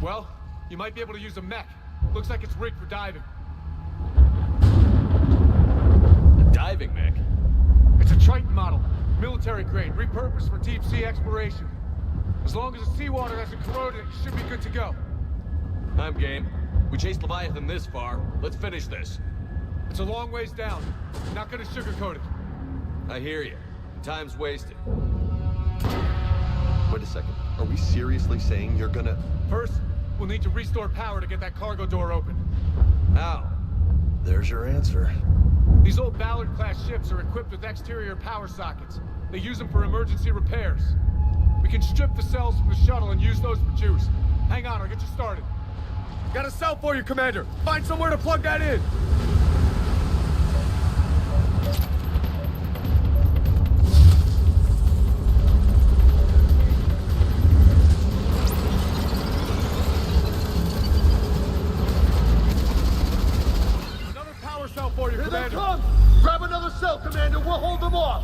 [SPEAKER 12] Well, you might be able to use a mech. Looks like it's rigged for diving.
[SPEAKER 19] A diving mech?
[SPEAKER 12] It's a Triton model. Military grade, repurposed for deep sea exploration. As long as the seawater hasn't corroded, it should be good to go.
[SPEAKER 19] I'm game. We chased Leviathan this far. Let's finish this.
[SPEAKER 12] It's a long ways down. Not gonna sugarcoat it.
[SPEAKER 19] I hear you. Time's wasted.
[SPEAKER 10] Wait a second. Are we seriously saying you're gonna...
[SPEAKER 12] First, we'll need to restore power to get that cargo door open.
[SPEAKER 19] How?
[SPEAKER 7] There's your answer.
[SPEAKER 12] These old Ballard-class ships are equipped with exterior power sockets. They use them for emergency repairs. We can strip the cells from the shuttle and use those for juice. Hang on, I'll get you started. Got a cell for you, Commander. Find somewhere to plug that in. Another power cell for you,
[SPEAKER 7] Here
[SPEAKER 12] Commander.
[SPEAKER 7] they come! Grab another cell, Commander. We'll hold them off.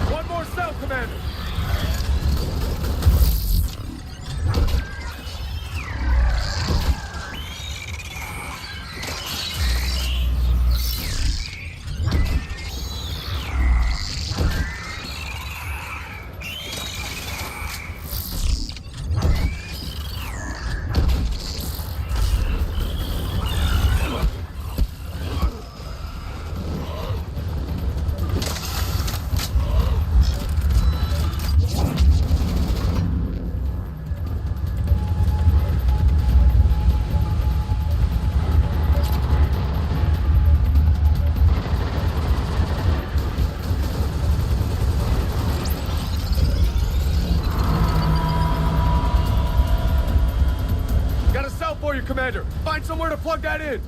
[SPEAKER 7] One more cell, Commander. Got a cell for you, Commander. Find somewhere to plug that in.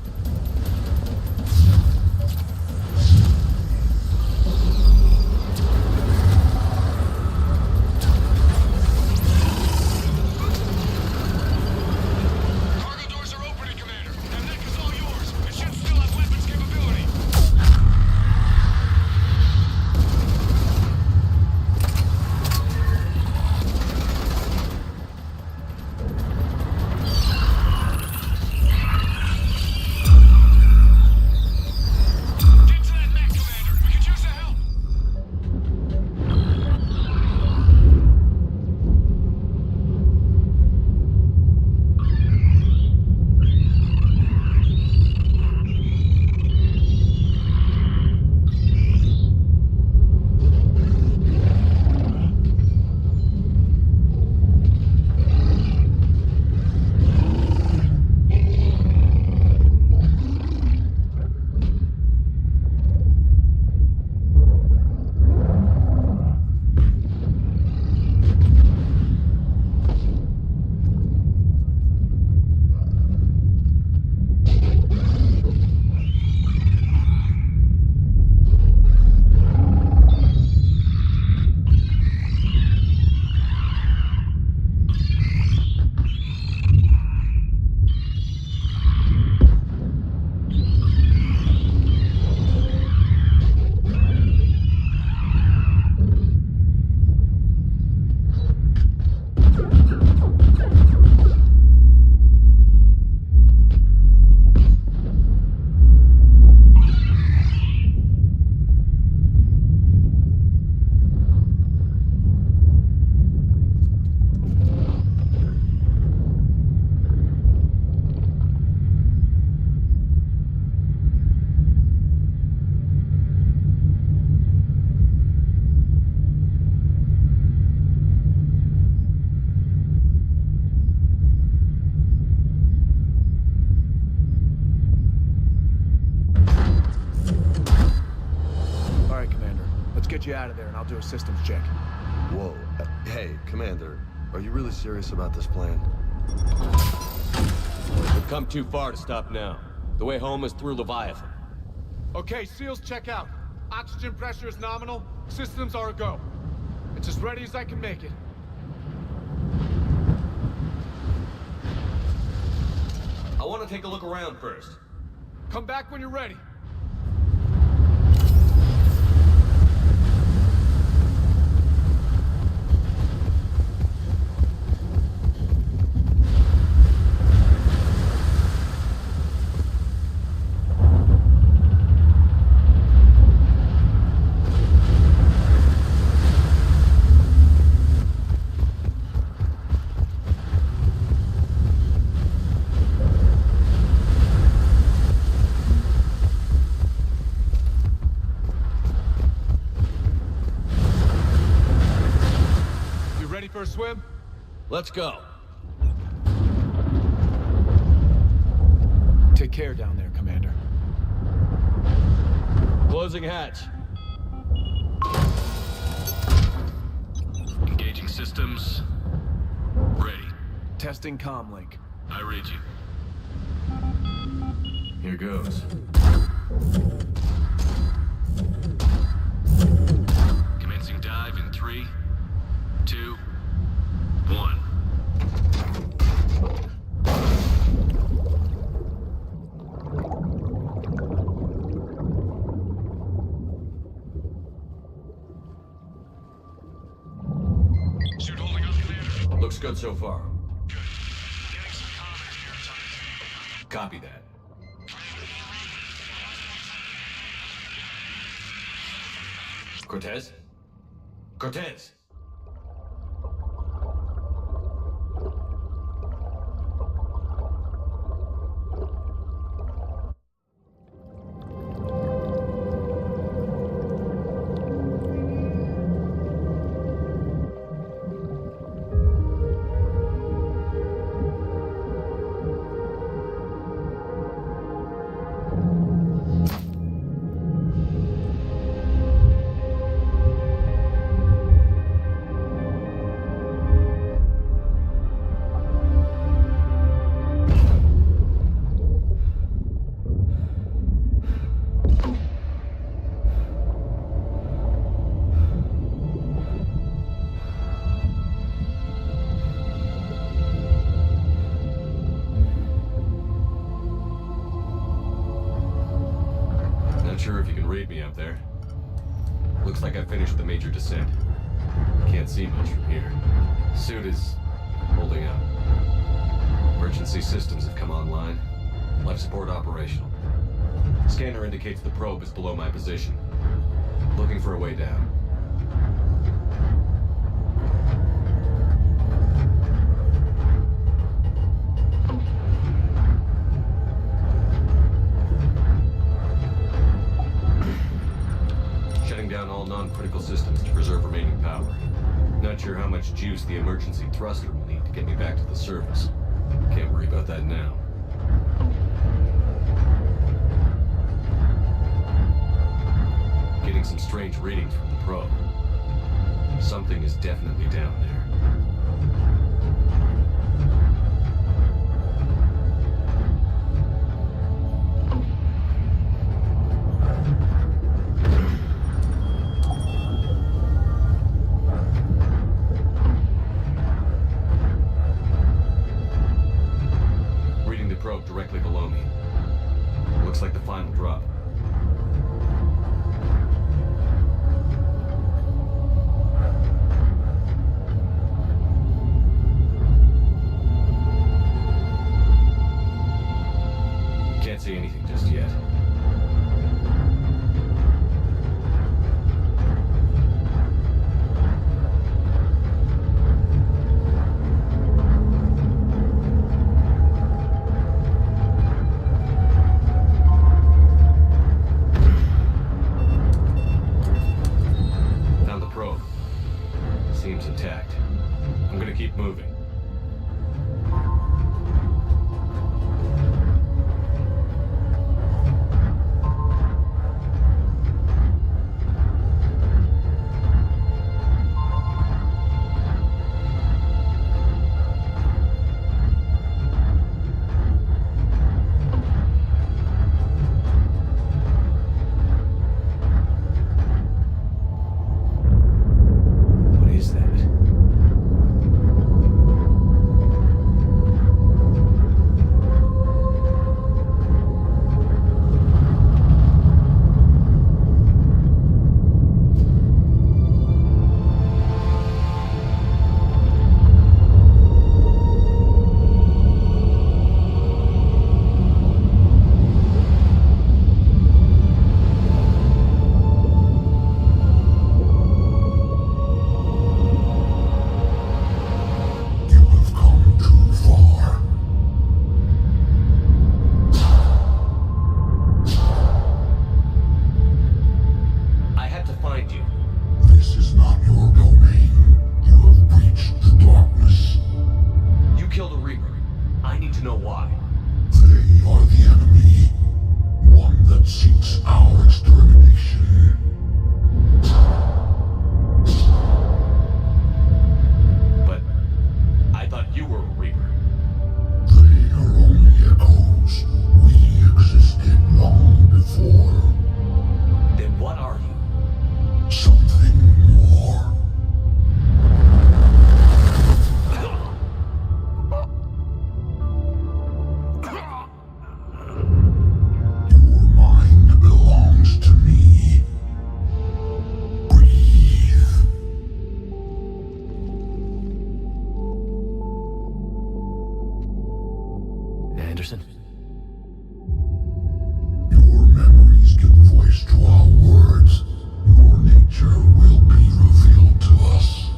[SPEAKER 7] Get you out of there, and I'll do a systems check.
[SPEAKER 10] Whoa. Hey, Commander, are you really serious about this plan?
[SPEAKER 2] We've come too far to stop now. The way home is through Leviathan.
[SPEAKER 12] Okay, SEALs check out. Oxygen pressure is nominal. Systems are a go. It's as ready as I can make it.
[SPEAKER 19] I want to take a look around first.
[SPEAKER 12] Come back when you're ready. For a swim?
[SPEAKER 19] Let's go.
[SPEAKER 12] Take care down there, Commander.
[SPEAKER 19] Closing hatch.
[SPEAKER 17] Engaging systems. Ready.
[SPEAKER 12] Testing comlink.
[SPEAKER 17] I read you.
[SPEAKER 4] Here goes.
[SPEAKER 17] Commencing dive in 3, 2, 1. Suit holding up, Commander.
[SPEAKER 4] Looks good so far.
[SPEAKER 17] Good. Getting some comms here.
[SPEAKER 4] Copy that. Cortez? Cortez! Sure if you can read me up there. Looks like I finished the major descent. Can't see much from here. Suit is holding up. Emergency systems have come online. Life support operational. Scanner indicates the probe is below my position. Looking for a way down. Down all non-critical systems to preserve remaining power. Not sure how much juice the emergency thruster will need to get me back to the surface. Can't worry about that now. Getting some strange readings from the probe. Something is definitely down there. Directly below me. Looks like the final drop. Can't see anything just yet. Seems intact. I'm gonna keep moving.
[SPEAKER 2] know why.
[SPEAKER 21] They are the enemy. One that seeks our extermination.
[SPEAKER 2] But I thought you were a Reaper.
[SPEAKER 21] They are only echoes. We existed long before.
[SPEAKER 2] Then what are you?
[SPEAKER 21] Something more. Your mind belongs to me. Breathe.
[SPEAKER 2] Anderson?
[SPEAKER 21] Your memories give voice to our words. Your nature will be revealed to us.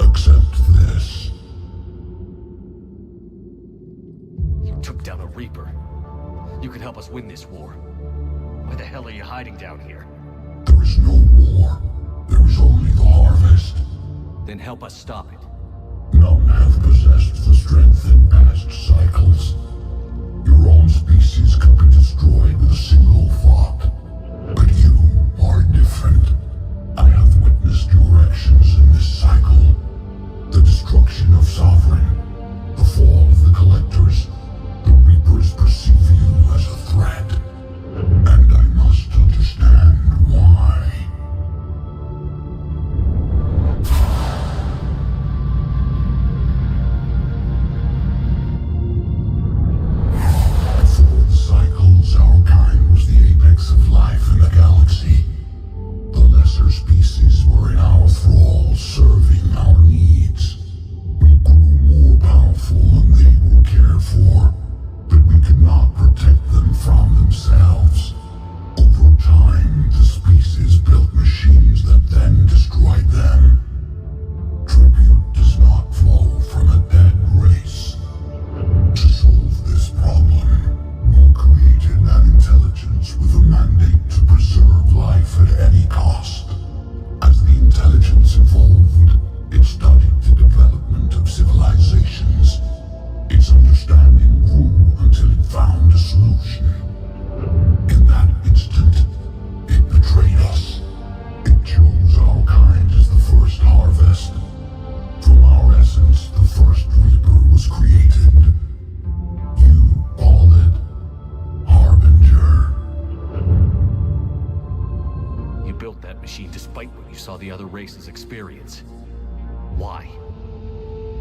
[SPEAKER 21] Accept this.
[SPEAKER 2] You took down a Reaper. You could help us win this war. Why the hell are you hiding down here?
[SPEAKER 21] There is no war. There is only the harvest.
[SPEAKER 2] Then help us stop it.
[SPEAKER 21] None have possessed the strength in past cycles. Your own species could be destroyed with a single thought. But you are different. I have witnessed your actions in this cycle. The destruction of Sovereign, the fall of the Collectors. The Reapers perceive you as a threat. And I must understand why. Before the cycles, our kind was the apex of life in the galaxy. The lesser species were in our thrall, serving our needs. We grew more powerful and they were cared for, but we could not protect them from themselves. Over time, the species built machines that then destroyed them. Tribute does not flow from a dead race. To solve this problem, we created an intelligence with a mandate to preserve life at any cost. As the intelligence evolved, it studied the development of civilizations. Its understanding grew until it found a solution. In that instant, it betrayed us. It chose our kind as the first harvest. From our essence, the first Reaper was created. You call it Harbinger.
[SPEAKER 2] You built that machine despite what you saw the other races experience. Why?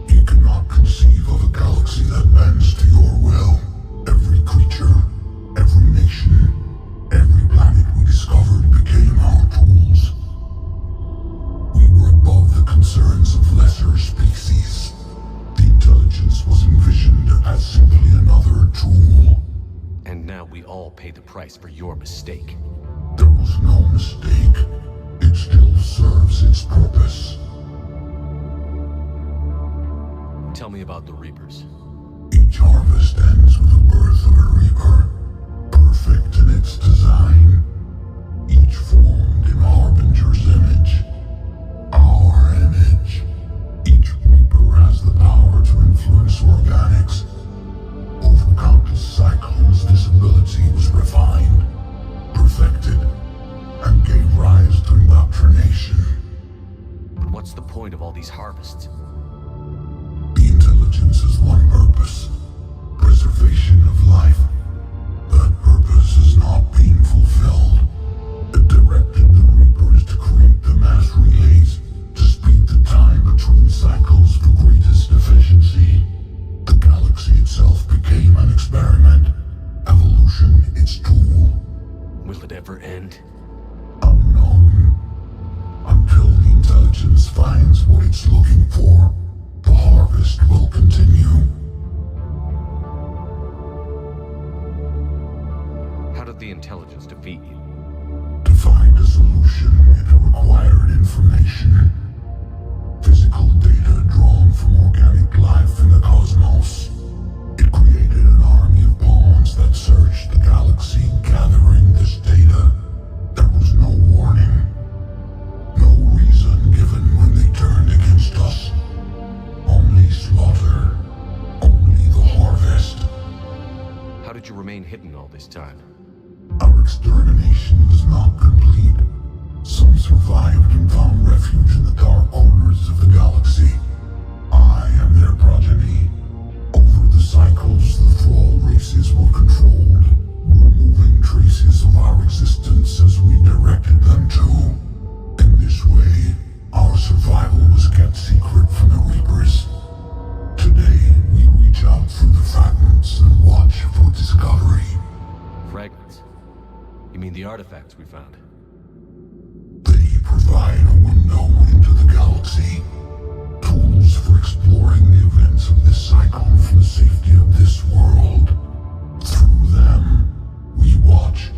[SPEAKER 21] You cannot conceive of a galaxy that bends to your will. Every creature, every nation, every planet we discovered became our tools. We were above the concerns of lesser species. The intelligence was envisioned as simply another tool.
[SPEAKER 2] And now we all pay the price for your mistake.
[SPEAKER 21] There was no mistake. It still serves its purpose.
[SPEAKER 2] Tell me about the Reapers.
[SPEAKER 21] Each harvest ends with the birth of a Reaper, perfect in its design. Each formed in Harbinger's image. Our image. Each Reaper has the power to influence organics. Over countless cycles, this ability was refined, perfected, and gave rise to indoctrination.
[SPEAKER 2] But what's the point of all these harvests?
[SPEAKER 21] The intelligence has one purpose: preservation of life. That purpose is not being fulfilled. It directed the Reapers to create the mass relays, to speed the time between cycles for greatest efficiency. The galaxy itself became an experiment. Evolution, its tool.
[SPEAKER 2] Will it ever end?
[SPEAKER 21] Unknown. Until the intelligence finds what it's looking for, the harvest will continue.
[SPEAKER 2] How did the intelligence defeat you?
[SPEAKER 21] To find a solution, it required information. Physical data drawn from organic life in the cosmos. It created an army of pawns that searched the galaxy, gathering this data. There was no warning. No reason given when they turned against us. Only slaughter. Only the harvest.
[SPEAKER 4] remain hidden all this time?
[SPEAKER 21] Our extermination is not complete. Some survived and found refuge in the dark corners of the galaxy. I am their progeny. Over the cycles, the Thrall races were controlled, removing traces of our existence as we directed them to. In this way, our survival was kept secret from the Reapers. Today, we reach out through the fragments and watch for discovery.
[SPEAKER 4] Fragments? You mean the artifacts we found?
[SPEAKER 21] They provide a window into the galaxy. Tools for exploring the events of this cycle from the safety of this world. Through them, we watch,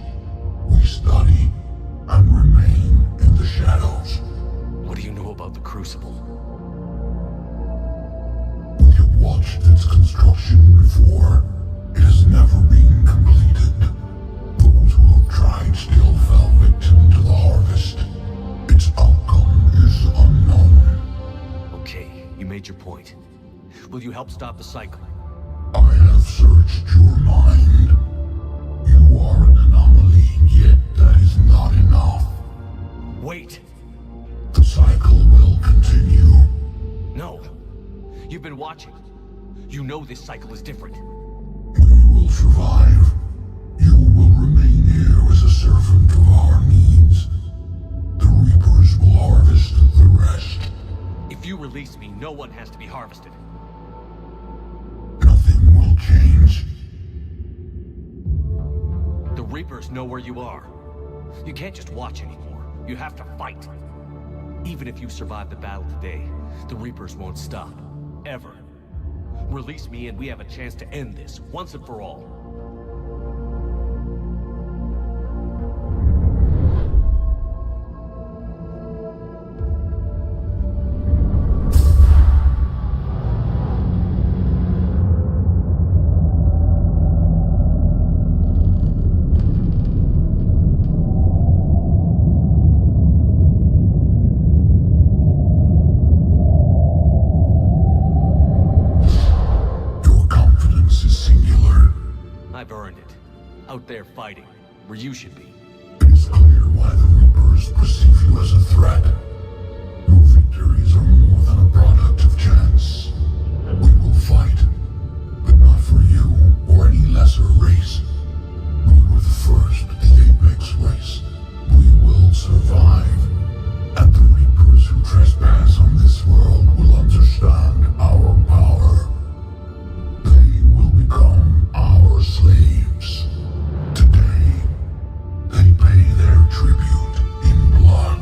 [SPEAKER 21] we study, and remain in the shadows.
[SPEAKER 4] What do you know about the Crucible?
[SPEAKER 21] We have watched its construction before. It has never been completed. Those who have tried still fell victim to the harvest. Its outcome is unknown.
[SPEAKER 4] Okay, you made your point. Will you help stop the cycle?
[SPEAKER 21] I have searched your mind. You are an anomaly, yet that is not enough.
[SPEAKER 4] Wait!
[SPEAKER 21] The cycle will continue.
[SPEAKER 4] No! You've been watching. You know this cycle is different.
[SPEAKER 21] We will survive. You will remain here as a servant of our needs. The Reapers will harvest the rest.
[SPEAKER 4] If you release me, no one has to be harvested.
[SPEAKER 21] Nothing will change.
[SPEAKER 4] The Reapers know where you are. You can't just watch anymore. You have to fight. Even if you survive the battle today, the Reapers won't stop. Ever. Release me and we have a chance to end this, once and for all. I've earned it. Out there fighting, where you should be.
[SPEAKER 21] It is clear why the Reapers perceive you as a threat. Your victories are more than a product of chance. We will fight, but not for you or any lesser race. We were the first, the Apex race. We will survive. And the Reapers who trespass on this world will understand our power. They will become our slaves. Today, they pay their tribute in blood.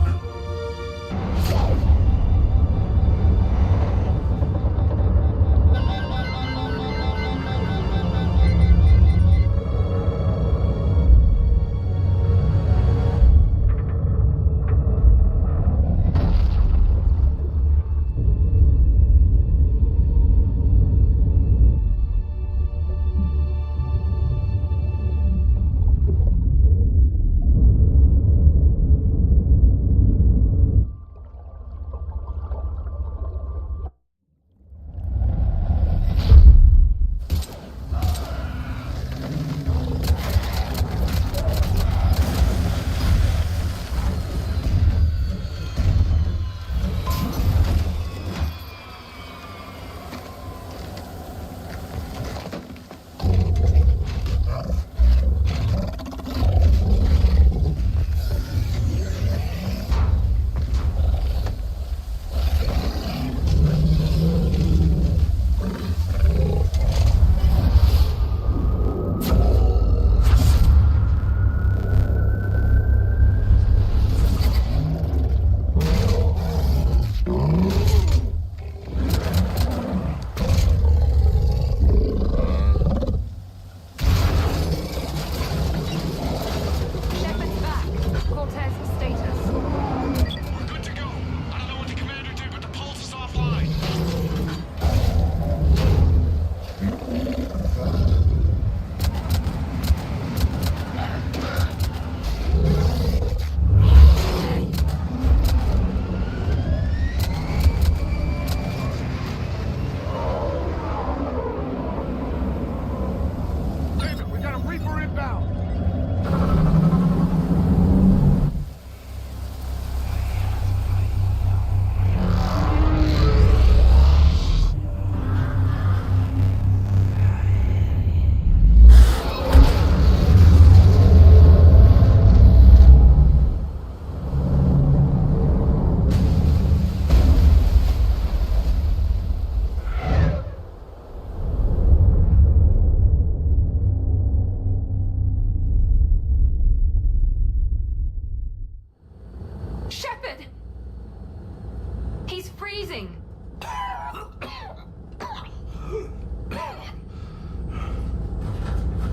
[SPEAKER 16] freezing!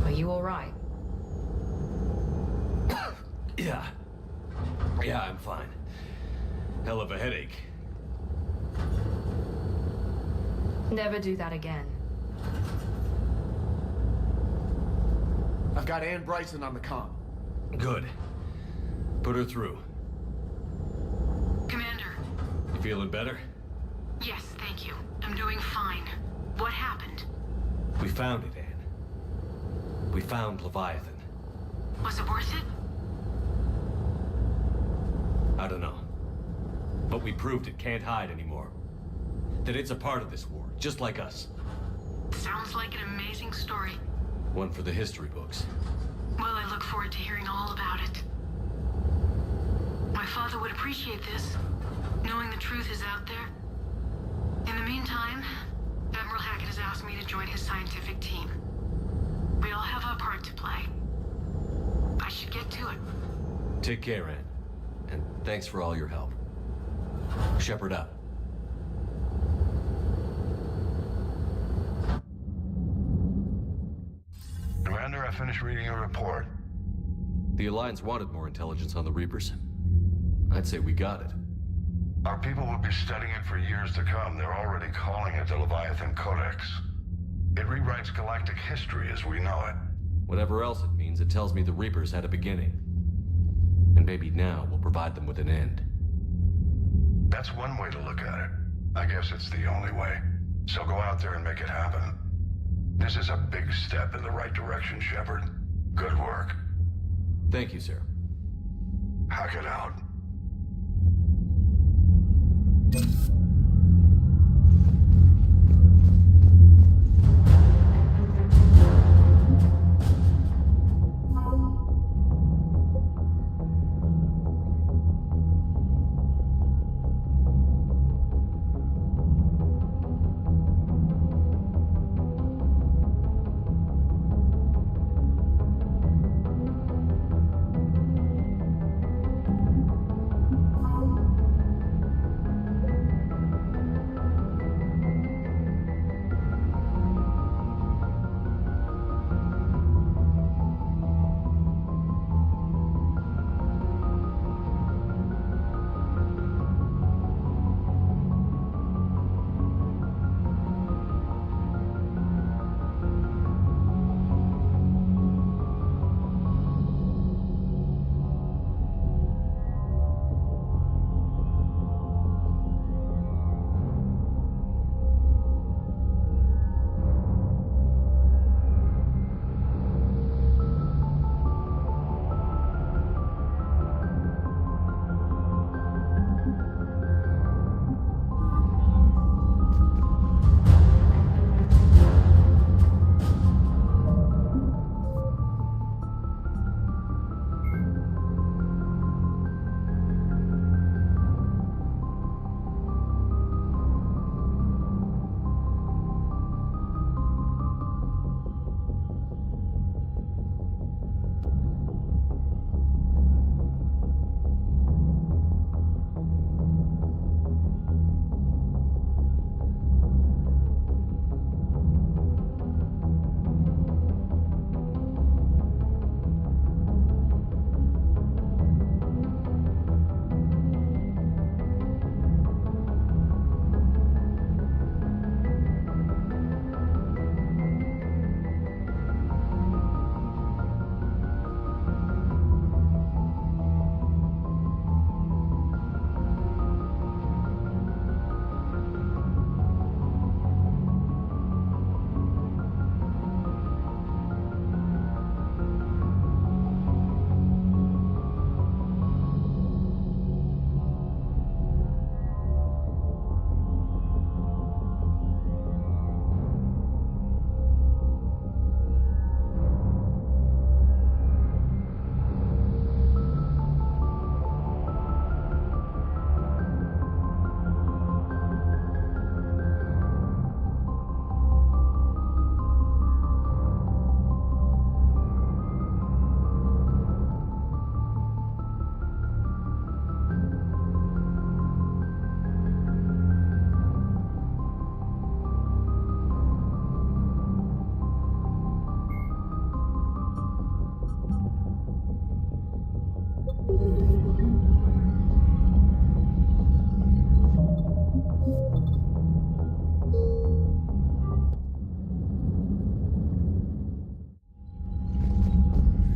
[SPEAKER 16] Are you alright?
[SPEAKER 4] Yeah. Yeah, I'm fine. Hell of a headache.
[SPEAKER 16] Never do that again.
[SPEAKER 7] I've got Ann Bryson on the comm.
[SPEAKER 4] Good. Put her through.
[SPEAKER 11] Commander.
[SPEAKER 4] You feeling better?
[SPEAKER 11] Yes, thank you. I'm doing fine. What happened?
[SPEAKER 4] We found it, Ann. We found Leviathan.
[SPEAKER 11] Was it worth it?
[SPEAKER 4] I don't know. But we proved it can't hide anymore. That it's a part of this war, just like us.
[SPEAKER 11] Sounds like an amazing story.
[SPEAKER 4] One for the history books.
[SPEAKER 11] Well, I look forward to hearing all about it. My father would appreciate this, knowing the truth is out there. In the meantime, Admiral Hackett has asked me to join his scientific team. We all have our part to play. I should get to it.
[SPEAKER 4] Take care, Ann. And thanks for all your help. Shepard out.
[SPEAKER 20] Commander, I finished reading your report.
[SPEAKER 4] The Alliance wanted more intelligence on the Reapers. I'd say we got it.
[SPEAKER 20] Our people will be studying it for years to come. They're already calling it the Leviathan Codex. It rewrites galactic history as we know it.
[SPEAKER 4] Whatever else it means, it tells me the Reapers had a beginning. And maybe now we'll provide them with an end.
[SPEAKER 20] That's one way to look at it. I guess it's the only way. So go out there and make it happen. This is a big step in the right direction, Shepard. Good work.
[SPEAKER 4] Thank you, sir.
[SPEAKER 20] Hackett out.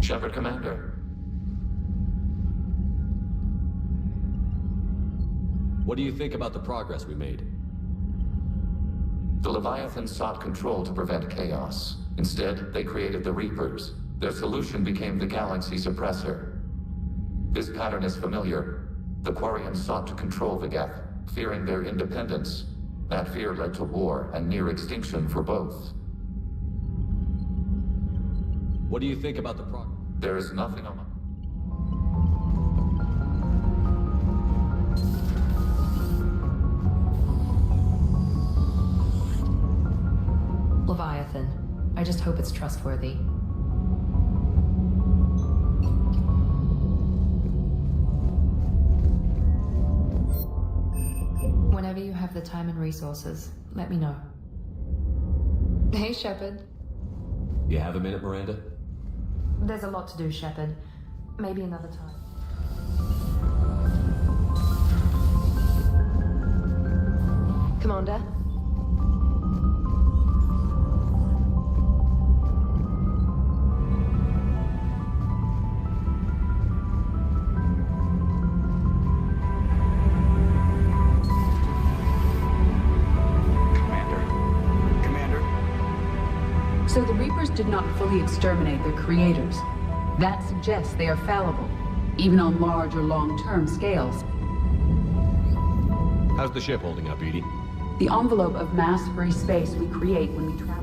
[SPEAKER 3] Shepard, Commander.
[SPEAKER 2] What do you think about the progress we made?
[SPEAKER 3] The Leviathan sought control to prevent chaos. Instead, they created the Reapers. Their solution became the Galaxy Suppressor. This pattern is familiar. The Quarians sought to control the Geth, fearing their independence. That fear led to war and near extinction for both.
[SPEAKER 2] What do you think about the progress?
[SPEAKER 3] There is nothing on
[SPEAKER 16] Leviathan. I just hope it's trustworthy. Whenever you have the time and resources, let me know. Hey, Shepard.
[SPEAKER 2] You have a minute, Miranda?
[SPEAKER 16] There's a lot to do, Shepard. Maybe another time.
[SPEAKER 9] Commander?
[SPEAKER 6] So the Reapers did not fully exterminate their creators. That suggests they are fallible, even on large or long-term scales.
[SPEAKER 2] How's the ship holding up, Edie?
[SPEAKER 6] The envelope of mass-free space we create when we travel.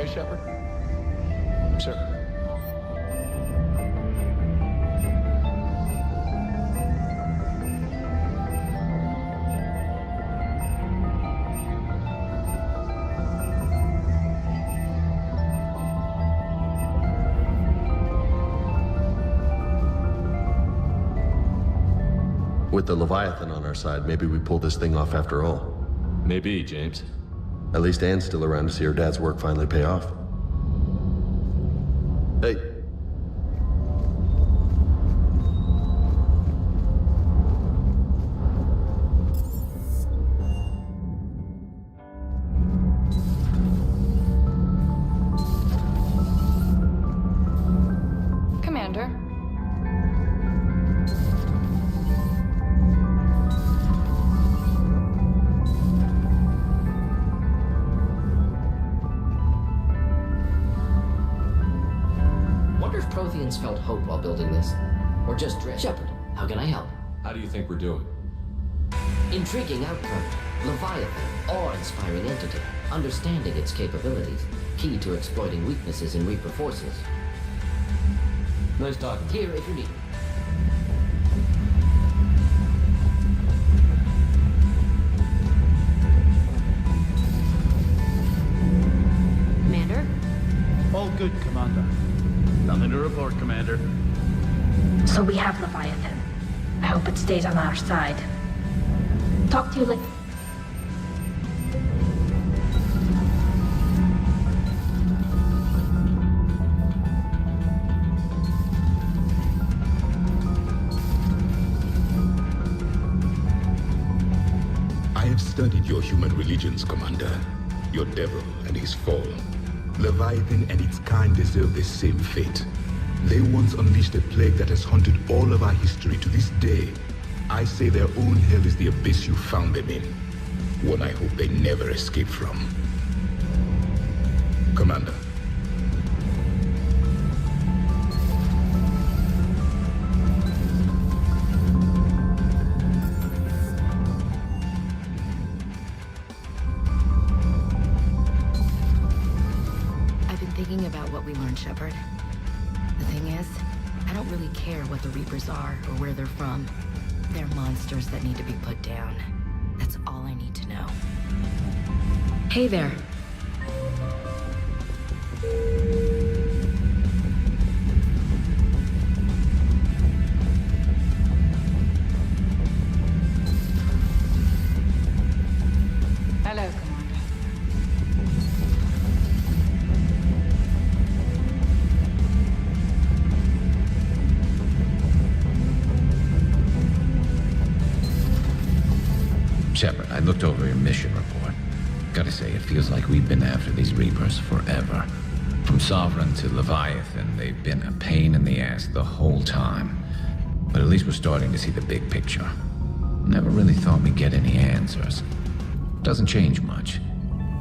[SPEAKER 7] okay, Shepard? Sir.
[SPEAKER 10] With the Leviathan on our side, maybe we pull this thing off after all.
[SPEAKER 4] Maybe, James.
[SPEAKER 10] At least Anne's still around to see her dad's work finally pay off. Hey.
[SPEAKER 15] Commander.
[SPEAKER 8] Protheans felt hope while building this. Or just dread. Shepard, how can I help?
[SPEAKER 4] How do you think we're doing?
[SPEAKER 8] Intriguing outcome. Leviathan, awe-inspiring entity. Understanding its capabilities. Key to exploiting weaknesses in Reaper forces.
[SPEAKER 4] Nice talking.
[SPEAKER 8] Here if you need.
[SPEAKER 15] Commander?
[SPEAKER 22] All good, Commander. Nothing to report, Commander.
[SPEAKER 18] So we have Leviathan. I hope it stays on our side. Talk to you later.
[SPEAKER 21] I have studied your human religions, Commander. Your devil and his fall. Leviathan and its kind deserve the same fate. They once unleashed a plague that has haunted all of our history to this day. I say their own hell is the abyss you found them in. One I hope they never escape from. Commander.
[SPEAKER 5] Thinking about what we learned, Shepard. The thing is, I don't really care what the Reapers are or where they're from. They're monsters that need to be put down. That's all I need to know. Hey there.
[SPEAKER 15] Hello, Commander.
[SPEAKER 1] Shepard, I looked over your mission report. Gotta say, it feels like we've been after these Reapers forever. From Sovereign to Leviathan, they've been a pain in the ass the whole time. But at least we're starting to see the big picture. Never really thought we'd get any answers. Doesn't change much,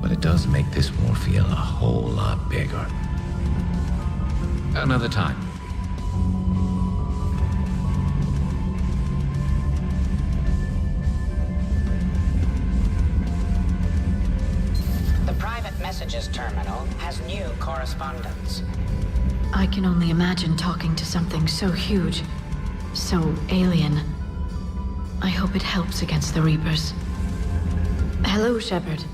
[SPEAKER 1] but it does make this war feel a whole lot bigger. Another time.
[SPEAKER 14] Messages terminal has new correspondence.
[SPEAKER 13] I can only imagine talking to something so huge, so alien. I hope it helps against the Reapers. Hello, Shepard.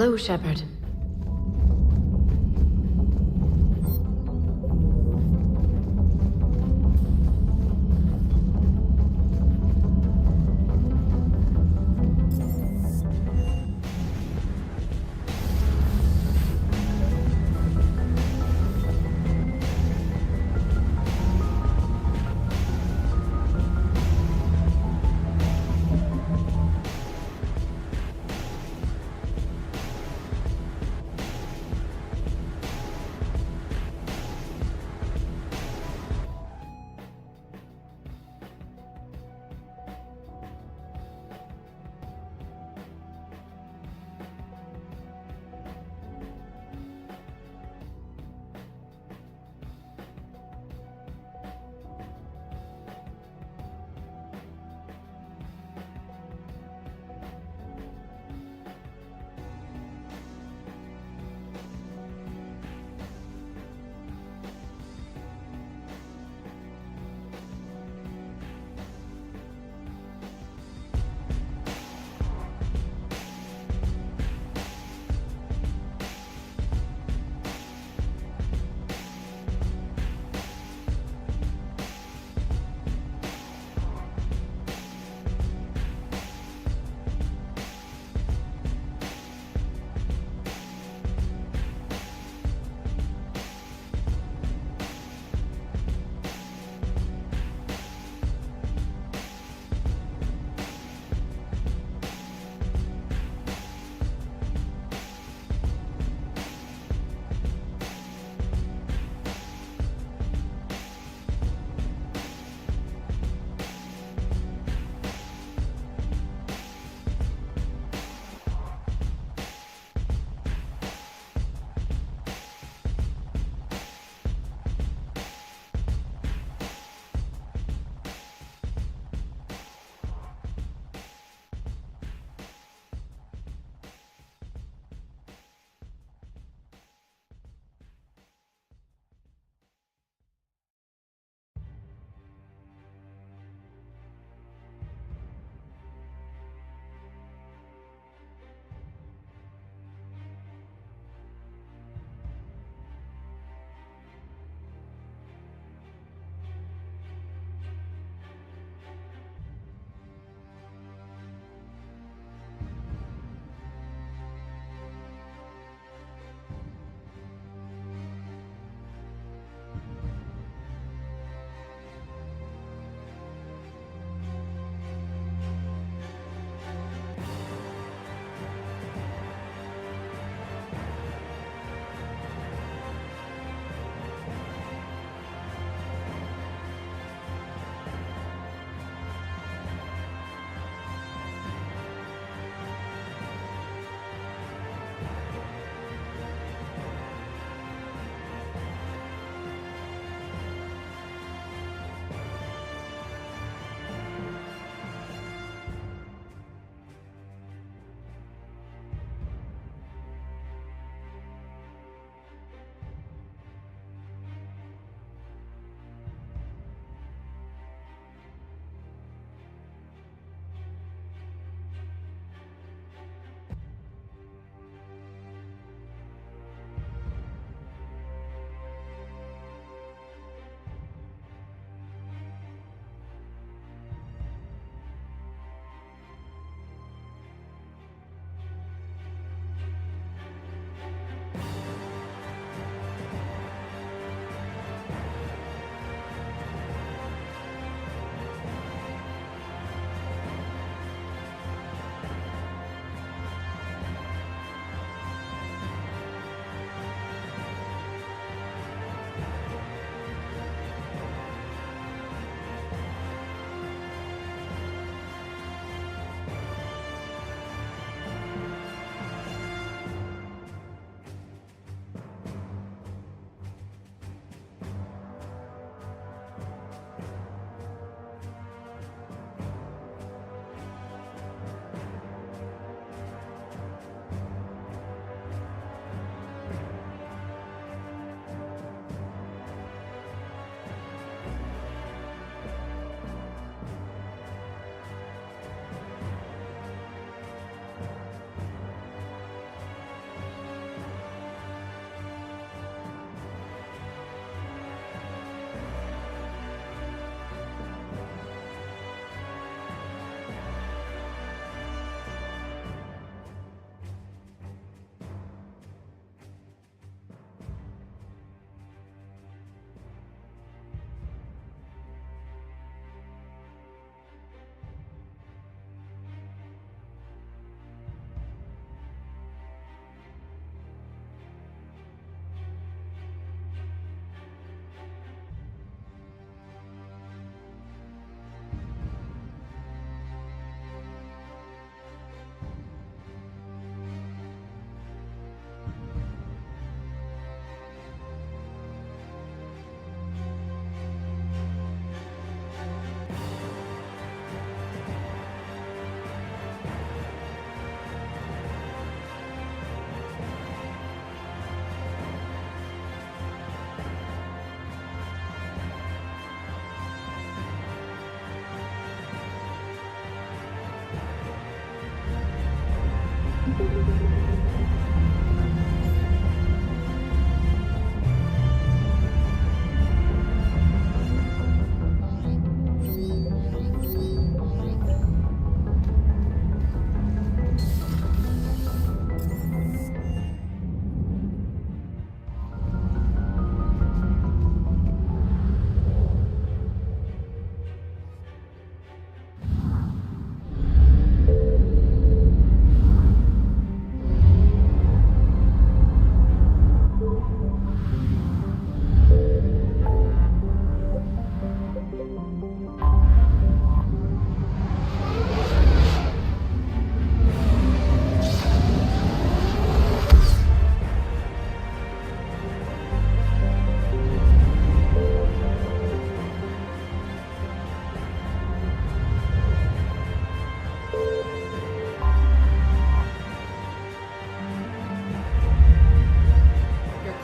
[SPEAKER 13] Hello, Shepard.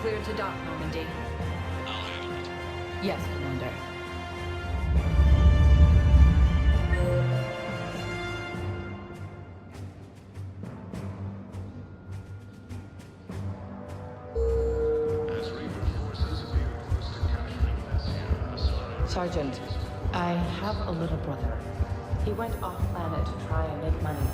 [SPEAKER 6] Clear to dock, Normandy.
[SPEAKER 17] I'll handle it.
[SPEAKER 6] Yes, Commander.
[SPEAKER 17] As Reaper forces appear close to capturing this
[SPEAKER 9] Sergeant, I have a little brother. He went off-planet to try and make money.